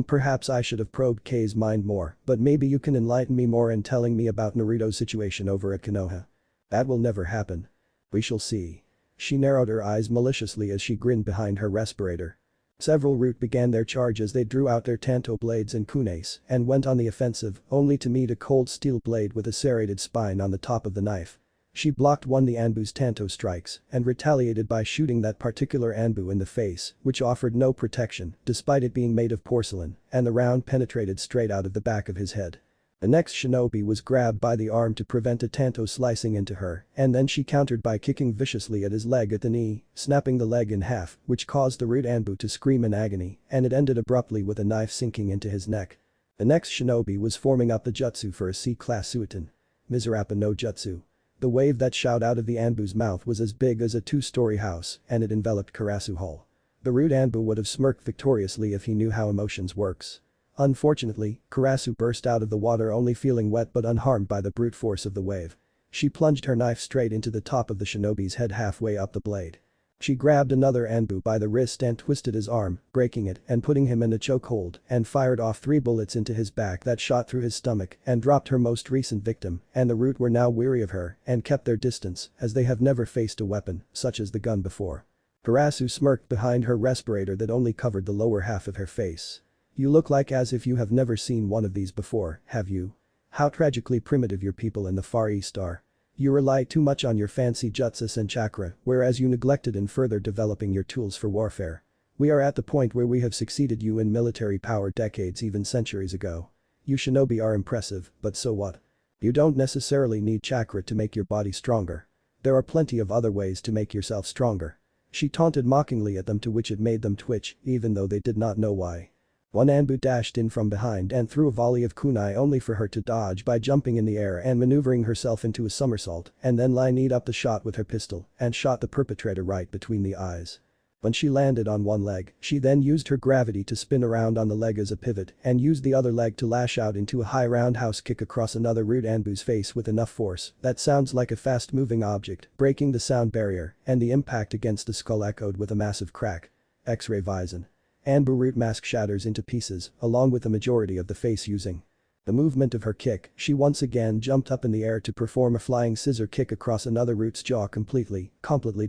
Perhaps I should have probed Kei's mind more, but maybe you can enlighten me more in telling me about Naruto's situation over at Konoha. That will never happen. We shall see. She narrowed her eyes maliciously as she grinned behind her respirator. Several root began their charge as they drew out their tanto blades and kunes and went on the offensive, only to meet a cold steel blade with a serrated spine on the top of the knife. She blocked one the Anbu's tanto strikes and retaliated by shooting that particular Anbu in the face, which offered no protection despite it being made of porcelain, and the round penetrated straight out of the back of his head. The next shinobi was grabbed by the arm to prevent a tanto slicing into her, and then she countered by kicking viciously at his leg at the knee, snapping the leg in half, which caused the rude Anbu to scream in agony, and it ended abruptly with a knife sinking into his neck. The next shinobi was forming up the jutsu for a C-class suiton. Misurappa no jutsu. The wave that shot out of the Anbu's mouth was as big as a two-story house, and it enveloped Karasu Hall. The rude Anbu would have smirked victoriously if he knew how emotions works. Unfortunately, Karasu burst out of the water only feeling wet but unharmed by the brute force of the wave. She plunged her knife straight into the top of the shinobi's head halfway up the blade. She grabbed another Anbu by the wrist and twisted his arm, breaking it and putting him in a chokehold, and fired off 3 bullets into his back that shot through his stomach and dropped her most recent victim, and the root were now weary of her and kept their distance as they have never faced a weapon such as the gun before. Karasu smirked behind her respirator that only covered the lower half of her face. You look like as if you have never seen one of these before, have you? How tragically primitive your people in the Far East are. You rely too much on your fancy jutsus and chakra, whereas you neglected in further developing your tools for warfare. We are at the point where we have succeeded you in military power decades, even centuries ago. You shinobi are impressive, but so what? You don't necessarily need chakra to make your body stronger. There are plenty of other ways to make yourself stronger. She taunted mockingly at them, to which it made them twitch, even though they did not know why. One Anbu dashed in from behind and threw a volley of kunai only for her to dodge by jumping in the air and maneuvering herself into a somersault, and then lined up the shot with her pistol and shot the perpetrator right between the eyes. When she landed on one leg, she then used her gravity to spin around on the leg as a pivot and used the other leg to lash out into a high roundhouse kick across another rude Anbu's face with enough force that sounds like a fast-moving object, breaking the sound barrier, and the impact against the skull echoed with a massive crack. X-ray Visor. Anbu root mask shatters into pieces, along with the majority of the face. Using the movement of her kick, she once again jumped up in the air to perform a flying scissor kick across another root's jaw, completely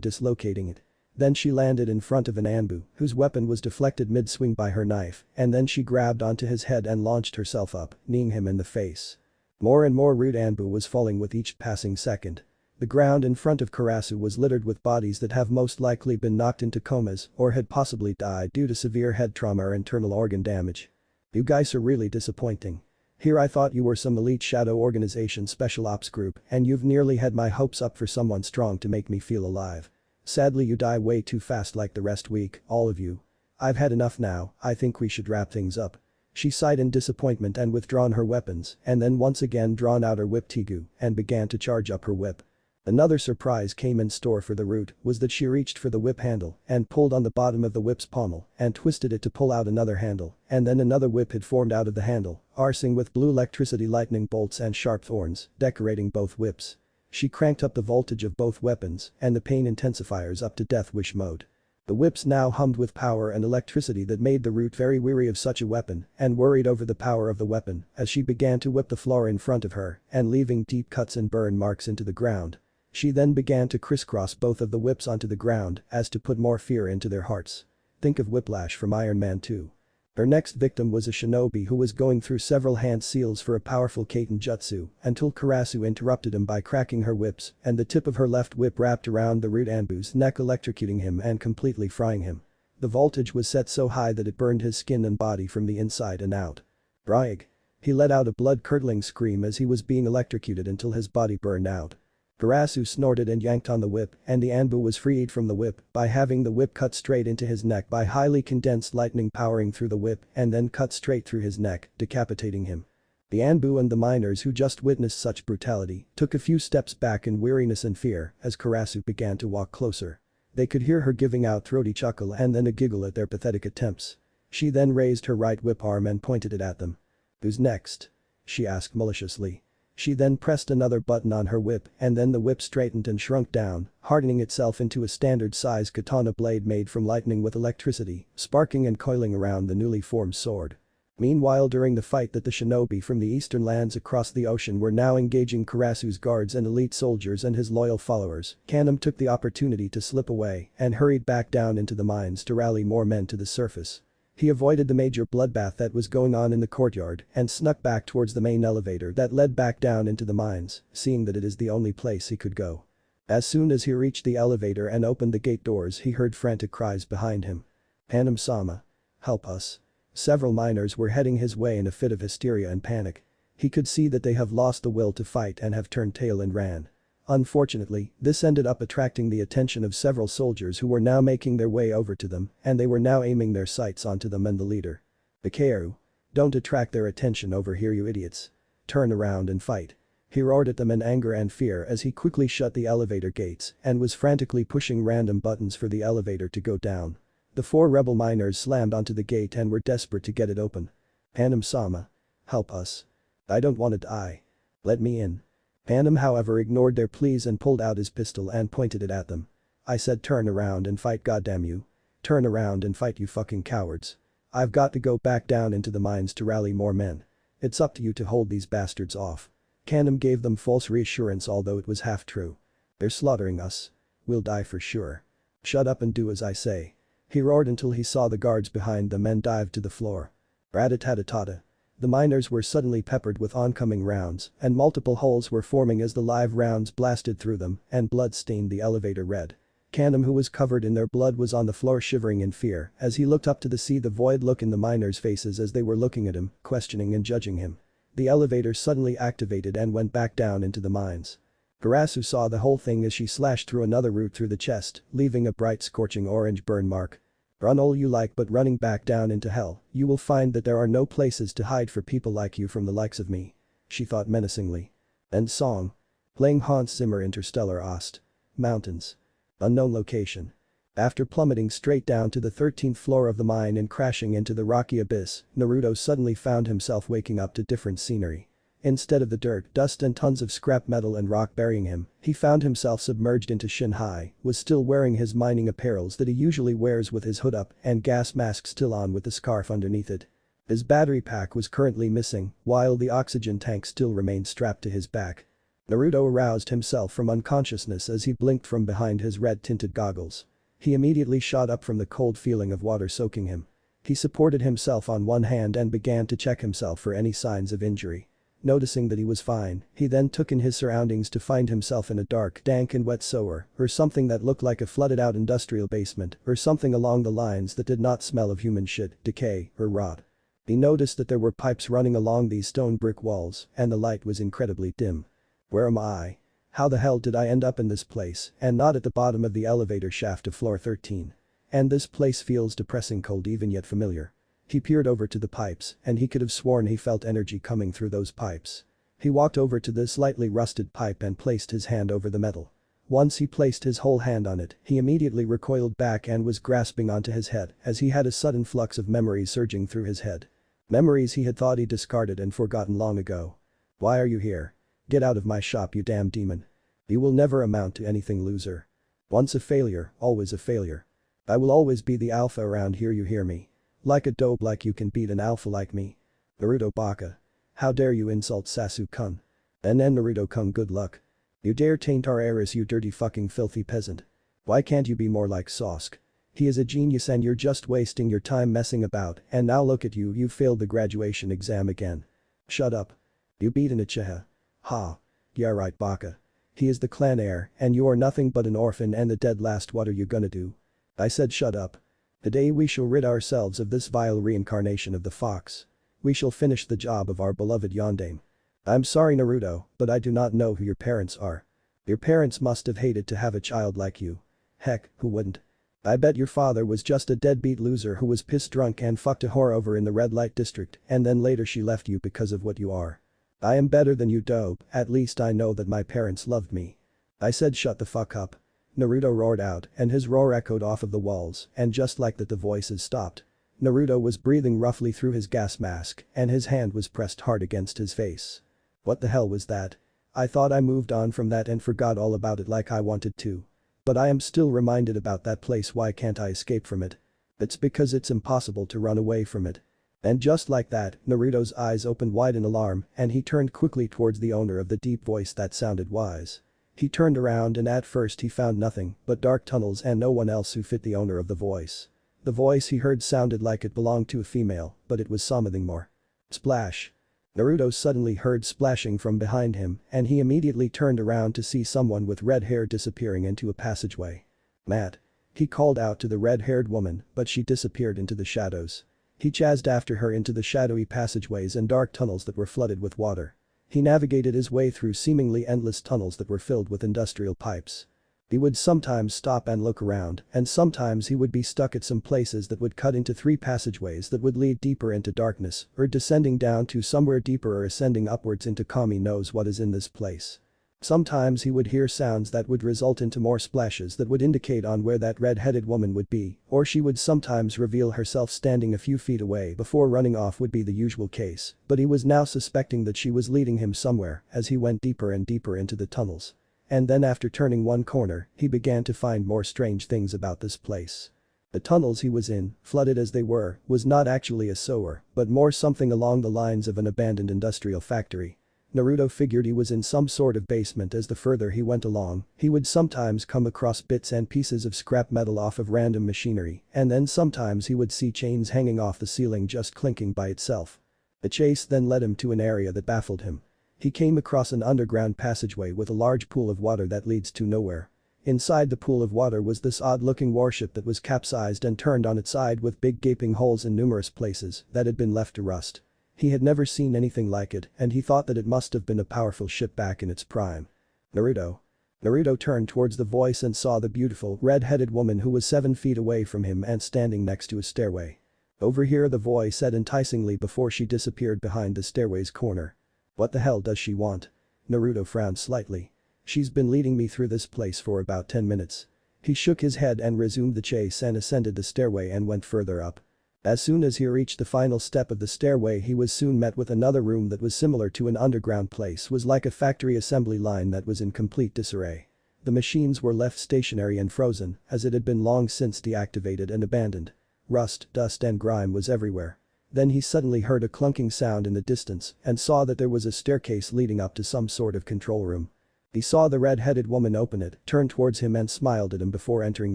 dislocating it. Then she landed in front of an Anbu, whose weapon was deflected mid-swing by her knife, and then she grabbed onto his head and launched herself up, kneeing him in the face. More and more rude Anbu was falling with each passing second. The ground in front of Karasu was littered with bodies that have most likely been knocked into comas or had possibly died due to severe head trauma or internal organ damage. You guys are really disappointing. Here I thought you were some elite shadow organization special ops group, and you've nearly had my hopes up for someone strong to make me feel alive. Sadly, you die way too fast like the rest week, all of you. I've had enough now. I think we should wrap things up. She sighed in disappointment and withdrawn her weapons, and then once again drawn out her whip Tigu and began to charge up her whip. Another surprise came in store for the root was that she reached for the whip handle and pulled on the bottom of the whip's pommel and twisted it to pull out another handle, and then another whip had formed out of the handle, arcing with blue electricity lightning bolts and sharp thorns, decorating both whips. She cranked up the voltage of both weapons and the pain intensifiers up to death wish mode. The whips now hummed with power and electricity that made the root very weary of such a weapon and worried over the power of the weapon as she began to whip the floor in front of her and leaving deep cuts and burn marks into the ground. She then began to crisscross both of the whips onto the ground as to put more fear into their hearts. Think of Whiplash from Iron Man 2. Her next victim was a shinobi who was going through several hand seals for a powerful Kaiten jutsu until Karasu interrupted him by cracking her whips and the tip of her left whip wrapped around the rude Anbu's neck, electrocuting him and completely frying him. The voltage was set so high that it burned his skin and body from the inside and out. Braig. He let out a blood-curdling scream as he was being electrocuted until his body burned out. Karasu snorted and yanked on the whip, and the Anbu was freed from the whip by having the whip cut straight into his neck by highly condensed lightning powering through the whip and then cut straight through his neck, decapitating him. The Anbu and the miners who just witnessed such brutality took a few steps back in weariness and fear as Karasu began to walk closer. They could hear her giving out throaty chuckle and then a giggle at their pathetic attempts. She then raised her right whip arm and pointed it at them. "Who's next?" she asked maliciously. She then pressed another button on her whip and then the whip straightened and shrunk down, hardening itself into a standard-size katana blade made from lightning with electricity, sparking and coiling around the newly formed sword. Meanwhile during the fight that the shinobi from the eastern lands across the ocean were now engaging Karasu's guards and elite soldiers and his loyal followers, Akame took the opportunity to slip away and hurried back down into the mines to rally more men to the surface. He avoided the major bloodbath that was going on in the courtyard and snuck back towards the main elevator that led back down into the mines, seeing that it is the only place he could go. As soon as he reached the elevator and opened the gate doors he heard frantic cries behind him. "Hanum-sama. Help us." Several miners were heading his way in a fit of hysteria and panic. He could see that they have lost the will to fight and have turned tail and ran. Unfortunately, this ended up attracting the attention of several soldiers who were now making their way over to them and they were now aiming their sights onto them and the leader. "Betrayal. Don't attract their attention over here you idiots. Turn around and fight." He roared at them in anger and fear as he quickly shut the elevator gates and was frantically pushing random buttons for the elevator to go down. The 4 rebel miners slammed onto the gate and were desperate to get it open. "Hanum-sama. Help us. I don't want to die. Let me in." Hanum however ignored their pleas and pulled out his pistol and pointed it at them. "I said turn around and fight goddamn you. Turn around and fight you fucking cowards. I've got to go back down into the mines to rally more men. It's up to you to hold these bastards off." Hanum gave them false reassurance although it was half true. "They're slaughtering us. We'll die for sure. Shut up and do as I say." He roared until he saw the guards behind them and dived to the floor. Rat-a-tat-a-tat-a. The miners were suddenly peppered with oncoming rounds and multiple holes were forming as the live rounds blasted through them and blood stained the elevator red. Akame who was covered in their blood was on the floor shivering in fear as he looked up to see the void look in the miners' faces as they were looking at him, questioning and judging him. The elevator suddenly activated and went back down into the mines. Karasu saw the whole thing as she slashed through another route through the chest, leaving a bright scorching orange burn mark. "Run all you like but running back down into hell, you will find that there are no places to hide for people like you from the likes of me," she thought menacingly. End song. Playing Hans Zimmer Interstellar Ost. Mountains. Unknown location. After plummeting straight down to the 13th floor of the mine and crashing into the rocky abyss, Naruto suddenly found himself waking up to different scenery. Instead of the dirt, dust and tons of scrap metal and rock burying him, he found himself submerged into shin-high, was still wearing his mining apparels that he usually wears with his hood up and gas mask still on with the scarf underneath it. His battery pack was currently missing, while the oxygen tank still remained strapped to his back. Naruto aroused himself from unconsciousness as he blinked from behind his red-tinted goggles. He immediately shot up from the cold feeling of water soaking him. He supported himself on one hand and began to check himself for any signs of injury. Noticing that he was fine, he then took in his surroundings to find himself in a dark, dank and wet sewer, or something that looked like a flooded-out industrial basement, or something along the lines that did not smell of human shit, decay, or rot. He noticed that there were pipes running along these stone brick walls, and the light was incredibly dim. Where am I? How the hell did I end up in this place and not at the bottom of the elevator shaft of floor 13? And this place feels depressing cold even yet familiar. He peered over to the pipes and he could have sworn he felt energy coming through those pipes. He walked over to this slightly rusted pipe and placed his hand over the metal. Once he placed his whole hand on it, he immediately recoiled back and was grasping onto his head as he had a sudden flux of memories surging through his head. Memories he had thought he discarded and forgotten long ago. "Why are you here? Get out of my shop you damn demon. You will never amount to anything, loser. Once a failure, always a failure. I will always be the alpha around here, you hear me? Like a dope like you can beat an alpha like me. Naruto Baka. How dare you insult Sasu-kun. And then Naruto-kun, good luck. You dare taint our heiress, you dirty fucking filthy peasant. Why can't you be more like Sasuke? He is a genius and you're just wasting your time messing about and now look at you, you failed the graduation exam again. Shut up. You beaten Uchiha. Ha. Yeah right Baka. He is the clan heir and you are nothing but an orphan and the dead last, what are you gonna do? I said shut up. Today we shall rid ourselves of this vile reincarnation of the fox. We shall finish the job of our beloved Yondaime. I'm sorry Naruto, but I do not know who your parents are. Your parents must have hated to have a child like you. Heck, who wouldn't? I bet your father was just a deadbeat loser who was pissed drunk and fucked a whore over in the red light district and then later she left you because of what you are. I am better than you dope, at least I know that my parents loved me. I said shut the fuck up. Naruto roared out and his roar echoed off of the walls and just like that the voices stopped. Naruto was breathing roughly through his gas mask and his hand was pressed hard against his face. What the hell was that? I thought I moved on from that and forgot all about it like I wanted to. But I am still reminded about that place. Why can't I escape from it? It's because it's impossible to run away from it. And just like that, Naruto's eyes opened wide in alarm and he turned quickly towards the owner of the deep voice that sounded wise. He turned around and at first he found nothing but dark tunnels and no one else who fit the owner of the voice. The voice he heard sounded like it belonged to a female, but it was something more. Splash. Naruto suddenly heard splashing from behind him and he immediately turned around to see someone with red hair disappearing into a passageway. Matt. He called out to the red-haired woman, but she disappeared into the shadows. He chased after her into the shadowy passageways and dark tunnels that were flooded with water. He navigated his way through seemingly endless tunnels that were filled with industrial pipes. He would sometimes stop and look around, and sometimes he would be stuck at some places that would cut into 3 passageways that would lead deeper into darkness, or descending down to somewhere deeper or ascending upwards into Kami knows what is in this place. Sometimes he would hear sounds that would result into more splashes that would indicate on where that red-headed woman would be, or she would sometimes reveal herself standing a few feet away before running off would be the usual case, but he was now suspecting that she was leading him somewhere as he went deeper and deeper into the tunnels. And then after turning one corner, he began to find more strange things about this place. The tunnels he was in, flooded as they were, was not actually a sewer, but more something along the lines of an abandoned industrial factory. Naruto figured he was in some sort of basement. As the further he went along, he would sometimes come across bits and pieces of scrap metal off of random machinery, and then sometimes he would see chains hanging off the ceiling just clinking by itself. The chase then led him to an area that baffled him. He came across an underground passageway with a large pool of water that leads to nowhere. Inside the pool of water was this odd-looking warship that was capsized and turned on its side with big gaping holes in numerous places that had been left to rust. He had never seen anything like it and he thought that it must have been a powerful ship back in its prime. Naruto. Naruto turned towards the voice and saw the beautiful, red-headed woman who was 7 feet away from him and standing next to a stairway. "Over here," the voice said enticingly before she disappeared behind the stairway's corner. "What the hell does she want?" Naruto frowned slightly. "She's been leading me through this place for about 10 minutes. He shook his head and resumed the chase and ascended the stairway and went further up. As soon as he reached the final step of the stairway, he was soon met with another room that was similar to an underground place, was like a factory assembly line that was in complete disarray. The machines were left stationary and frozen as it had been long since deactivated and abandoned. Rust, dust and grime was everywhere. Then he suddenly heard a clunking sound in the distance and saw that there was a staircase leading up to some sort of control room. He saw the red-headed woman open it, turned towards him and smiled at him before entering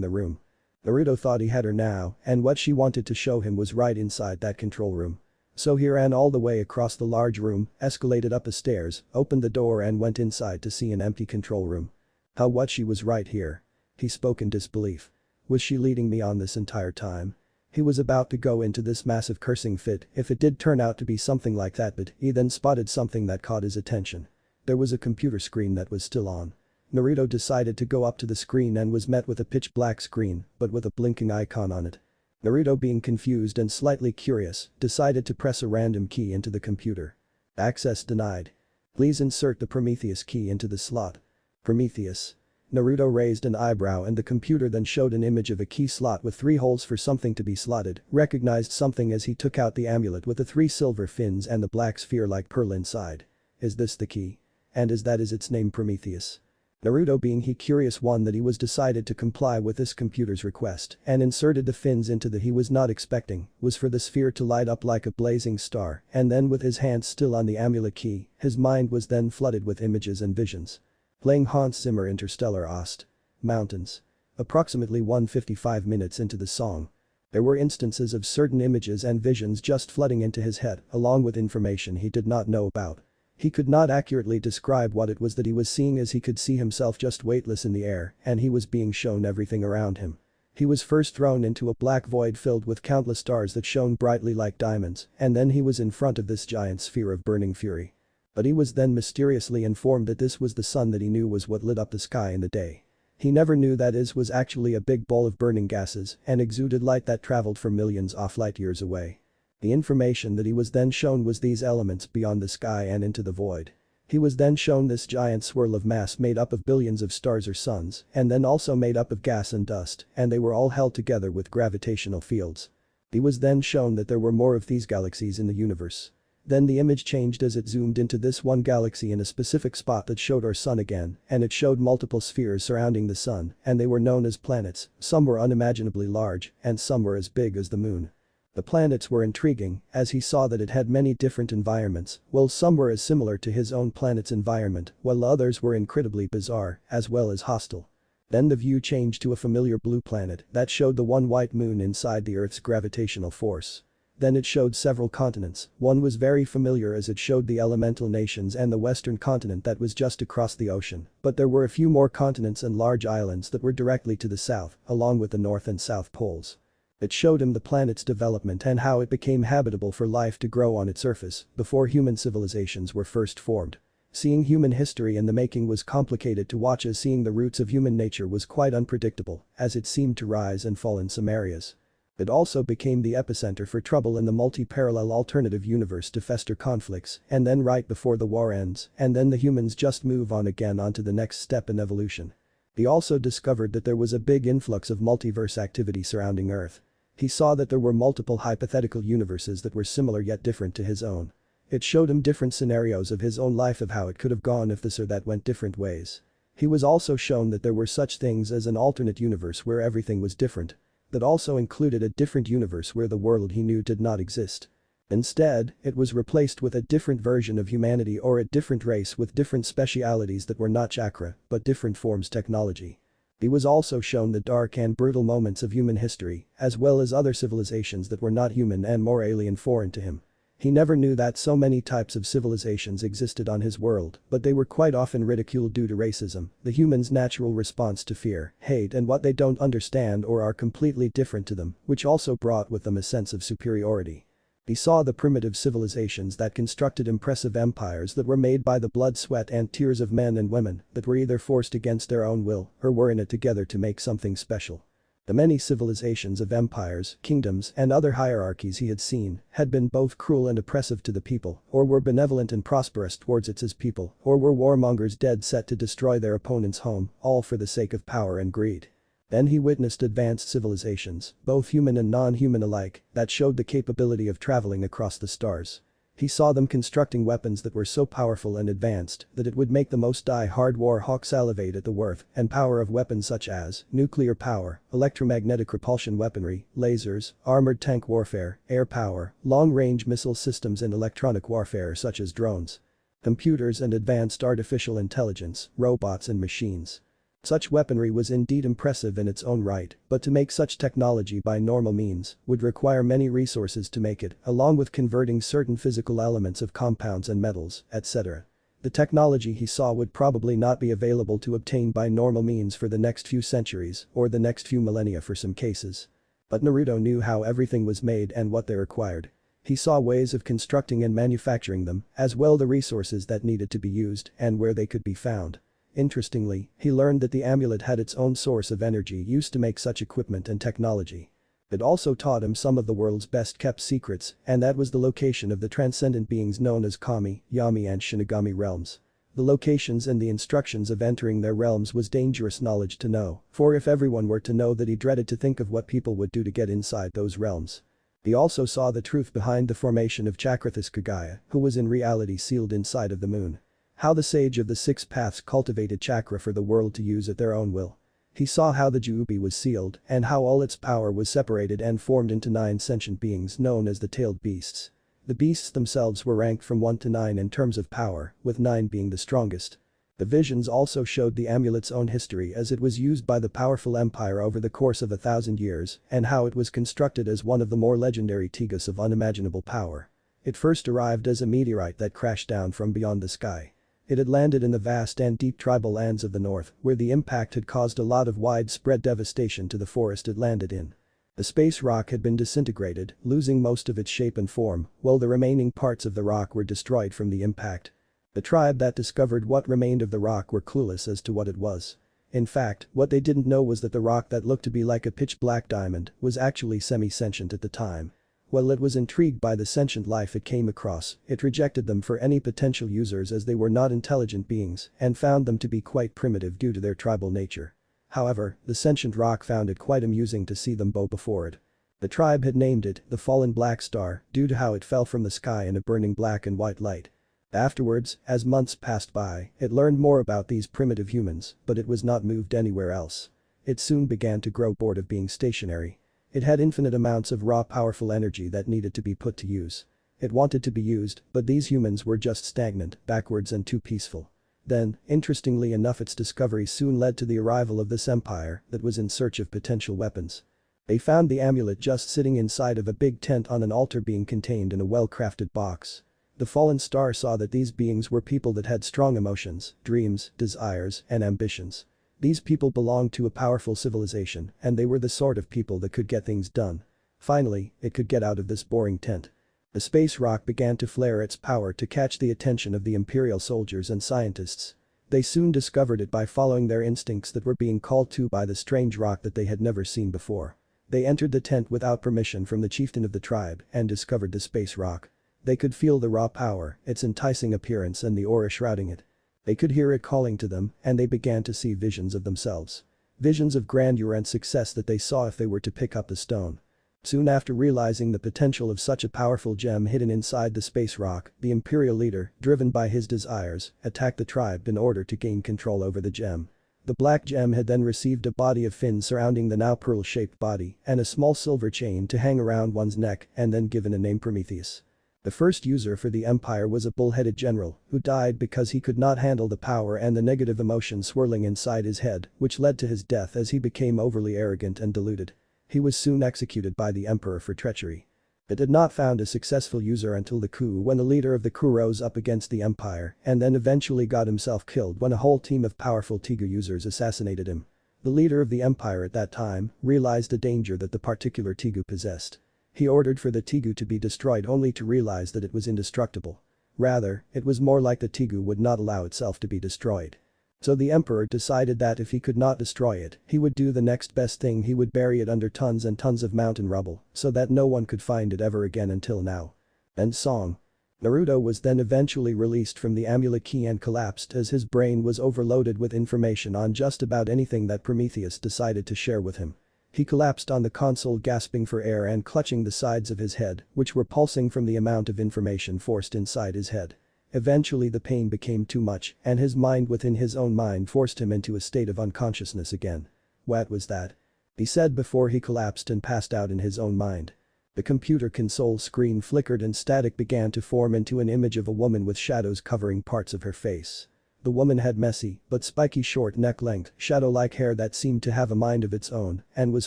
the room. Naruto thought he had her now, and what she wanted to show him was right inside that control room. So he ran all the way across the large room, escalated up the stairs, opened the door and went inside to see an empty control room. What, she was right here? He spoke in disbelief. Was she leading me on this entire time? He was about to go into this massive cursing fit if it did turn out to be something like that, but he then spotted something that caught his attention. There was a computer screen that was still on. Naruto decided to go up to the screen and was met with a pitch black screen, but with a blinking icon on it. Naruto, being confused and slightly curious, decided to press a random key into the computer. Access denied. Please insert the Prometheus key into the slot. Prometheus. Naruto raised an eyebrow and the computer then showed an image of a key slot with 3 holes for something to be slotted, recognized something as he took out the amulet with the 3 silver fins and the black sphere-like pearl inside. Is this the key? And is its name Prometheus? Naruto, being he curious one that he was decided to comply with this computer's request and inserted the fins into the he was not expecting was for the sphere to light up like a blazing star, and then with his hand still on the amulet key, his mind was then flooded with images and visions. Playing Hans Zimmer Interstellar Ost. Mountains. Approximately 1:55 minutes into the song. There were instances of certain images and visions just flooding into his head along with information he did not know about. He could not accurately describe what it was that he was seeing as he could see himself just weightless in the air and he was being shown everything around him. He was first thrown into a black void filled with countless stars that shone brightly like diamonds and then he was in front of this giant sphere of burning fury. But he was then mysteriously informed that this was the sun that he knew was what lit up the sky in the day. He never knew that it was actually a big ball of burning gases and exuded light that traveled for millions of light years away. The information that he was then shown was these elements beyond the sky and into the void. He was then shown this giant swirl of mass made up of billions of stars or suns and then also made up of gas and dust and they were all held together with gravitational fields. He was then shown that there were more of these galaxies in the universe. Then the image changed as it zoomed into this one galaxy in a specific spot that showed our sun again, and it showed multiple spheres surrounding the sun, and they were known as planets. Some were unimaginably large, and some were as big as the moon. The planets were intriguing, as he saw that it had many different environments, while some were as similar to his own planet's environment, while others were incredibly bizarre, as well as hostile. Then the view changed to a familiar blue planet that showed the one white moon inside the Earth's gravitational force. Then it showed several continents. One was very familiar as it showed the elemental nations and the western continent that was just across the ocean, but there were a few more continents and large islands that were directly to the south, along with the north and south poles. It showed him the planet's development and how it became habitable for life to grow on its surface before human civilizations were first formed. Seeing human history in the making was complicated to watch, as seeing the roots of human nature was quite unpredictable, as it seemed to rise and fall in some areas. It also became the epicenter for trouble in the multi-parallel alternative universe to fester conflicts, and then right before the war ends, and then the humans just move on again onto the next step in evolution. He also discovered that there was a big influx of multiverse activity surrounding Earth. He saw that there were multiple hypothetical universes that were similar yet different to his own. It showed him different scenarios of his own life of how it could have gone if this or that went different ways. He was also shown that there were such things as an alternate universe where everything was different. That also included a different universe where the world he knew did not exist. Instead, it was replaced with a different version of humanity or a different race with different specialities that were not chakra, but different forms technology. He was also shown the dark and brutal moments of human history, as well as other civilizations that were not human and more alien foreign to him. He never knew that so many types of civilizations existed on his world, but they were quite often ridiculed due to racism, the humans' natural response to fear, hate and what they don't understand or are completely different to them, which also brought with them a sense of superiority. He saw the primitive civilizations that constructed impressive empires that were made by the blood, sweat and tears of men and women that were either forced against their own will or were in it together to make something special. The many civilizations of empires, kingdoms and other hierarchies he had seen had been both cruel and oppressive to the people, or were benevolent and prosperous towards its people, or were warmongers dead set to destroy their opponent's home, all for the sake of power and greed. Then he witnessed advanced civilizations, both human and non-human alike, that showed the capability of traveling across the stars. He saw them constructing weapons that were so powerful and advanced that it would make the most die-hard war hawk salivate at the worth and power of weapons such as nuclear power, electromagnetic repulsion weaponry, lasers, armored tank warfare, air power, long-range missile systems and electronic warfare such as drones, computers and advanced artificial intelligence, robots and machines. Such weaponry was indeed impressive in its own right, but to make such technology by normal means would require many resources to make it, along with converting certain physical elements of compounds and metals, etc. The technology he saw would probably not be available to obtain by normal means for the next few centuries or the next few millennia for some cases. But Naruto knew how everything was made and what they required. He saw ways of constructing and manufacturing them, as well the resources that needed to be used and where they could be found. Interestingly, he learned that the amulet had its own source of energy used to make such equipment and technology. It also taught him some of the world's best-kept secrets, and that was the location of the transcendent beings known as Kami, Yami and Shinigami realms. The locations and the instructions of entering their realms was dangerous knowledge to know, for if everyone were to know that, he dreaded to think of what people would do to get inside those realms. He also saw the truth behind the formation of Chakrathis Kagaya, who was in reality sealed inside of the moon. How the sage of the six paths cultivated chakra for the world to use at their own will. He saw how the Juubi was sealed and how all its power was separated and formed into 9 sentient beings known as the tailed beasts. The beasts themselves were ranked from 1 to 9 in terms of power, with 9 being the strongest. The visions also showed the amulet's own history as it was used by the powerful empire over the course of 1,000 years and how it was constructed as one of the more legendary Tegus of unimaginable power. It first arrived as a meteorite that crashed down from beyond the sky. It had landed in the vast and deep tribal lands of the north, where the impact had caused a lot of widespread devastation to the forest it landed in. The space rock had been disintegrated, losing most of its shape and form, while the remaining parts of the rock were destroyed from the impact. The tribe that discovered what remained of the rock were clueless as to what it was. In fact, what they didn't know was that the rock that looked to be like a pitch-black diamond was actually semi-sentient at the time. While it was intrigued by the sentient life it came across, it rejected them for any potential users as they were not intelligent beings and found them to be quite primitive due to their tribal nature. However, the sentient rock found it quite amusing to see them bow before it. The tribe had named it the Fallen Black Star due to how it fell from the sky in a burning black and white light. Afterwards, as months passed by, it learned more about these primitive humans, but it was not moved anywhere else. It soon began to grow bored of being stationary. It had infinite amounts of raw powerful energy that needed to be put to use. It wanted to be used, but these humans were just stagnant, backwards and too peaceful. Then, interestingly enough, its discovery soon led to the arrival of this empire that was in search of potential weapons. They found the amulet just sitting inside of a big tent on an altar being contained in a well-crafted box. The fallen star saw that these beings were people that had strong emotions, dreams, desires, and ambitions. These people belonged to a powerful civilization, and they were the sort of people that could get things done. Finally, it could get out of this boring tent. The space rock began to flare its power to catch the attention of the Imperial soldiers and scientists. They soon discovered it by following their instincts that were being called to by the strange rock that they had never seen before. They entered the tent without permission from the chieftain of the tribe and discovered the space rock. They could feel the raw power, its enticing appearance and the aura shrouding it. They could hear it calling to them, and they began to see visions of themselves. Visions of grandeur and success that they saw if they were to pick up the stone. Soon after realizing the potential of such a powerful gem hidden inside the space rock, the Imperial leader, driven by his desires, attacked the tribe in order to gain control over the gem. The black gem had then received a body of fins surrounding the now pearl-shaped body and a small silver chain to hang around one's neck and then given a name Prometheus. The first user for the empire was a bull-headed general who died because he could not handle the power and the negative emotion swirling inside his head, which led to his death as he became overly arrogant and deluded. He was soon executed by the emperor for treachery. It had not found a successful user until the coup when the leader of the coup rose up against the empire and then eventually got himself killed when a whole team of powerful Tigu users assassinated him. The leader of the empire at that time realized the danger that the particular Tigu possessed. He ordered for the Tigu to be destroyed only to realize that it was indestructible. Rather, it was more like the Tigu would not allow itself to be destroyed. So the emperor decided that if he could not destroy it, he would do the next best thing, he would bury it under tons and tons of mountain rubble so that no one could find it ever again until now. End song. Naruto was then eventually released from the amulet key and collapsed as his brain was overloaded with information on just about anything that Prometheus decided to share with him. He collapsed on the console gasping for air and clutching the sides of his head, which were pulsing from the amount of information forced inside his head. Eventually the pain became too much and his mind within his own mind forced him into a state of unconsciousness again. What was that? He said before he collapsed and passed out in his own mind. The computer console screen flickered and static began to form into an image of a woman with shadows covering parts of her face. The woman had messy but spiky short neck-length, shadow-like hair that seemed to have a mind of its own and was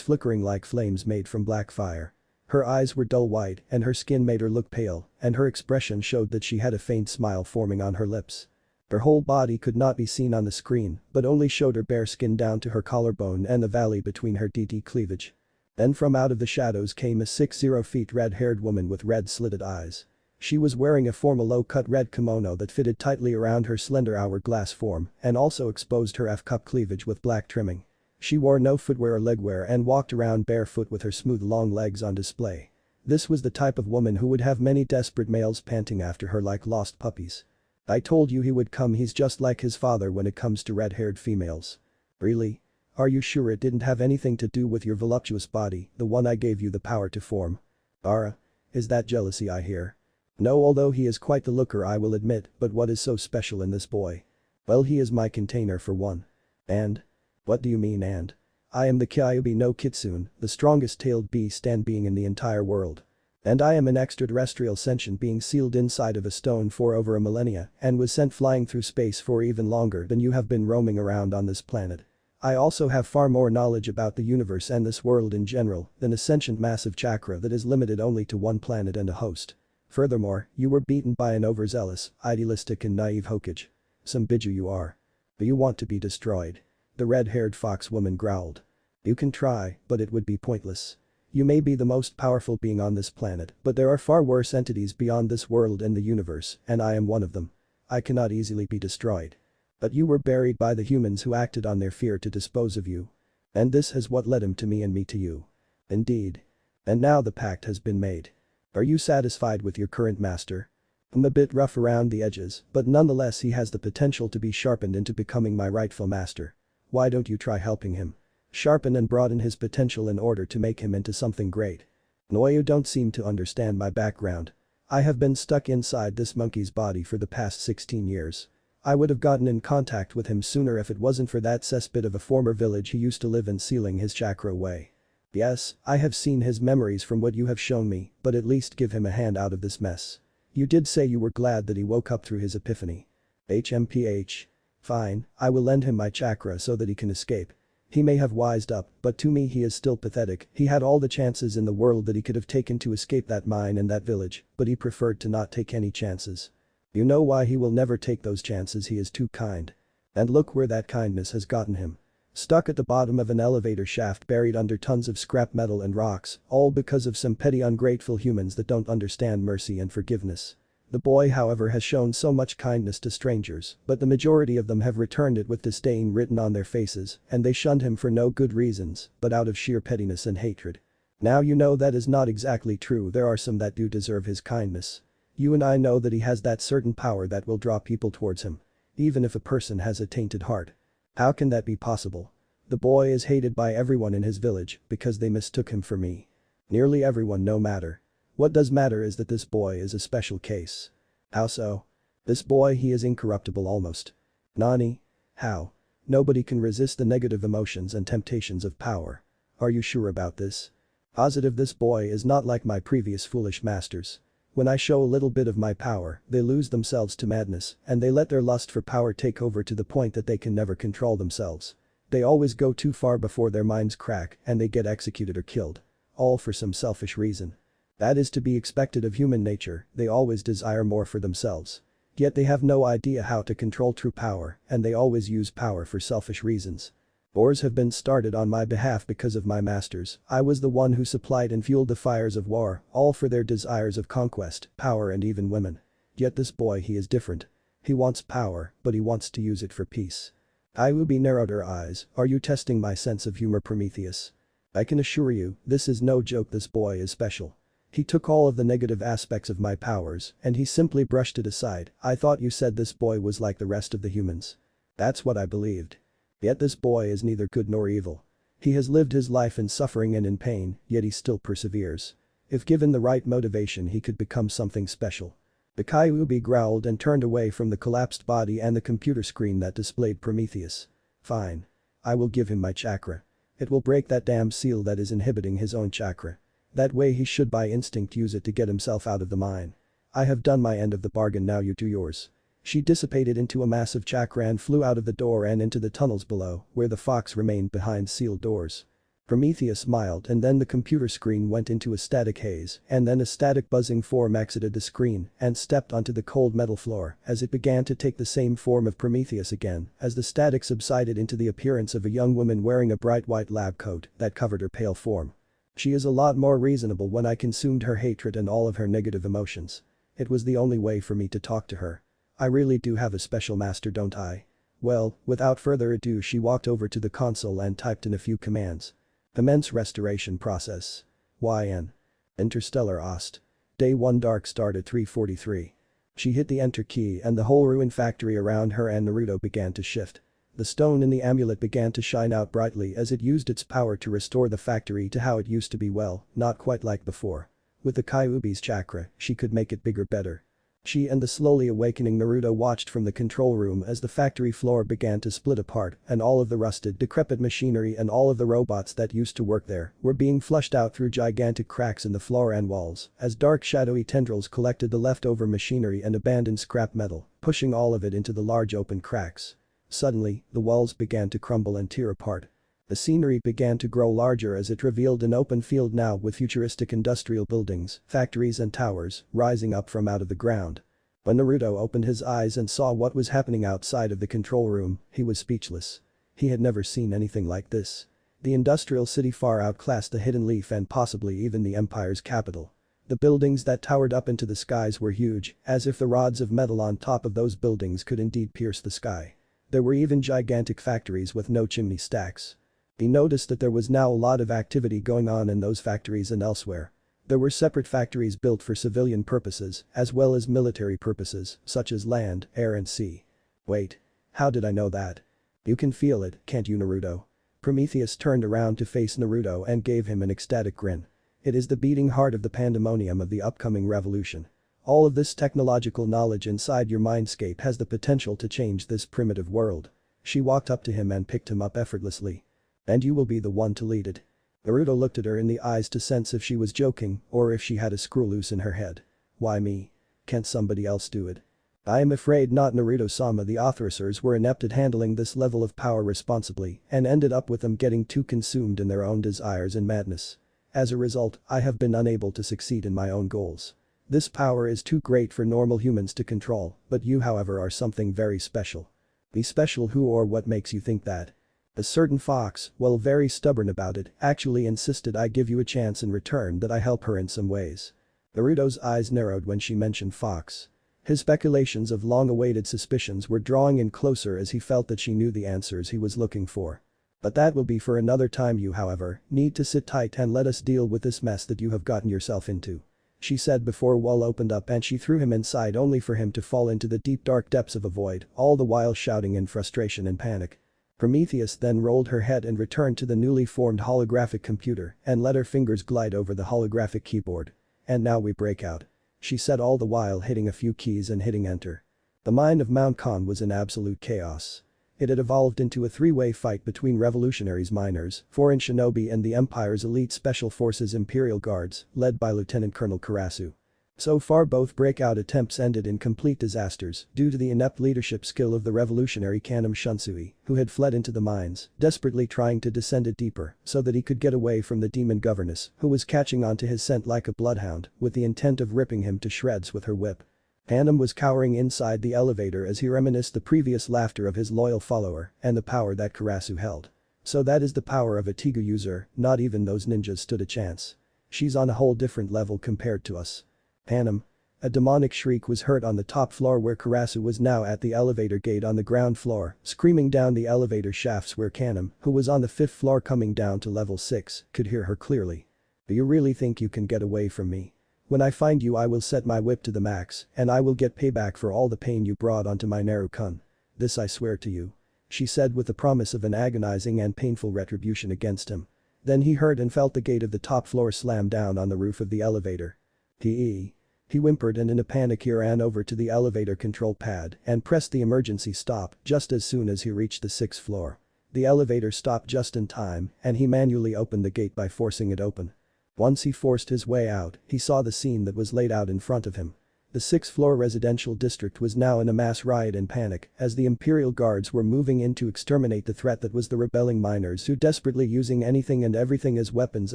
flickering like flames made from black fire. Her eyes were dull white and her skin made her look pale, and her expression showed that she had a faint smile forming on her lips. Her whole body could not be seen on the screen but only showed her bare skin down to her collarbone and the valley between her DT cleavage. Then from out of the shadows came a 60 feet red-haired woman with red slitted eyes. She was wearing a formal low-cut red kimono that fitted tightly around her slender hourglass form and also exposed her F-cup cleavage with black trimming. She wore no footwear or legwear and walked around barefoot with her smooth long legs on display. This was the type of woman who would have many desperate males panting after her like lost puppies. I told you he would come, he's just like his father when it comes to red-haired females. Really? Are you sure it didn't have anything to do with your voluptuous body, the one I gave you the power to form? Ara? Is that jealousy I hear? No, although he is quite the looker I will admit, but what is so special in this boy? Well, he is my container for one. And? What do you mean and? I am the Kyuubi no Kitsune, the strongest tailed beast and being in the entire world. And I am an extraterrestrial sentient being sealed inside of a stone for over a millennia and was sent flying through space for even longer than you have been roaming around on this planet. I also have far more knowledge about the universe and this world in general than a sentient massive chakra that is limited only to one planet and a host. Furthermore, you were beaten by an overzealous, idealistic and naive Hokage. Some biju you are. But you want to be destroyed. The red-haired fox woman growled. You can try, but it would be pointless. You may be the most powerful being on this planet, but there are far worse entities beyond this world and the universe, and I am one of them. I cannot easily be destroyed. But you were buried by the humans who acted on their fear to dispose of you. And this is what led him to me and me to you. Indeed. And now the pact has been made. Are you satisfied with your current master? I'm a bit rough around the edges, but nonetheless he has the potential to be sharpened into becoming my rightful master. Why don't you try helping him? Sharpen and broaden his potential in order to make him into something great. No, you don't seem to understand my background. I have been stuck inside this monkey's body for the past 16 years. I would have gotten in contact with him sooner if it wasn't for that cesspit of a former village he used to live in sealing his chakra away. Yes, I have seen his memories from what you have shown me, but at least give him a hand out of this mess. You did say you were glad that he woke up through his epiphany. HMPH. Fine, I will lend him my chakra so that he can escape. He may have wised up, but to me he is still pathetic. He had all the chances in the world that he could have taken to escape that mine and that village, but he preferred to not take any chances. You know why he will never take those chances? He is too kind. And look where that kindness has gotten him. Stuck at the bottom of an elevator shaft buried under tons of scrap metal and rocks, all because of some petty ungrateful humans that don't understand mercy and forgiveness. The boy, however, has shown so much kindness to strangers, but the majority of them have returned it with disdain written on their faces, and they shunned him for no good reasons, but out of sheer pettiness and hatred. Now you know that is not exactly true. There are some that do deserve his kindness. You and I know that he has that certain power that will draw people towards him. Even if a person has a tainted heart. How can that be possible? The boy is hated by everyone in his village because they mistook him for me. Nearly everyone, no matter. What does matter is that this boy is a special case. How so? This boy, he is incorruptible almost. Nani? How? Nobody can resist the negative emotions and temptations of power. Are you sure about this? Positive. This boy is not like my previous foolish masters. When I show a little bit of my power, they lose themselves to madness, and they let their lust for power take over to the point that they can never control themselves. They always go too far before their minds crack and they get executed or killed. All for some selfish reason. That is to be expected of human nature. They always desire more for themselves. Yet they have no idea how to control true power, and they always use power for selfish reasons. Wars have been started on my behalf because of my masters. I was the one who supplied and fueled the fires of war, all for their desires of conquest, power and even women. Yet this boy, he is different. He wants power, but he wants to use it for peace. Iubi narrowed her eyes. Are you testing my sense of humor, Prometheus? I can assure you, this is no joke. This boy is special. He took all of the negative aspects of my powers and he simply brushed it aside. I thought you said this boy was like the rest of the humans. That's what I believed. Yet this boy is neither good nor evil. He has lived his life in suffering and in pain, yet he still perseveres. If given the right motivation, he could become something special. The Kyuubi growled and turned away from the collapsed body and the computer screen that displayed Prometheus. Fine. I will give him my chakra. It will break that damn seal that is inhibiting his own chakra. That way he should by instinct use it to get himself out of the mine. I have done my end of the bargain, now you do yours. She dissipated into a massive chakra and flew out of the door and into the tunnels below, where the fox remained behind sealed doors. Prometheus smiled and then the computer screen went into a static haze and then a static buzzing form exited the screen and stepped onto the cold metal floor as it began to take the same form of Prometheus again as the static subsided into the appearance of a young woman wearing a bright white lab coat that covered her pale form. She is a lot more reasonable. When I consumed her hatred and all of her negative emotions. It was the only way for me to talk to her. I really do have a special master, don't I? Well, without further ado, she walked over to the console and typed in a few commands. Immense restoration process. YN. Interstellar Ost. Day 1 dark start at 3:43. She hit the enter key and the whole ruin factory around her and Naruto began to shift. The stone in the amulet began to shine out brightly as it used its power to restore the factory to how it used to be. Well, not quite like before. With the Kyuubi's chakra, she could make it bigger better. She and the slowly awakening Naruto watched from the control room as the factory floor began to split apart and all of the rusted, decrepit machinery and all of the robots that used to work there were being flushed out through gigantic cracks in the floor and walls as dark shadowy tendrils collected the leftover machinery and abandoned scrap metal, pushing all of it into the large open cracks. Suddenly, the walls began to crumble and tear apart. The scenery began to grow larger as it revealed an open field now with futuristic industrial buildings, factories and towers rising up from out of the ground. When Naruto opened his eyes and saw what was happening outside of the control room, he was speechless. He had never seen anything like this. The industrial city far outclassed the Hidden Leaf and possibly even the Empire's capital. The buildings that towered up into the skies were huge, as if the rods of metal on top of those buildings could indeed pierce the sky. There were even gigantic factories with no chimney stacks. He noticed that there was now a lot of activity going on in those factories and elsewhere. There were separate factories built for civilian purposes as well as military purposes such as land, air and sea. Wait. How did I know that? You can feel it, can't you, Naruto? Prometheus turned around to face Naruto and gave him an ecstatic grin. It is the beating heart of the pandemonium of the upcoming revolution. All of this technological knowledge inside your mindscape has the potential to change this primitive world. She walked up to him and picked him up effortlessly. And you will be the one to lead it. Naruto looked at her in the eyes to sense if she was joking or if she had a screw loose in her head. Why me? Can't somebody else do it? I am afraid not, Naruto-sama. The officers were inept at handling this level of power responsibly and ended up with them getting too consumed in their own desires and madness. As a result, I have been unable to succeed in my own goals. This power is too great for normal humans to control, but you however are something very special. Be special who or what makes you think that? A certain fox, well very stubborn about it, actually insisted I give you a chance in return that I help her in some ways. Naruto's eyes narrowed when she mentioned fox. His speculations of long-awaited suspicions were drawing in closer as he felt that she knew the answers he was looking for. But that will be for another time. You however, need to sit tight and let us deal with this mess that you have gotten yourself into. She said before wall opened up and she threw him inside only for him to fall into the deep dark depths of a void, all the while shouting in frustration and panic. Prometheus then rolled her head and returned to the newly formed holographic computer and let her fingers glide over the holographic keyboard. And now we break out. She said, all the while hitting a few keys and hitting enter. The mind of Mount Khan was in absolute chaos. It had evolved into a three-way fight between revolutionaries, miners, foreign shinobi and the Empire's elite special forces Imperial Guards, led by Lieutenant Colonel Karasu. So far both breakout attempts ended in complete disasters due to the inept leadership skill of the revolutionary Kanam Shunsui, who had fled into the mines, desperately trying to descend it deeper so that he could get away from the demon governess who was catching on to his scent like a bloodhound with the intent of ripping him to shreds with her whip. Kanam was cowering inside the elevator as he reminisced the previous laughter of his loyal follower and the power that Karasu held. So that is the power of a Tigu user, not even those ninjas stood a chance. She's on a whole different level compared to us. Kanam. A demonic shriek was heard on the top floor where Karasu was now at the elevator gate on the ground floor, screaming down the elevator shafts where Kanam, who was on the 5th floor coming down to level 6, could hear her clearly. Do you really think you can get away from me? When I find you I will set my whip to the max and I will get payback for all the pain you brought onto my Naruto-kun. This I swear to you. She said with the promise of an agonizing and painful retribution against him. Then he heard and felt the gate of the top floor slam down on the roof of the elevator. He whimpered and in a panic he ran over to the elevator control pad and pressed the emergency stop just as soon as he reached the 6th floor. The elevator stopped just in time and he manually opened the gate by forcing it open. Once he forced his way out, he saw the scene that was laid out in front of him. The 6th floor residential district was now in a mass riot and panic as the Imperial Guards were moving in to exterminate the threat that was the rebelling miners who desperately using anything and everything as weapons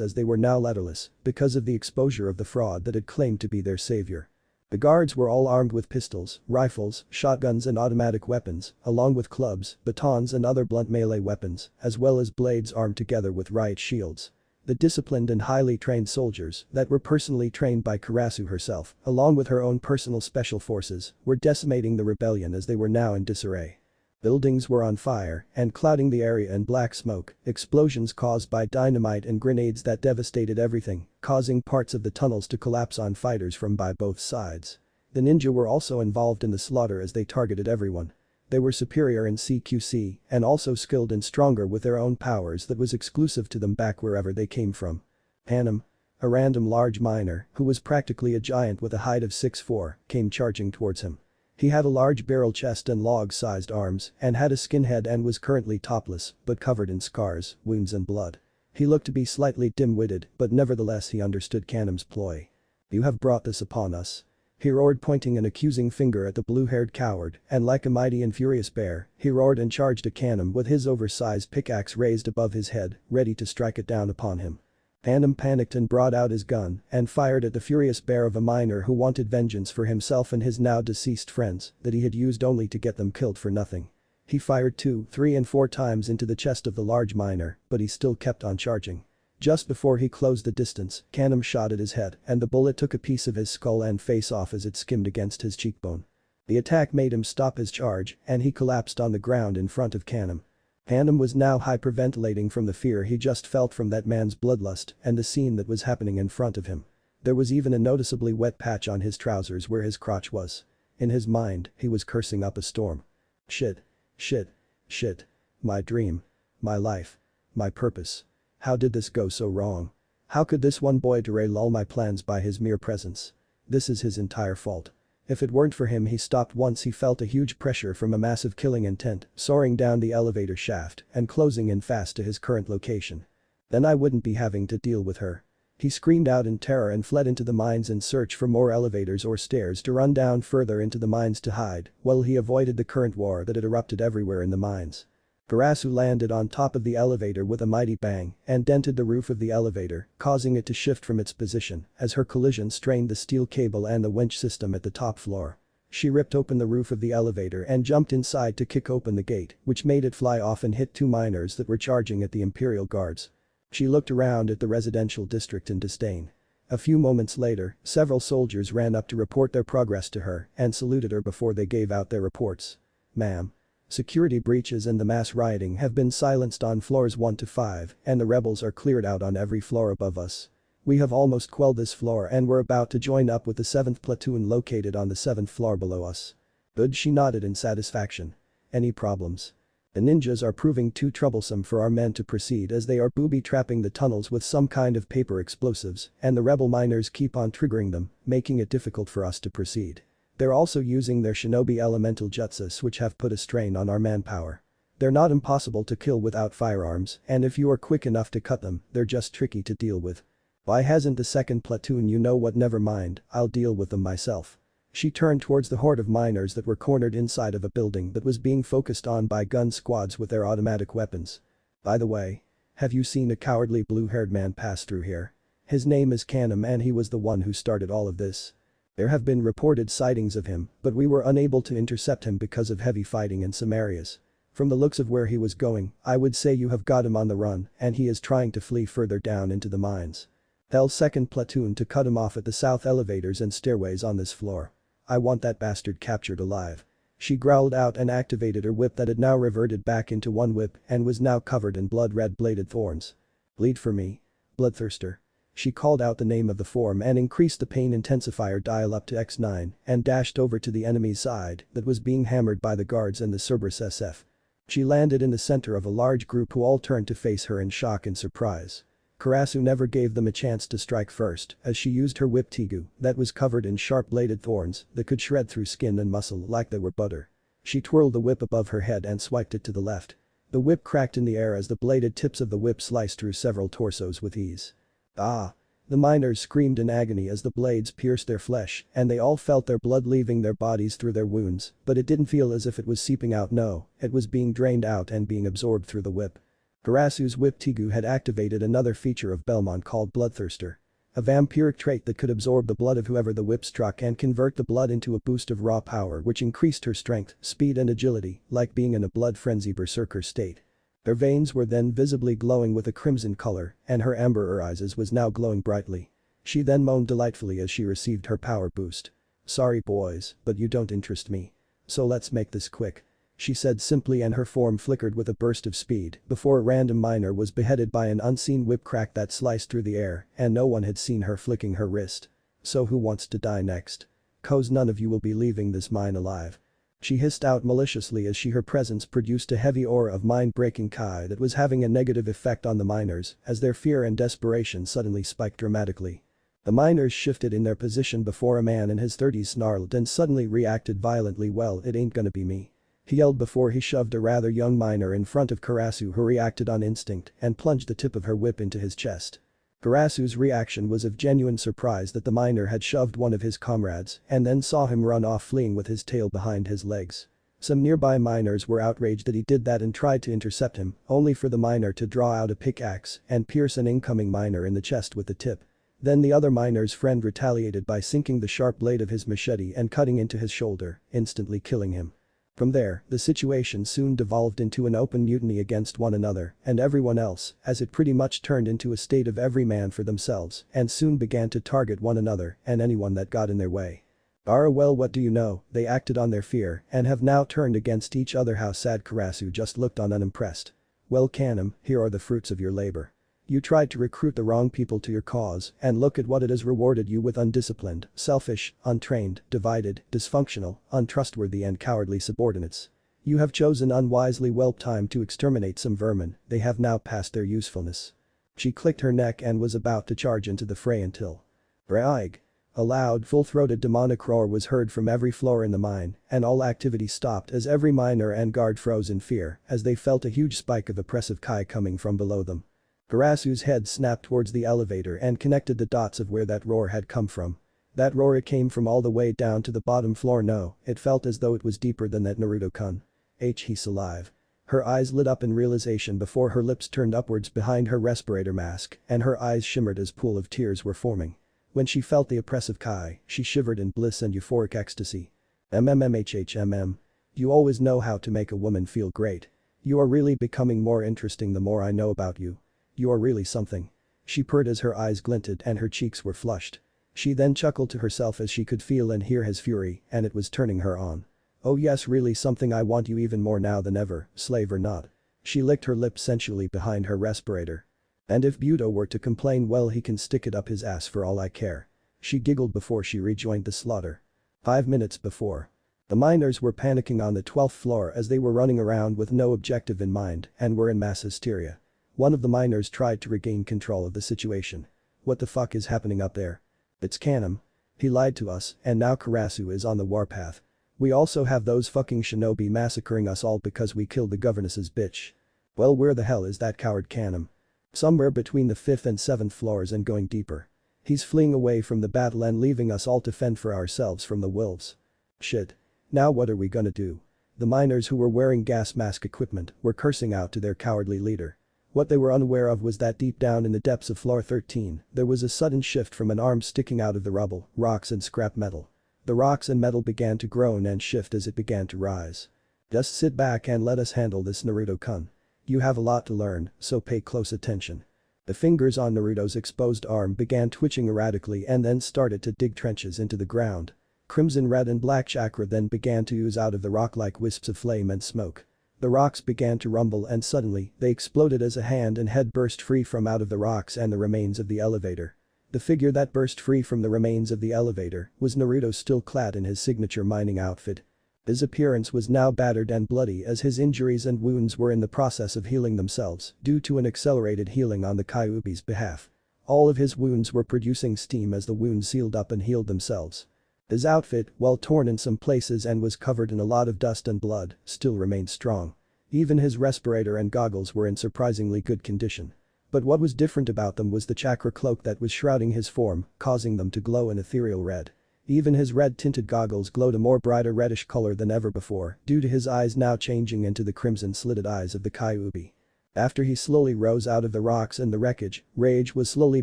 as they were now leaderless because of the exposure of the fraud that had claimed to be their savior. The guards were all armed with pistols, rifles, shotguns and automatic weapons, along with clubs, batons and other blunt melee weapons, as well as blades armed together with riot shields. The disciplined and highly trained soldiers that were personally trained by Karasu herself, along with her own personal special forces, were decimating the rebellion as they were now in disarray. Buildings were on fire and clouding the area in black smoke, explosions caused by dynamite and grenades that devastated everything, causing parts of the tunnels to collapse on fighters from by both sides. The ninja were also involved in the slaughter as they targeted everyone. They were superior in CQC and also skilled and stronger with their own powers that was exclusive to them back wherever they came from. Kanam, a random large miner who was practically a giant with a height of 6'4", came charging towards him. He had a large barrel chest and log-sized arms and had a skinhead and was currently topless but covered in scars, wounds and blood. He looked to be slightly dim-witted but nevertheless he understood Kanam's ploy. You have brought this upon us. He roared, pointing an accusing finger at the blue-haired coward, and like a mighty and furious bear, he roared and charged at Kanam with his oversized pickaxe raised above his head, ready to strike it down upon him. Kanam panicked and brought out his gun and fired at the furious bear of a miner who wanted vengeance for himself and his now deceased friends that he had used only to get them killed for nothing. He fired 2, 3 and 4 times into the chest of the large miner, but he still kept on charging. Just before he closed the distance, Kanam shot at his head and the bullet took a piece of his skull and face off as it skimmed against his cheekbone. The attack made him stop his charge and he collapsed on the ground in front of Kanam. Kanam was now hyperventilating from the fear he just felt from that man's bloodlust and the scene that was happening in front of him. There was even a noticeably wet patch on his trousers where his crotch was. In his mind, he was cursing up a storm. Shit. Shit. Shit. My dream. My life. My purpose. How did this go so wrong? How could this one boy derail my plans by his mere presence? This is his entire fault. If it weren't for him he stopped once he felt a huge pressure from a massive killing intent, soaring down the elevator shaft and closing in fast to his current location. Then I wouldn't be having to deal with her. He screamed out in terror and fled into the mines in search for more elevators or stairs to run down further into the mines to hide, while he avoided the current war that had erupted everywhere in the mines. Karasu landed on top of the elevator with a mighty bang and dented the roof of the elevator, causing it to shift from its position as her collision strained the steel cable and the winch system at the top floor. She ripped open the roof of the elevator and jumped inside to kick open the gate, which made it fly off and hit two miners that were charging at the Imperial Guards. She looked around at the residential district in disdain. A few moments later, several soldiers ran up to report their progress to her and saluted her before they gave out their reports. "Ma'am. Security breaches and the mass rioting have been silenced on floors 1 to 5 and the rebels are cleared out on every floor above us. We have almost quelled this floor and we're about to join up with the 7th platoon located on the 7th floor below us." Good, she nodded in satisfaction. "Any problems?" "The ninjas are proving too troublesome for our men to proceed as they are booby-trapping the tunnels with some kind of paper explosives and the rebel miners keep on triggering them, making it difficult for us to proceed. They're also using their shinobi elemental jutsus which have put a strain on our manpower. They're not impossible to kill without firearms and if you are quick enough to cut them, they're just tricky to deal with. Why hasn't the 2nd platoon you know what never mind, I'll deal with them myself." She turned towards the horde of miners that were cornered inside of a building that was being focused on by gun squads with their automatic weapons. "By the way, have you seen a cowardly blue-haired man pass through here? His name is Akame and he was the one who started all of this. There have been reported sightings of him, but we were unable to intercept him because of heavy fighting in some areas. From the looks of where he was going, I would say you have got him on the run and he is trying to flee further down into the mines. Tell 2nd platoon to cut him off at the south elevators and stairways on this floor. I want that bastard captured alive." She growled out and activated her whip that had now reverted back into one whip and was now covered in blood-red bladed thorns. "Bleed for me. Bloodthirster." She called out the name of the form and increased the pain intensifier dial up to X9 and dashed over to the enemy's side that was being hammered by the guards and the Cerberus SF. She landed in the center of a large group who all turned to face her in shock and surprise. Karasu never gave them a chance to strike first as she used her whip Tigu that was covered in sharp-bladed thorns that could shred through skin and muscle like they were butter. She twirled the whip above her head and swiped it to the left. The whip cracked in the air as the bladed tips of the whip sliced through several torsos with ease. "Ah!" The miners screamed in agony as the blades pierced their flesh and they all felt their blood leaving their bodies through their wounds, but it didn't feel as if it was seeping out, no, it was being drained out and being absorbed through the whip. Karasu's whip Tigu had activated another feature of Belmont called Bloodthirster. A vampiric trait that could absorb the blood of whoever the whip struck and convert the blood into a boost of raw power which increased her strength, speed and agility, like being in a blood frenzy berserker state. Her veins were then visibly glowing with a crimson color and her amber eyes was now glowing brightly. She then moaned delightfully as she received her power boost. "Sorry boys, but you don't interest me. So let's make this quick," she said simply and her form flickered with a burst of speed before a random miner was beheaded by an unseen whip crack that sliced through the air and no one had seen her flicking her wrist. "So who wants to die next? 'Cause none of you will be leaving this mine alive." She hissed out maliciously as her presence produced a heavy aura of mind-breaking Kai that was having a negative effect on the miners as their fear and desperation suddenly spiked dramatically. The miners shifted in their position before a man in his 30s snarled and suddenly reacted violently. "Well, it ain't gonna be me," he yelled before he shoved a rather young miner in front of Karasu who reacted on instinct and plunged the tip of her whip into his chest. Karasu's reaction was of genuine surprise that the miner had shoved one of his comrades and then saw him run off fleeing with his tail behind his legs. Some nearby miners were outraged that he did that and tried to intercept him, only for the miner to draw out a pickaxe and pierce an incoming miner in the chest with the tip. Then the other miner's friend retaliated by sinking the sharp blade of his machete and cutting into his shoulder, instantly killing him. From there, the situation soon devolved into an open mutiny against one another and everyone else as it pretty much turned into a state of every man for themselves and soon began to target one another and anyone that got in their way. Well, what do you know, they acted on their fear and have now turned against each other. How sad. Karasu just looked on unimpressed. "Well Akame, here are the fruits of your labor. You tried to recruit the wrong people to your cause and look at what it has rewarded you with: undisciplined, selfish, untrained, divided, dysfunctional, untrustworthy and cowardly subordinates. You have chosen unwisely. Well, time to exterminate some vermin, they have now passed their usefulness. She clicked her neck and was about to charge into the fray until. Braig. A loud, full-throated demonic roar was heard from every floor in the mine, and all activity stopped as every miner and guard froze in fear as they felt a huge spike of oppressive Kai coming from below them. Karasu's head snapped towards the elevator and connected the dots of where that roar had come from. That roar, it came from all the way down to the bottom floor. No, it felt as though it was deeper than that. Naruto-kun. He's alive. Her eyes lit up in realization before her lips turned upwards behind her respirator mask and her eyes shimmered as pool of tears were forming. When she felt the oppressive Kai, she shivered in bliss and euphoric ecstasy. MMMHHMM. You always know how to make a woman feel great. You are really becoming more interesting the more I know about you. You are really something. She purred as her eyes glinted and her cheeks were flushed. She then chuckled to herself as she could feel and hear his fury, and it was turning her on. Oh yes, really something. I want you even more now than ever, slave or not. She licked her lips sensually behind her respirator. And if Budo were to complain, well, he can stick it up his ass for all I care. She giggled before she rejoined the slaughter. 5 minutes before. The miners were panicking on the 12th floor as they were running around with no objective in mind and were in mass hysteria. One of the miners tried to regain control of the situation. What the fuck is happening up there? It's Kanam. He lied to us and now Karasu is on the warpath. We also have those fucking shinobi massacring us all because we killed the governess's bitch. Well, where the hell is that coward Kanam? Somewhere between the 5th and 7th floors and going deeper. He's fleeing away from the battle and leaving us all to fend for ourselves from the wolves. Shit. Now what are we gonna do? The miners who were wearing gas mask equipment were cursing out to their cowardly leader. What they were unaware of was that deep down in the depths of floor 13, there was a sudden shift from an arm sticking out of the rubble, rocks and scrap metal. The rocks and metal began to groan and shift as it began to rise. Just sit back and let us handle this, Naruto-kun. You have a lot to learn, so pay close attention. The fingers on Naruto's exposed arm began twitching erratically and then started to dig trenches into the ground. Crimson, red and black chakra then began to ooze out of the rock like wisps of flame and smoke. The rocks began to rumble and suddenly they exploded as a hand and head burst free from out of the rocks and the remains of the elevator. The figure that burst free from the remains of the elevator was Naruto, still clad in his signature mining outfit. His appearance was now battered and bloody as his injuries and wounds were in the process of healing themselves due to an accelerated healing on the Kyuubi's behalf. All of his wounds were producing steam as the wounds sealed up and healed themselves. His outfit, while torn in some places and was covered in a lot of dust and blood, still remained strong. Even his respirator and goggles were in surprisingly good condition. But what was different about them was the chakra cloak that was shrouding his form, causing them to glow an ethereal red. Even his red-tinted goggles glowed a more brighter reddish color than ever before due to his eyes now changing into the crimson-slitted eyes of the Kyuubi. After he slowly rose out of the rocks and the wreckage, rage was slowly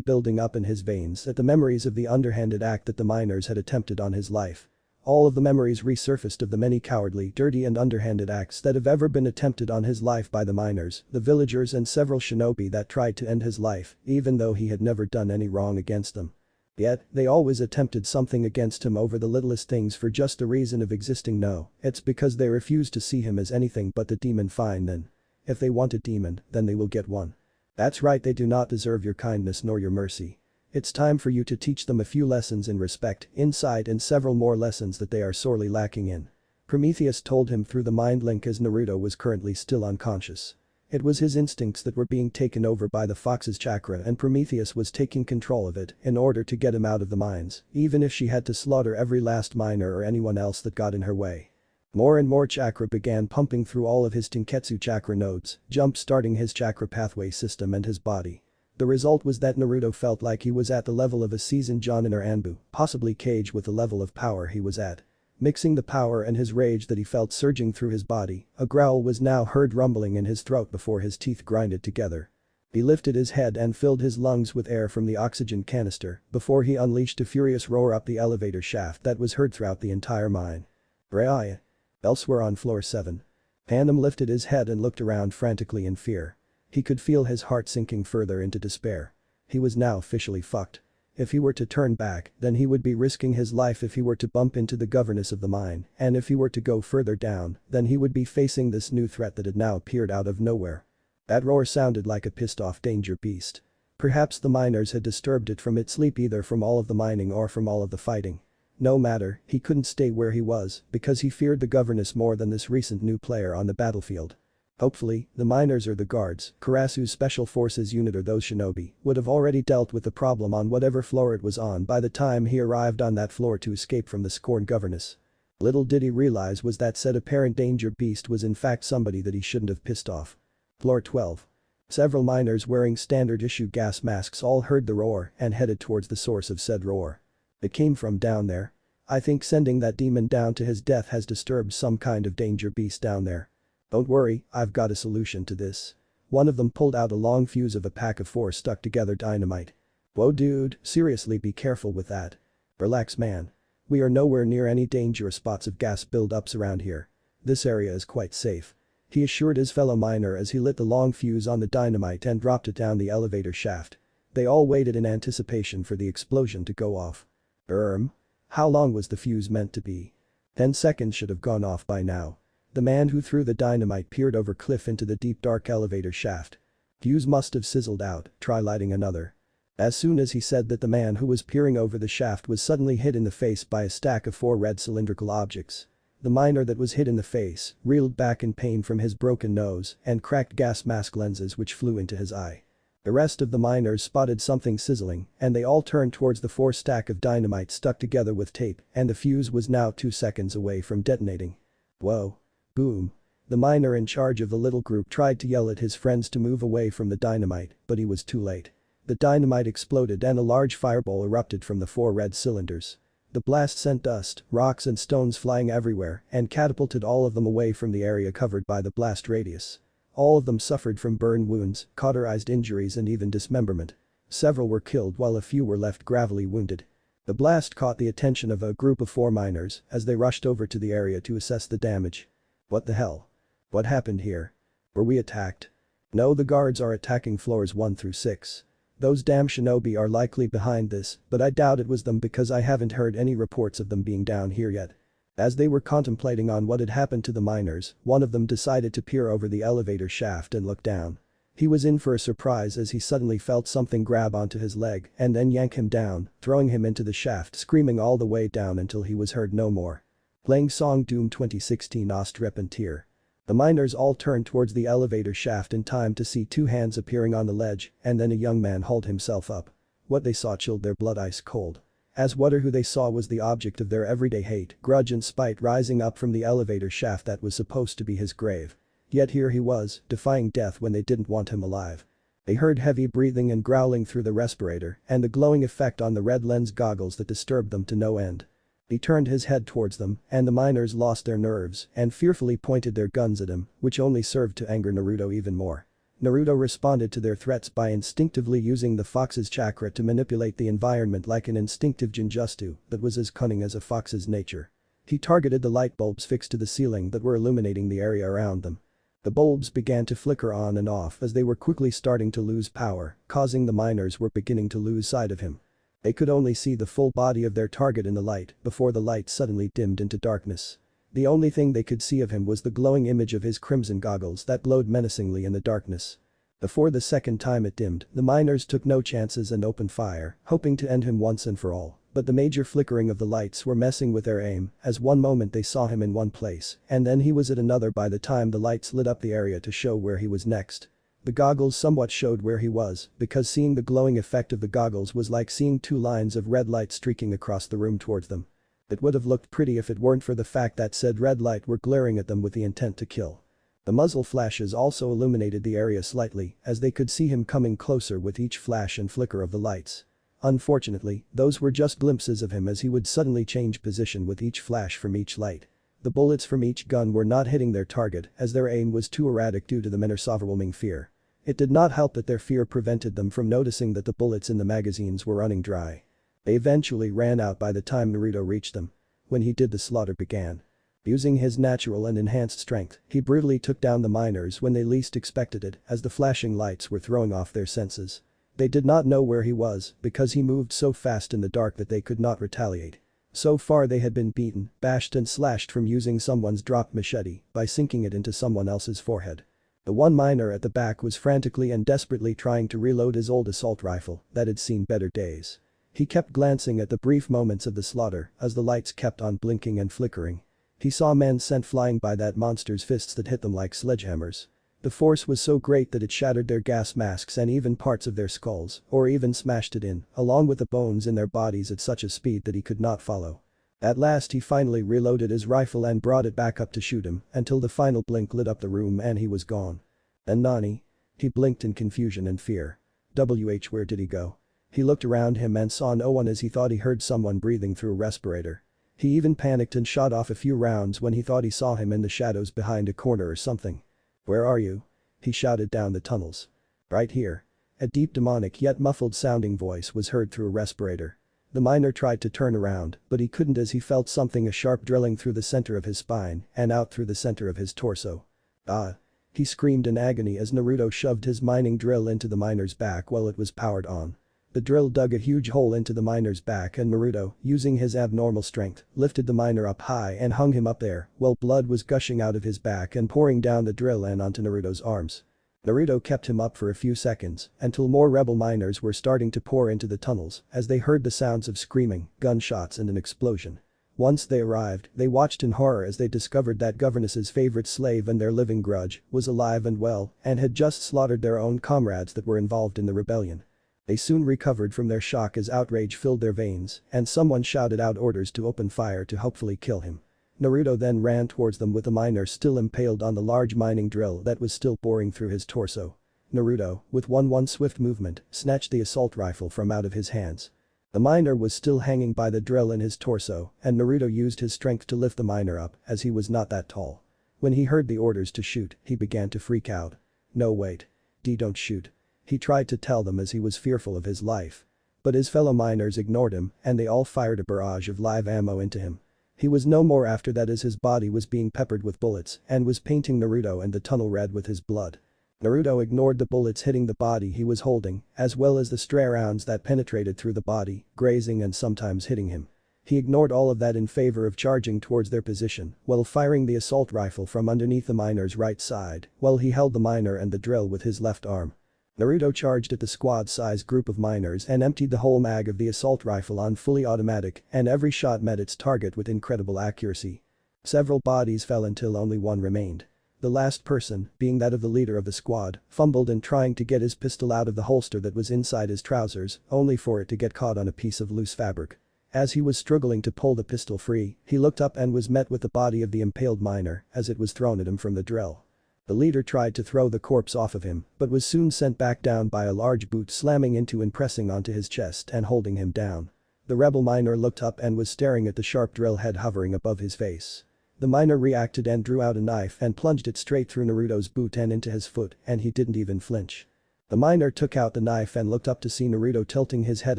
building up in his veins at the memories of the underhanded act that the miners had attempted on his life. All of the memories resurfaced of the many cowardly, dirty and underhanded acts that have ever been attempted on his life by the miners, the villagers and several shinobi that tried to end his life, even though he had never done any wrong against them. Yet, they always attempted something against him over the littlest things for just the reason of existing. No, it's because they refused to see him as anything but the demon. Fine then. If they want a demon, then they will get one. That's right, they do not deserve your kindness nor your mercy. It's time for you to teach them a few lessons in respect, insight and several more lessons that they are sorely lacking in. Prometheus told him through the mind link as Naruto was currently still unconscious. It was his instincts that were being taken over by the fox's chakra and Prometheus was taking control of it in order to get him out of the mines, even if she had to slaughter every last miner or anyone else that got in her way. More and more chakra began pumping through all of his Tenketsu chakra nodes, jump-starting his chakra pathway system and his body. The result was that Naruto felt like he was at the level of a seasoned Jonin or Anbu, possibly Kage with the level of power he was at. Mixing the power and his rage that he felt surging through his body, a growl was now heard rumbling in his throat before his teeth grinded together. He lifted his head and filled his lungs with air from the oxygen canister before he unleashed a furious roar up the elevator shaft that was heard throughout the entire mine. Braia. Elsewhere on floor 7. Panem lifted his head and looked around frantically in fear. He could feel his heart sinking further into despair. He was now officially fucked. If he were to turn back, then he would be risking his life if he were to bump into the governess of the mine, and if he were to go further down, then he would be facing this new threat that had now appeared out of nowhere. That roar sounded like a pissed-off danger beast. Perhaps the miners had disturbed it from its sleep, either from all of the mining or from all of the fighting. No matter, he couldn't stay where he was because he feared the governess more than this recent new player on the battlefield. Hopefully, the miners or the guards, Karasu's special forces unit or those shinobi, would have already dealt with the problem on whatever floor it was on by the time he arrived on that floor to escape from the scorned governess. Little did he realize was that said apparent danger beast was in fact somebody that he shouldn't have pissed off. Floor 12. Several miners wearing standard issue gas masks all heard the roar and headed towards the source of said roar. It came from down there. I think sending that demon down to his death has disturbed some kind of danger beast down there. Don't worry, I've got a solution to this. One of them pulled out a long fuse of a pack of 4 stuck together dynamite. Whoa dude, seriously be careful with that. Relax man. We are nowhere near any dangerous spots of gas buildups around here. This area is quite safe. He assured his fellow miner as he lit the long fuse on the dynamite and dropped it down the elevator shaft. They all waited in anticipation for the explosion to go off. How long was the fuse meant to be? 10 seconds should have gone off by now. The man who threw the dynamite peered over cliff into the deep dark elevator shaft. Fuse must have sizzled out, try lighting another. As soon as he said that, the man who was peering over the shaft was suddenly hit in the face by a stack of 4 red cylindrical objects. The miner that was hit in the face reeled back in pain from his broken nose and cracked gas mask lenses which flew into his eye. The rest of the miners spotted something sizzling and they all turned towards the 4 stack of dynamite stuck together with tape and the fuse was now 2 seconds away from detonating. Whoa. Boom. The miner in charge of the little group tried to yell at his friends to move away from the dynamite, but he was too late. The dynamite exploded and a large fireball erupted from the 4 red cylinders. The blast sent dust, rocks and stones flying everywhere and catapulted all of them away from the area covered by the blast radius. All of them suffered from burn wounds, cauterized injuries and even dismemberment. Several were killed while a few were left gravely wounded. The blast caught the attention of a group of 4 miners as they rushed over to the area to assess the damage. What the hell? What happened here? Were we attacked? No, the guards are attacking floors 1 through 6. Those damn shinobi are likely behind this, but I doubt it was them because I haven't heard any reports of them being down here yet. As they were contemplating on what had happened to the miners, one of them decided to peer over the elevator shaft and look down. He was in for a surprise as he suddenly felt something grab onto his leg and then yank him down, throwing him into the shaft, screaming all the way down until he was heard no more. Playing song Doom 2016 Ostrep. The miners all turned towards the elevator shaft in time to see 2 hands appearing on the ledge and then a young man hauled himself up. What they saw chilled their blood ice cold. As who they saw was the object of their everyday hate, grudge and spite rising up from the elevator shaft that was supposed to be his grave. Yet here he was, defying death when they didn't want him alive. They heard heavy breathing and growling through the respirator and the glowing effect on the red lens goggles that disturbed them to no end. He turned his head towards them and the miners lost their nerves and fearfully pointed their guns at him, which only served to anger Naruto even more. Naruto responded to their threats by instinctively using the fox's chakra to manipulate the environment like an instinctive genjutsu that was as cunning as a fox's nature. He targeted the light bulbs fixed to the ceiling that were illuminating the area around them. The bulbs began to flicker on and off as they were quickly starting to lose power, causing the miners were beginning to lose sight of him. They could only see the full body of their target in the light before the light suddenly dimmed into darkness. The only thing they could see of him was the glowing image of his crimson goggles that glowed menacingly in the darkness. Before the second time it dimmed, the miners took no chances and opened fire, hoping to end him once and for all, but the major flickering of the lights were messing with their aim as one moment they saw him in one place and then he was at another by the time the lights lit up the area to show where he was next. The goggles somewhat showed where he was because seeing the glowing effect of the goggles was like seeing 2 lines of red light streaking across the room towards them. It would have looked pretty if it weren't for the fact that said red light were glaring at them with the intent to kill. The muzzle flashes also illuminated the area slightly as they could see him coming closer with each flash and flicker of the lights. Unfortunately, those were just glimpses of him as he would suddenly change position with each flash from each light. The bullets from each gun were not hitting their target as their aim was too erratic due to the men's overwhelming fear. It did not help that their fear prevented them from noticing that the bullets in the magazines were running dry. They eventually ran out by the time Naruto reached them. When he did, the slaughter began. Using his natural and enhanced strength, he brutally took down the miners when they least expected it as the flashing lights were throwing off their senses. They did not know where he was because he moved so fast in the dark that they could not retaliate. So far they had been beaten, bashed and slashed from using someone's dropped machete by sinking it into someone else's forehead. The one miner at the back was frantically and desperately trying to reload his old assault rifle that had seen better days. He kept glancing at the brief moments of the slaughter as the lights kept on blinking and flickering. He saw men sent flying by that monster's fists that hit them like sledgehammers. The force was so great that it shattered their gas masks and even parts of their skulls, or even smashed it in, along with the bones in their bodies at such a speed that he could not follow. At last he finally reloaded his rifle and brought it back up to shoot him until the final blink lit up the room and he was gone. And Nani? He blinked in confusion and fear. Where did he go? He looked around him and saw no one as he thought he heard someone breathing through a respirator. He even panicked and shot off a few rounds when he thought he saw him in the shadows behind a corner or something. "Where are you?" he shouted down the tunnels. "Right here." A deep demonic yet muffled sounding voice was heard through a respirator. The miner tried to turn around, but he couldn't as he felt something sharp drilling through the center of his spine and out through the center of his torso. "Ah!" He screamed in agony as Naruto shoved his mining drill into the miner's back while it was powered on. The drill dug a huge hole into the miner's back and Naruto, using his abnormal strength, lifted the miner up high and hung him up there while blood was gushing out of his back and pouring down the drill and onto Naruto's arms. Naruto kept him up for a few seconds until more rebel miners were starting to pour into the tunnels as they heard the sounds of screaming, gunshots and an explosion. Once they arrived, they watched in horror as they discovered that Governess's favorite slave and their living grudge was alive and well and had just slaughtered their own comrades that were involved in the rebellion. They soon recovered from their shock as outrage filled their veins and someone shouted out orders to open fire to hopefully kill him. Naruto then ran towards them with the miner still impaled on the large mining drill that was still boring through his torso. Naruto, with one swift movement, snatched the assault rifle from out of his hands. The miner was still hanging by the drill in his torso and Naruto used his strength to lift the miner up as he was not that tall. When he heard the orders to shoot, he began to freak out. "No wait. Don't shoot." He tried to tell them as he was fearful of his life. But his fellow miners ignored him and they all fired a barrage of live ammo into him. He was no more after that as his body was being peppered with bullets and was painting Naruto and the tunnel red with his blood. Naruto ignored the bullets hitting the body he was holding, as well as the stray rounds that penetrated through the body, grazing and sometimes hitting him. He ignored all of that in favor of charging towards their position while firing the assault rifle from underneath the miner's right side while he held the miner and the drill with his left arm. Naruto charged at the squad-sized group of miners and emptied the whole mag of the assault rifle on fully automatic and every shot met its target with incredible accuracy. Several bodies fell until only one remained. The last person, being that of the leader of the squad, fumbled in trying to get his pistol out of the holster that was inside his trousers, only for it to get caught on a piece of loose fabric. As he was struggling to pull the pistol free, he looked up and was met with the body of the impaled miner as it was thrown at him from the drill. The leader tried to throw the corpse off of him, but was soon sent back down by a large boot slamming into and pressing onto his chest and holding him down. The rebel miner looked up and was staring at the sharp drill head hovering above his face. The miner reacted and drew out a knife and plunged it straight through Naruto's boot and into his foot and he didn't even flinch. The miner took out the knife and looked up to see Naruto tilting his head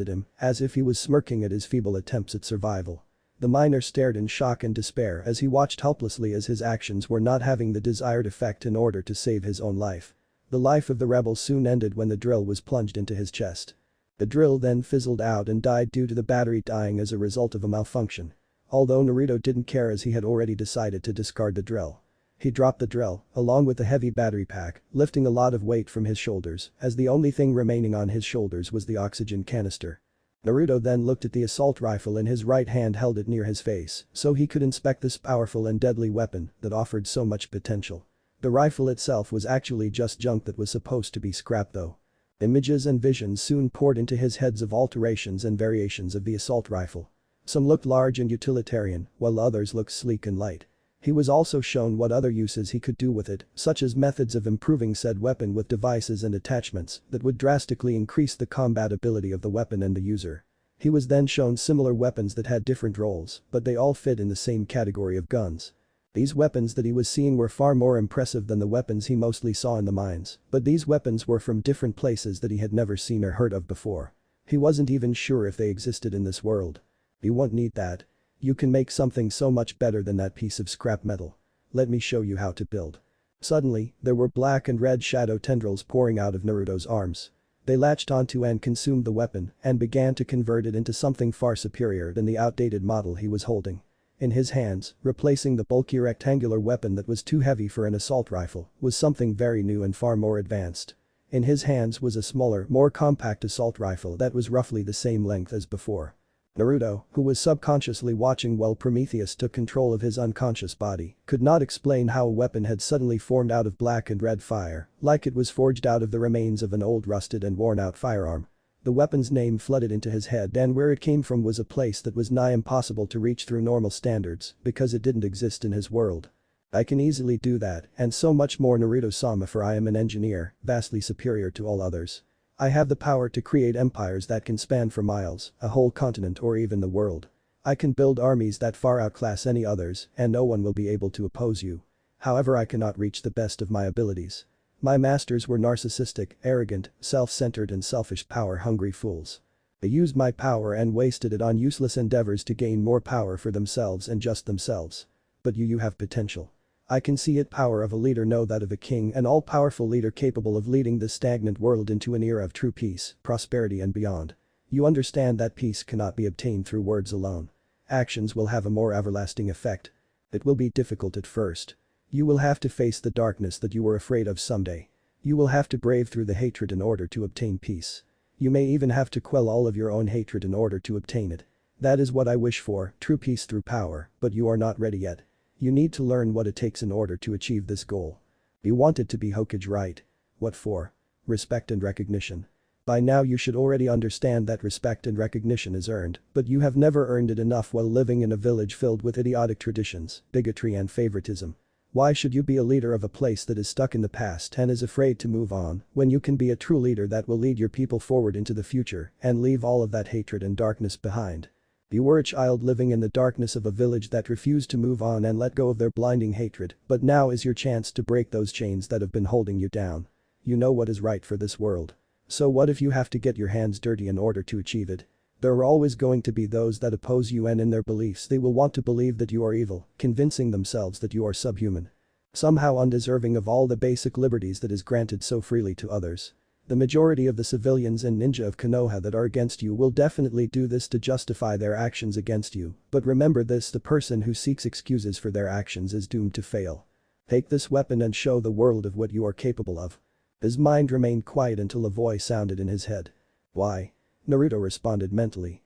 at him as if he was smirking at his feeble attempts at survival. The miner stared in shock and despair as he watched helplessly as his actions were not having the desired effect in order to save his own life. The life of the rebel soon ended when the drill was plunged into his chest. The drill then fizzled out and died due to the battery dying as a result of a malfunction. Although Naruto didn't care as he had already decided to discard the drill. He dropped the drill, along with the heavy battery pack, lifting a lot of weight from his shoulders as the only thing remaining on his shoulders was the oxygen canister. Naruto then looked at the assault rifle in his right hand, held it near his face so he could inspect this powerful and deadly weapon that offered so much potential. The rifle itself was actually just junk that was supposed to be scrapped though. Images and visions soon poured into his heads of alterations and variations of the assault rifle. Some looked large and utilitarian, while others looked sleek and light. He was also shown what other uses he could do with it, such as methods of improving said weapon with devices and attachments that would drastically increase the combat ability of the weapon and the user. He was then shown similar weapons that had different roles, but they all fit in the same category of guns. These weapons that he was seeing were far more impressive than the weapons he mostly saw in the mines, but these weapons were from different places that he had never seen or heard of before. He wasn't even sure if they existed in this world. "You won't need that. You can make something so much better than that piece of scrap metal. Let me show you how to build." Suddenly, there were black and red shadow tendrils pouring out of Naruto's arms. They latched onto and consumed the weapon and began to convert it into something far superior than the outdated model he was holding. In his hands, replacing the bulky rectangular weapon that was too heavy for an assault rifle, was something very new and far more advanced. In his hands was a smaller, more compact assault rifle that was roughly the same length as before. Naruto, who was subconsciously watching while Prometheus took control of his unconscious body, could not explain how a weapon had suddenly formed out of black and red fire, like it was forged out of the remains of an old rusted and worn-out firearm. The weapon's name flooded into his head, and where it came from was a place that was nigh impossible to reach through normal standards because it didn't exist in his world. I can easily do that, and so much more, Naruto-sama, for I am an engineer, vastly superior to all others. I have the power to create empires that can span for miles, a whole continent or even the world. I can build armies that far outclass any others, and no one will be able to oppose you. However, I cannot reach the best of my abilities. My masters were narcissistic, arrogant, self-centered and selfish power-hungry fools. They used my power and wasted it on useless endeavors to gain more power for themselves and just themselves. But you have potential. I can see it, power of a leader, know that of a king, an all-powerful leader capable of leading this stagnant world into an era of true peace, prosperity and beyond. You understand that peace cannot be obtained through words alone. Actions will have a more everlasting effect. It will be difficult at first. You will have to face the darkness that you were afraid of someday. You will have to brave through the hatred in order to obtain peace. You may even have to quell all of your own hatred in order to obtain it. That is what I wish for, true peace through power, but you are not ready yet. You need to learn what it takes in order to achieve this goal. You want it to be Hokage, right? What for? Respect and recognition. By now you should already understand that respect and recognition is earned, but you have never earned it enough while living in a village filled with idiotic traditions, bigotry and favoritism. Why should you be a leader of a place that is stuck in the past and is afraid to move on, when you can be a true leader that will lead your people forward into the future and leave all of that hatred and darkness behind? You were a child living in the darkness of a village that refused to move on and let go of their blinding hatred, but now is your chance to break those chains that have been holding you down. You know what is right for this world. So what if you have to get your hands dirty in order to achieve it? There are always going to be those that oppose you, and in their beliefs they will want to believe that you are evil, convincing themselves that you are subhuman. Somehow undeserving of all the basic liberties that is granted so freely to others. The majority of the civilians and ninja of Konoha that are against you will definitely do this to justify their actions against you, but remember this: the person who seeks excuses for their actions is doomed to fail. Take this weapon and show the world of what you are capable of. His mind remained quiet until a voice sounded in his head. Why? Naruto responded mentally.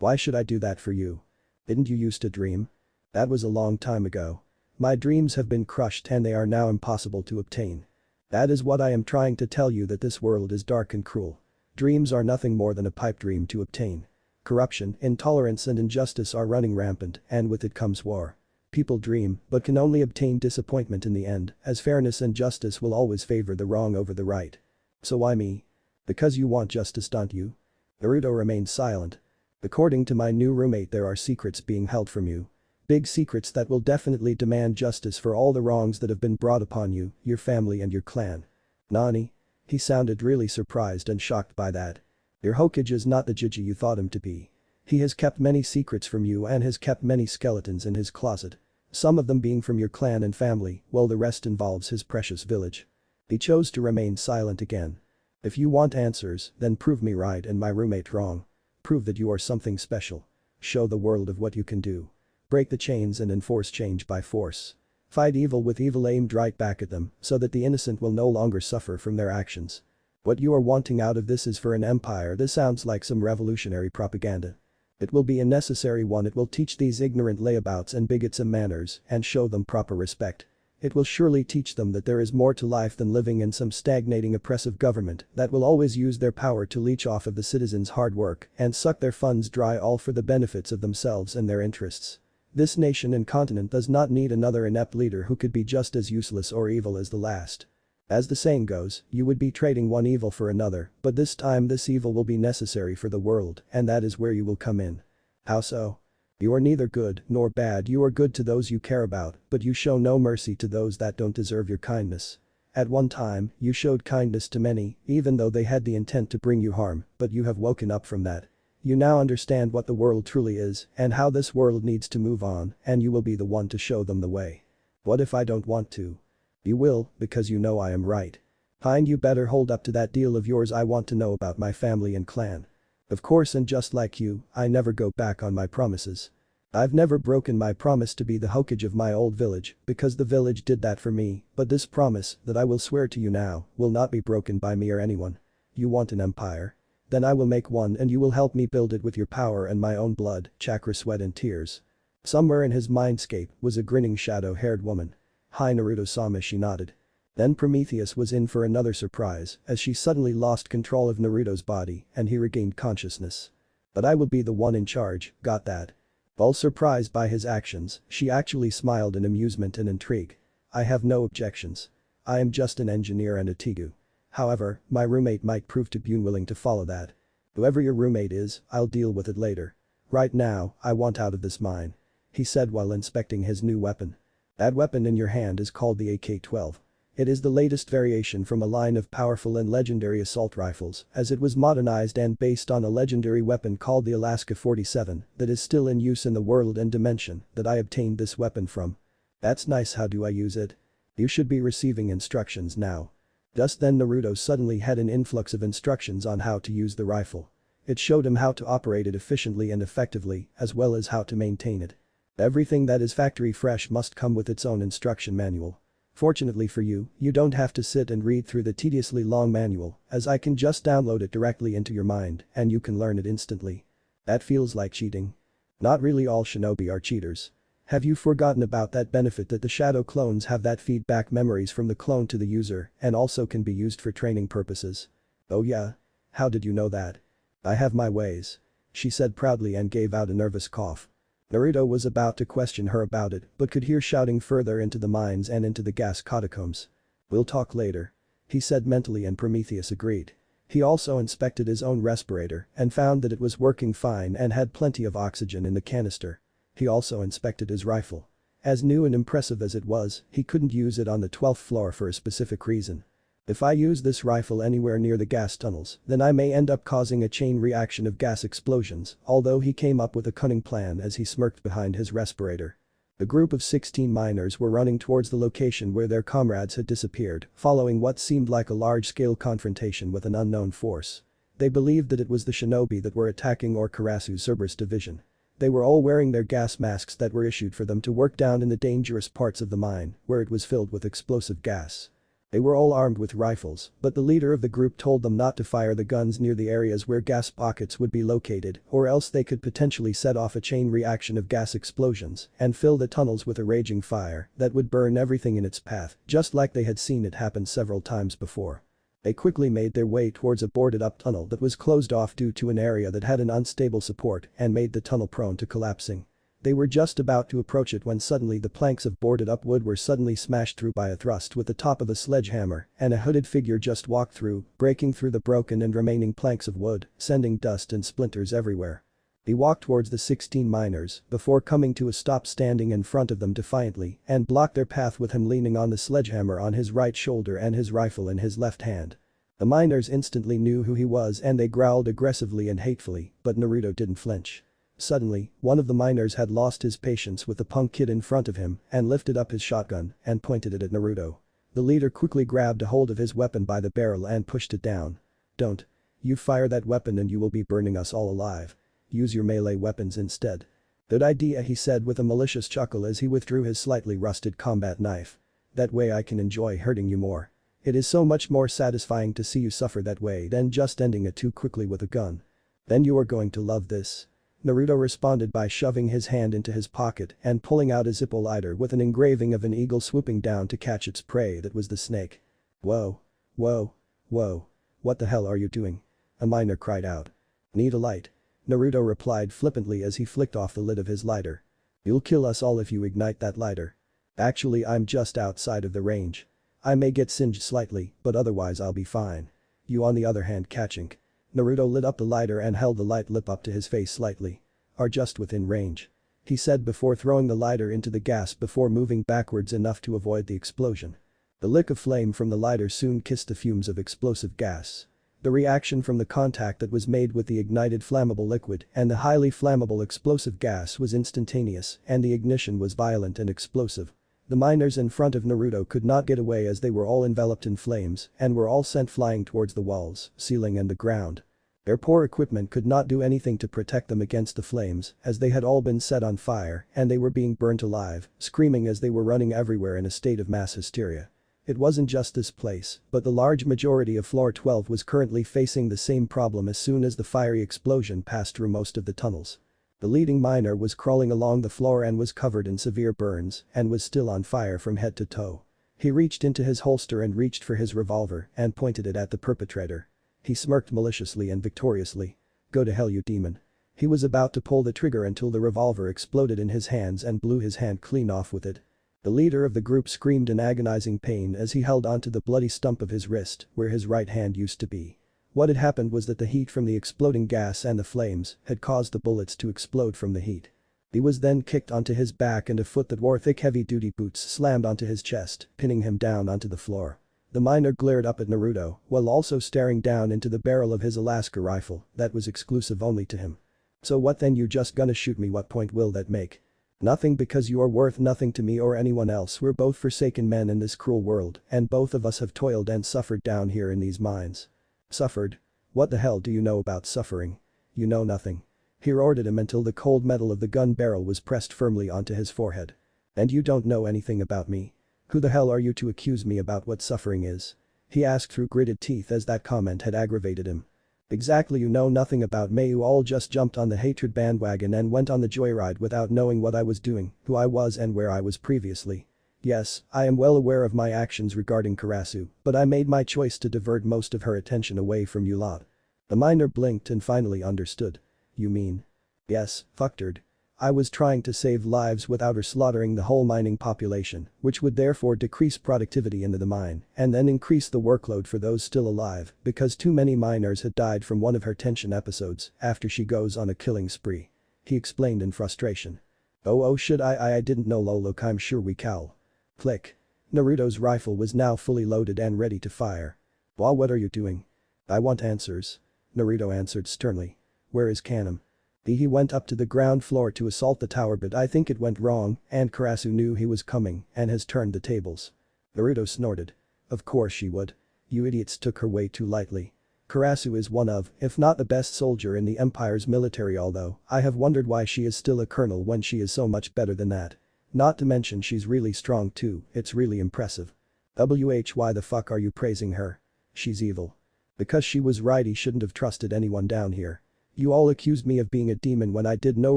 Why should I do that for you? Didn't you used to dream? That was a long time ago. My dreams have been crushed and they are now impossible to obtain. That is what I am trying to tell you, that this world is dark and cruel. Dreams are nothing more than a pipe dream to obtain. Corruption, intolerance and injustice are running rampant, and with it comes war. People dream, but can only obtain disappointment in the end, as fairness and justice will always favor the wrong over the right. So why me? Because you want justice, don't you? Naruto remained silent. According to my new roommate, there are secrets being held from you. Big secrets that will definitely demand justice for all the wrongs that have been brought upon you, your family and your clan. Nani? He sounded really surprised and shocked by that. Your Hokage is not the Jiji you thought him to be. He has kept many secrets from you and has kept many skeletons in his closet. Some of them being from your clan and family, while the rest involves his precious village. He chose to remain silent again. If you want answers, then prove me right and my roommate wrong. Prove that you are something special. Show the world of what you can do. Break the chains and enforce change by force. Fight evil with evil aimed right back at them, so that the innocent will no longer suffer from their actions. What you are wanting out of this is for an empire. This sounds like some revolutionary propaganda. It will be a necessary one. It will teach these ignorant layabouts and bigots some manners and show them proper respect. It will surely teach them that there is more to life than living in some stagnating oppressive government that will always use their power to leech off of the citizens' hard work and suck their funds dry, all for the benefits of themselves and their interests. This nation and continent does not need another inept leader who could be just as useless or evil as the last. As the saying goes, you would be trading one evil for another, but this time this evil will be necessary for the world, and that is where you will come in. How so? You are neither good nor bad. You are good to those you care about, but you show no mercy to those that don't deserve your kindness. At one time, you showed kindness to many, even though they had the intent to bring you harm, but you have woken up from that. You now understand what the world truly is and how this world needs to move on, and you will be the one to show them the way. What if I don't want to? You will, because you know I am right. Fine, you better hold up to that deal of yours. I want to know about my family and clan. Of course, and just like you, I never go back on my promises. I've never broken my promise to be the Hokage of my old village because the village did that for me, but this promise that I will swear to you now will not be broken by me or anyone. You want an empire? Then I will make one and you will help me build it with your power and my own blood, chakra, sweat and tears. Somewhere in his mindscape was a grinning shadow-haired woman. Hi Naruto-sama, she nodded. Then Prometheus was in for another surprise as she suddenly lost control of Naruto's body and he regained consciousness. But I will be the one in charge, got that? While surprised by his actions, she actually smiled in amusement and intrigue. I have no objections. I am just an engineer and a Tigu. However, my roommate might prove to be unwilling to follow that. Whoever your roommate is, I'll deal with it later. Right now, I want out of this mine. He said while inspecting his new weapon. That weapon in your hand is called the AK-12. It is the latest variation from a line of powerful and legendary assault rifles as it was modernized and based on a legendary weapon called the Alaska 47 that is still in use in the world and dimension that I obtained this weapon from. That's nice, how do I use it? You should be receiving instructions now. Just then Naruto suddenly had an influx of instructions on how to use the rifle. It showed him how to operate it efficiently and effectively as well as how to maintain it. Everything that is factory fresh must come with its own instruction manual. Fortunately for you, you don't have to sit and read through the tediously long manual as I can just download it directly into your mind and you can learn it instantly. That feels like cheating. Not really, all shinobi are cheaters. Have you forgotten about that benefit that the shadow clones have, that feedback memories from the clone to the user and also can be used for training purposes? Oh yeah? How did you know that? I have my ways. She said proudly and gave out a nervous cough. Naruto was about to question her about it but could hear shouting further into the mines and into the gas catacombs. We'll talk later. He said mentally and Prometheus agreed. He also inspected his own respirator and found that it was working fine and had plenty of oxygen in the canister. He also inspected his rifle. As new and impressive as it was, he couldn't use it on the 12th floor for a specific reason. If I use this rifle anywhere near the gas tunnels, then I may end up causing a chain reaction of gas explosions, although he came up with a cunning plan as he smirked behind his respirator. A group of 16 miners were running towards the location where their comrades had disappeared, following what seemed like a large-scale confrontation with an unknown force. They believed that it was the shinobi that were attacking or Karasu's Cerberus division. They were all wearing their gas masks that were issued for them to work down in the dangerous parts of the mine, where it was filled with explosive gas. They were all armed with rifles, but the leader of the group told them not to fire the guns near the areas where gas pockets would be located or else they could potentially set off a chain reaction of gas explosions and fill the tunnels with a raging fire that would burn everything in its path, just like they had seen it happen several times before. They quickly made their way towards a boarded-up tunnel that was closed off due to an area that had an unstable support and made the tunnel prone to collapsing. They were just about to approach it when suddenly the planks of boarded-up wood were suddenly smashed through by a thrust with the top of a sledgehammer and a hooded figure just walked through, breaking through the broken and remaining planks of wood, sending dust and splinters everywhere. He walked towards the 16 miners before coming to a stop, standing in front of them defiantly and blocked their path with him leaning on the sledgehammer on his right shoulder and his rifle in his left hand. The miners instantly knew who he was and they growled aggressively and hatefully, but Naruto didn't flinch. Suddenly, one of the miners had lost his patience with the punk kid in front of him and lifted up his shotgun and pointed it at Naruto. The leader quickly grabbed a hold of his weapon by the barrel and pushed it down. Don't. You fire that weapon and you will be burning us all alive. Use your melee weapons instead. Good idea, he said with a malicious chuckle as he withdrew his slightly rusted combat knife. That way I can enjoy hurting you more. It is so much more satisfying to see you suffer that way than just ending it too quickly with a gun. Then you are going to love this. Naruto responded by shoving his hand into his pocket and pulling out a Zippo lighter with an engraving of an eagle swooping down to catch its prey that was the snake. Whoa. Whoa. Whoa. What the hell are you doing? A miner cried out. Need a light? Naruto replied flippantly as he flicked off the lid of his lighter. You'll kill us all if you ignite that lighter. Actually, I'm just outside of the range. I may get singed slightly, but otherwise I'll be fine. You on the other hand, catching. Naruto lit up the lighter and held the light lip up to his face slightly. Are just within range. He said before throwing the lighter into the gas before moving backwards enough to avoid the explosion. The lick of flame from the lighter soon kissed the fumes of explosive gas. The reaction from the contact that was made with the ignited flammable liquid and the highly flammable explosive gas was instantaneous and the ignition was violent and explosive. The miners in front of Naruto could not get away as they were all enveloped in flames and were all sent flying towards the walls, ceiling and the ground. Their poor equipment could not do anything to protect them against the flames as they had all been set on fire and they were being burnt alive, screaming as they were running everywhere in a state of mass hysteria. It wasn't just this place, but the large majority of floor 12 was currently facing the same problem as soon as the fiery explosion passed through most of the tunnels. The leading miner was crawling along the floor and was covered in severe burns and was still on fire from head to toe. He reached into his holster and reached for his revolver and pointed it at the perpetrator. He smirked maliciously and victoriously. "Go to hell, you demon." He was about to pull the trigger until the revolver exploded in his hands and blew his hand clean off with it. The leader of the group screamed in agonizing pain as he held onto the bloody stump of his wrist where his right hand used to be. What had happened was that the heat from the exploding gas and the flames had caused the bullets to explode from the heat. He was then kicked onto his back and a foot that wore thick heavy-duty boots slammed onto his chest, pinning him down onto the floor. The miner glared up at Naruto while also staring down into the barrel of his Alaska rifle that was exclusive only to him. "So what then, you just gonna shoot me? What point will that make?" "Nothing, because you are worth nothing to me or anyone else. We're both forsaken men in this cruel world and both of us have toiled and suffered down here in these mines." "Suffered? What the hell do you know about suffering? You know nothing." He roared at him until the cold metal of the gun barrel was pressed firmly onto his forehead. "And you don't know anything about me? Who the hell are you to accuse me about what suffering is?" he asked through gritted teeth as that comment had aggravated him. "Exactly, you know nothing about me. You all just jumped on the hatred bandwagon and went on the joyride without knowing what I was doing, who I was and where I was previously. Yes, I am well aware of my actions regarding Karasu, but I made my choice to divert most of her attention away from you lot." The miner blinked and finally understood. "You mean?" "Yes, fucktard. I was trying to save lives without her slaughtering the whole mining population, which would therefore decrease productivity into the mine and then increase the workload for those still alive because too many miners had died from one of her tension episodes after she goes on a killing spree," he explained in frustration. Oh shit, I didn't know. Look, I'm sure we cowl." Click. Naruto's rifle was now fully loaded and ready to fire. What are you doing?" "I want answers," Naruto answered sternly. "Where is Kanam?" "He went up to the ground floor to assault the tower, but I think it went wrong and Karasu knew he was coming and has turned the tables." Naruto snorted. "Of course she would. You idiots took her way too lightly. Karasu is one of, if not the best soldier in the Empire's military, although I have wondered why she is still a colonel when she is so much better than that. Not to mention she's really strong too, it's really impressive." Why the fuck are you praising her? She's evil." "Because she was right, he shouldn't have trusted anyone down here. You all accused me of being a demon when I did no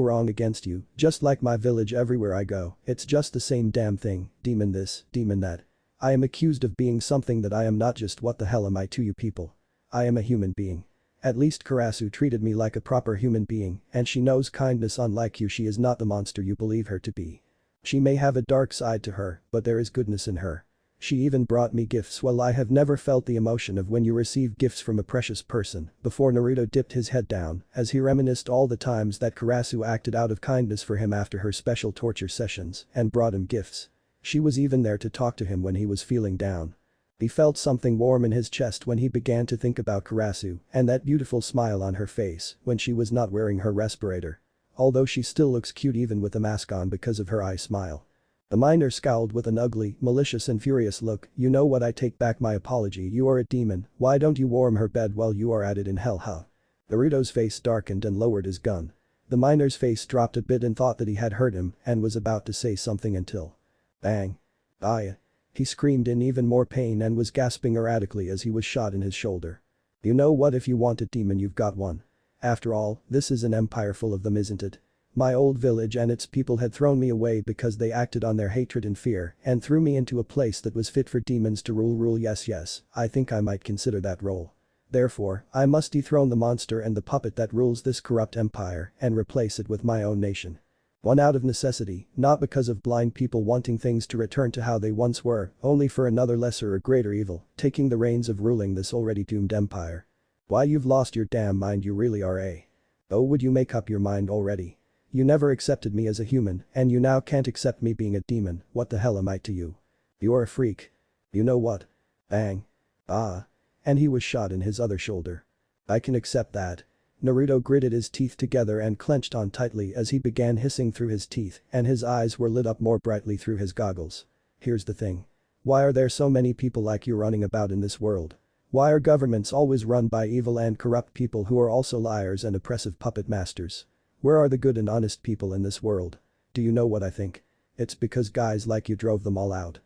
wrong against you, just like my village everywhere I go, it's just the same damn thing, demon this, demon that. I am accused of being something that I am not. Just what the hell am I to you people? I am a human being. At least Karasu treated me like a proper human being and she knows kindness. Unlike you, she is not the monster you believe her to be. She may have a dark side to her, but there is goodness in her. She even brought me gifts. Well, I have never felt the emotion of when you receive gifts from a precious person." Before Naruto dipped his head down as he reminisced all the times that Karasu acted out of kindness for him after her special torture sessions and brought him gifts. She was even there to talk to him when he was feeling down. He felt something warm in his chest when he began to think about Karasu and that beautiful smile on her face when she was not wearing her respirator. Although she still looks cute even with the mask on because of her eye smile. The miner scowled with an ugly, malicious and furious look. "You know what, I take back my apology. You are a demon. Why don't you warm her bed while you are at it in hell, huh?" Naruto's face darkened and lowered his gun. The miner's face dropped a bit and thought that he had hurt him and was about to say something until. Bang. "Ah!" He screamed in even more pain and was gasping erratically as he was shot in his shoulder. "You know what, if you want a demon you've got one. After all, this is an empire full of them, isn't it? My old village and its people had thrown me away because they acted on their hatred and fear and threw me into a place that was fit for demons to rule. Yes, I think I might consider that role. Therefore, I must dethrone the monster and the puppet that rules this corrupt empire and replace it with my own nation. One out of necessity, not because of blind people wanting things to return to how they once were, only for another lesser or greater evil, taking the reins of ruling this already doomed empire." "Why, you've lost your damn mind, you really are, eh? Oh, would you make up your mind already? You never accepted me as a human and you now can't accept me being a demon. What the hell am I to you? You're a freak. You know what?" Bang. "Ah." And he was shot in his other shoulder. "I can accept that." Naruto gritted his teeth together and clenched on tightly as he began hissing through his teeth and his eyes were lit up more brightly through his goggles. "Here's the thing. Why are there so many people like you running about in this world? Why are governments always run by evil and corrupt people who are also liars and oppressive puppet masters? Where are the good and honest people in this world? Do you know what I think? It's because guys like you drove them all out."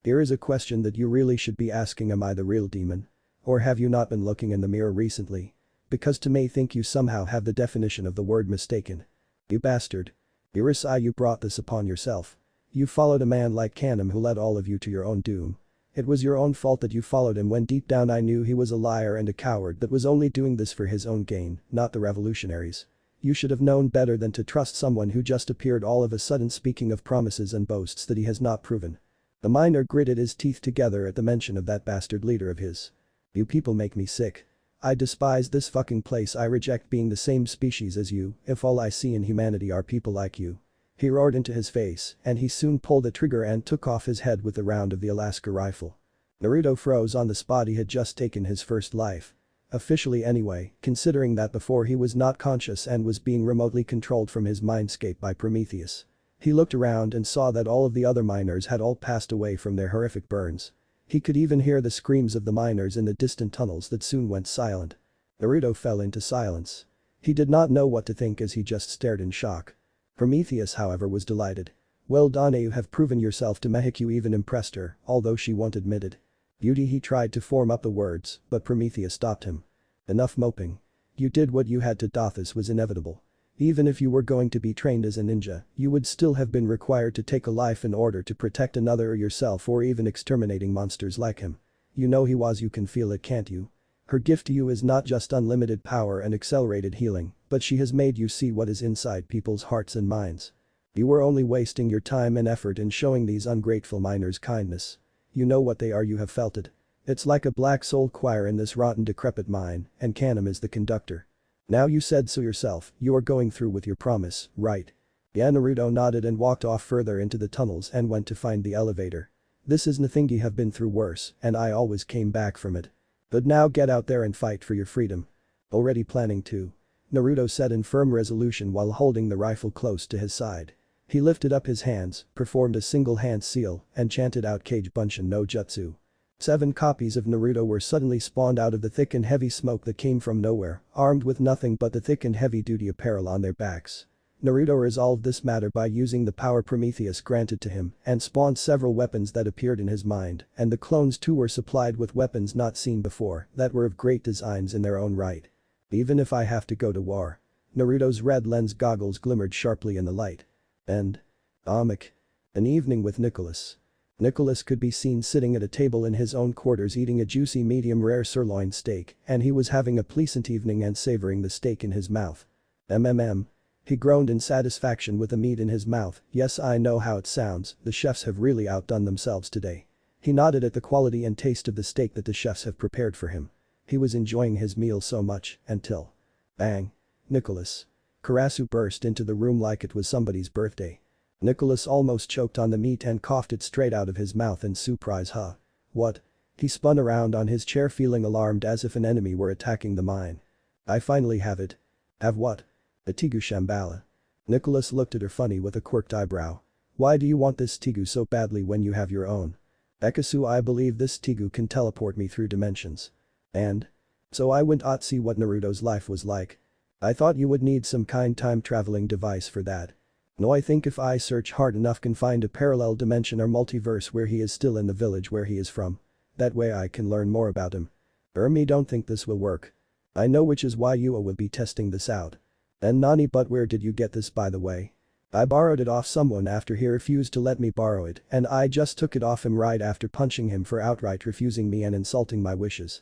Here is a question that you really should be asking, am I the real demon? Or have you not been looking in the mirror recently? Because to me think you somehow have the definition of the word mistaken. You bastard. Irasai, you brought this upon yourself. You followed a man like Kanem who led all of you to your own doom. It was your own fault that you followed him when deep down I knew he was a liar and a coward that was only doing this for his own gain, not the revolutionaries. You should have known better than to trust someone who just appeared all of a sudden speaking of promises and boasts that he has not proven. The miner gritted his teeth together at the mention of that bastard leader of his. You people make me sick. I despise this fucking place. I reject being the same species as you if all I see in humanity are people like you. He roared into his face, and he soon pulled the trigger and took off his head with the round of the Alaska rifle. Naruto froze on the spot. He had just taken his first life. Officially anyway, considering that before he was not conscious and was being remotely controlled from his mindscape by Prometheus. He looked around and saw that all of the other miners had all passed away from their horrific burns. He could even hear the screams of the miners in the distant tunnels that soon went silent. Naruto fell into silence. He did not know what to think as he just stared in shock. Prometheus, however, was delighted. Well done, you have proven yourself to Mehik. You even impressed her, although she won't admit it. Beauty, he tried to form up the words, but Prometheus stopped him. Enough moping. You did what you had to do. This was inevitable. Even if you were going to be trained as a ninja, you would still have been required to take a life in order to protect another or yourself or even exterminating monsters like him. You know he was. You can feel it, can't you? Her gift to you is not just unlimited power and accelerated healing, but she has made you see what is inside people's hearts and minds. You were only wasting your time and effort in showing these ungrateful miners kindness. You know what they are. You have felt it. It's like a black soul choir in this rotten decrepit mine, and Kanem is the conductor. Now you said so yourself, you are going through with your promise, right? Yeah, Naruto nodded and walked off further into the tunnels and went to find the elevator. This is nothing. You have been through worse, and I always came back from it. But now get out there and fight for your freedom. Already planning to? Naruto said in firm resolution while holding the rifle close to his side. He lifted up his hands, performed a single hand seal, and chanted out Kage Bunshin no Jutsu. 7 copies of Naruto were suddenly spawned out of the thick and heavy smoke that came from nowhere, armed with nothing but the thick and heavy-duty apparel on their backs. Naruto resolved this matter by using the power Prometheus granted to him and spawned several weapons that appeared in his mind, and the clones too were supplied with weapons not seen before that were of great designs in their own right. Even if I have to go to war. Naruto's red lens goggles glimmered sharply in the light. And Amik. An evening with Nicholas. Nicholas could be seen sitting at a table in his own quarters eating a juicy medium-rare sirloin steak, and he was having a pleasant evening and savoring the steak in his mouth. MMM. He groaned in satisfaction with the meat in his mouth. Yes, I know how it sounds, the chefs have really outdone themselves today. He nodded at the quality and taste of the steak that the chefs have prepared for him. He was enjoying his meal so much, until… Bang. Nicholas. Karasu burst into the room like it was somebody's birthday. Nicholas almost choked on the meat and coughed it straight out of his mouth in surprise. Huh? What? He spun around on his chair feeling alarmed as if an enemy were attacking the mine. I finally have it. Have what? A Tigu Shambhala. Nicholas looked at her funny with a quirked eyebrow. Why do you want this Tigu so badly when you have your own? Ekasu, I believe this Tigu can teleport me through dimensions. And? So I went to see what Naruto's life was like. I thought you would need some kind time traveling device for that. No, I think if I search hard enough can find a parallel dimension or multiverse where he is still in the village where he is from. That way I can learn more about him. Me don't think this will work. I know, which is why Yua will be testing this out. And Nani, but where did you get this, by the way? I borrowed it off someone after he refused to let me borrow it, and I just took it off him right after punching him for outright refusing me and insulting my wishes.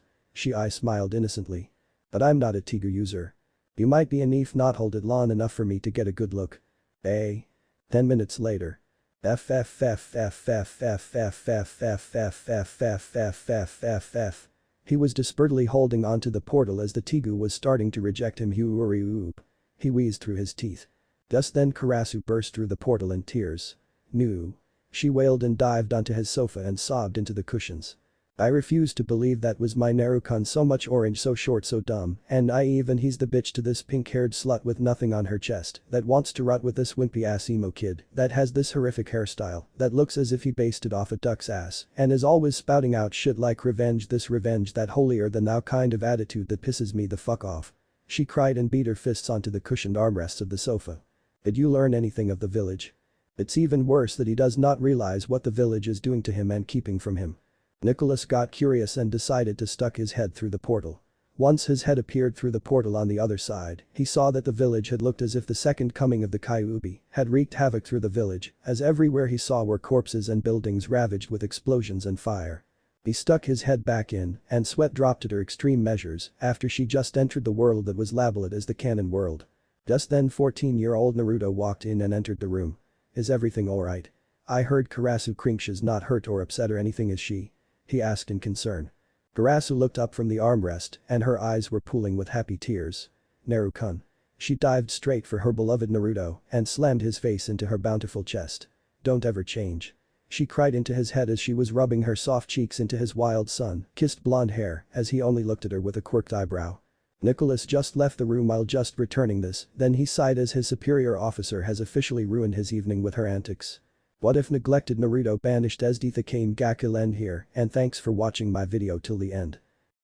I smiled innocently. But I'm not a Tigu user. You might be, if not hold it long enough for me to get a good look. 10 minutes later. He was desperately holding onto the portal as the Tigu was starting to reject him. He wheezed through his teeth. Just then Karasu burst through the portal in tears. No. She wailed and dived onto his sofa and sobbed into the cushions. I refuse to believe that was my Naruto, so much orange, so short, so dumb, and naive, and he's the bitch to this pink-haired slut with nothing on her chest that wants to rut with this wimpy-ass emo kid that has this horrific hairstyle that looks as if he based it off a duck's ass and is always spouting out shit like revenge, this revenge, that holier-than-thou kind of attitude that pisses me the fuck off. She cried and beat her fists onto the cushioned armrests of the sofa. Did you learn anything of the village? It's even worse that he does not realize what the village is doing to him and keeping from him. Nicholas got curious and decided to stuck his head through the portal. Once his head appeared through the portal on the other side, he saw that the village had looked as if the second coming of the Kyuubi had wreaked havoc through the village, as everywhere he saw were corpses and buildings ravaged with explosions and fire. He stuck his head back in, and sweat dropped at her extreme measures after she just entered the world that was labeled as the canon world. Just then 14-year-old Naruto walked in and entered the room. "Is everything alright? I heard Karasu Krinksh is not hurt or upset or anything, is she?" he asked in concern. Karasu looked up from the armrest and her eyes were pooling with happy tears. "Naru-kun." She dived straight for her beloved Naruto and slammed his face into her bountiful chest. "Don't ever change." She cried into his head as she was rubbing her soft cheeks into his wild sun-kissed blonde hair as he only looked at her with a quirked eyebrow. Nicholas just left the room while just returning this, then he sighed as his superior officer has officially ruined his evening with her antics. What if neglected Naruto banished esdeath came gakill end here, and thanks for watching my video till the end.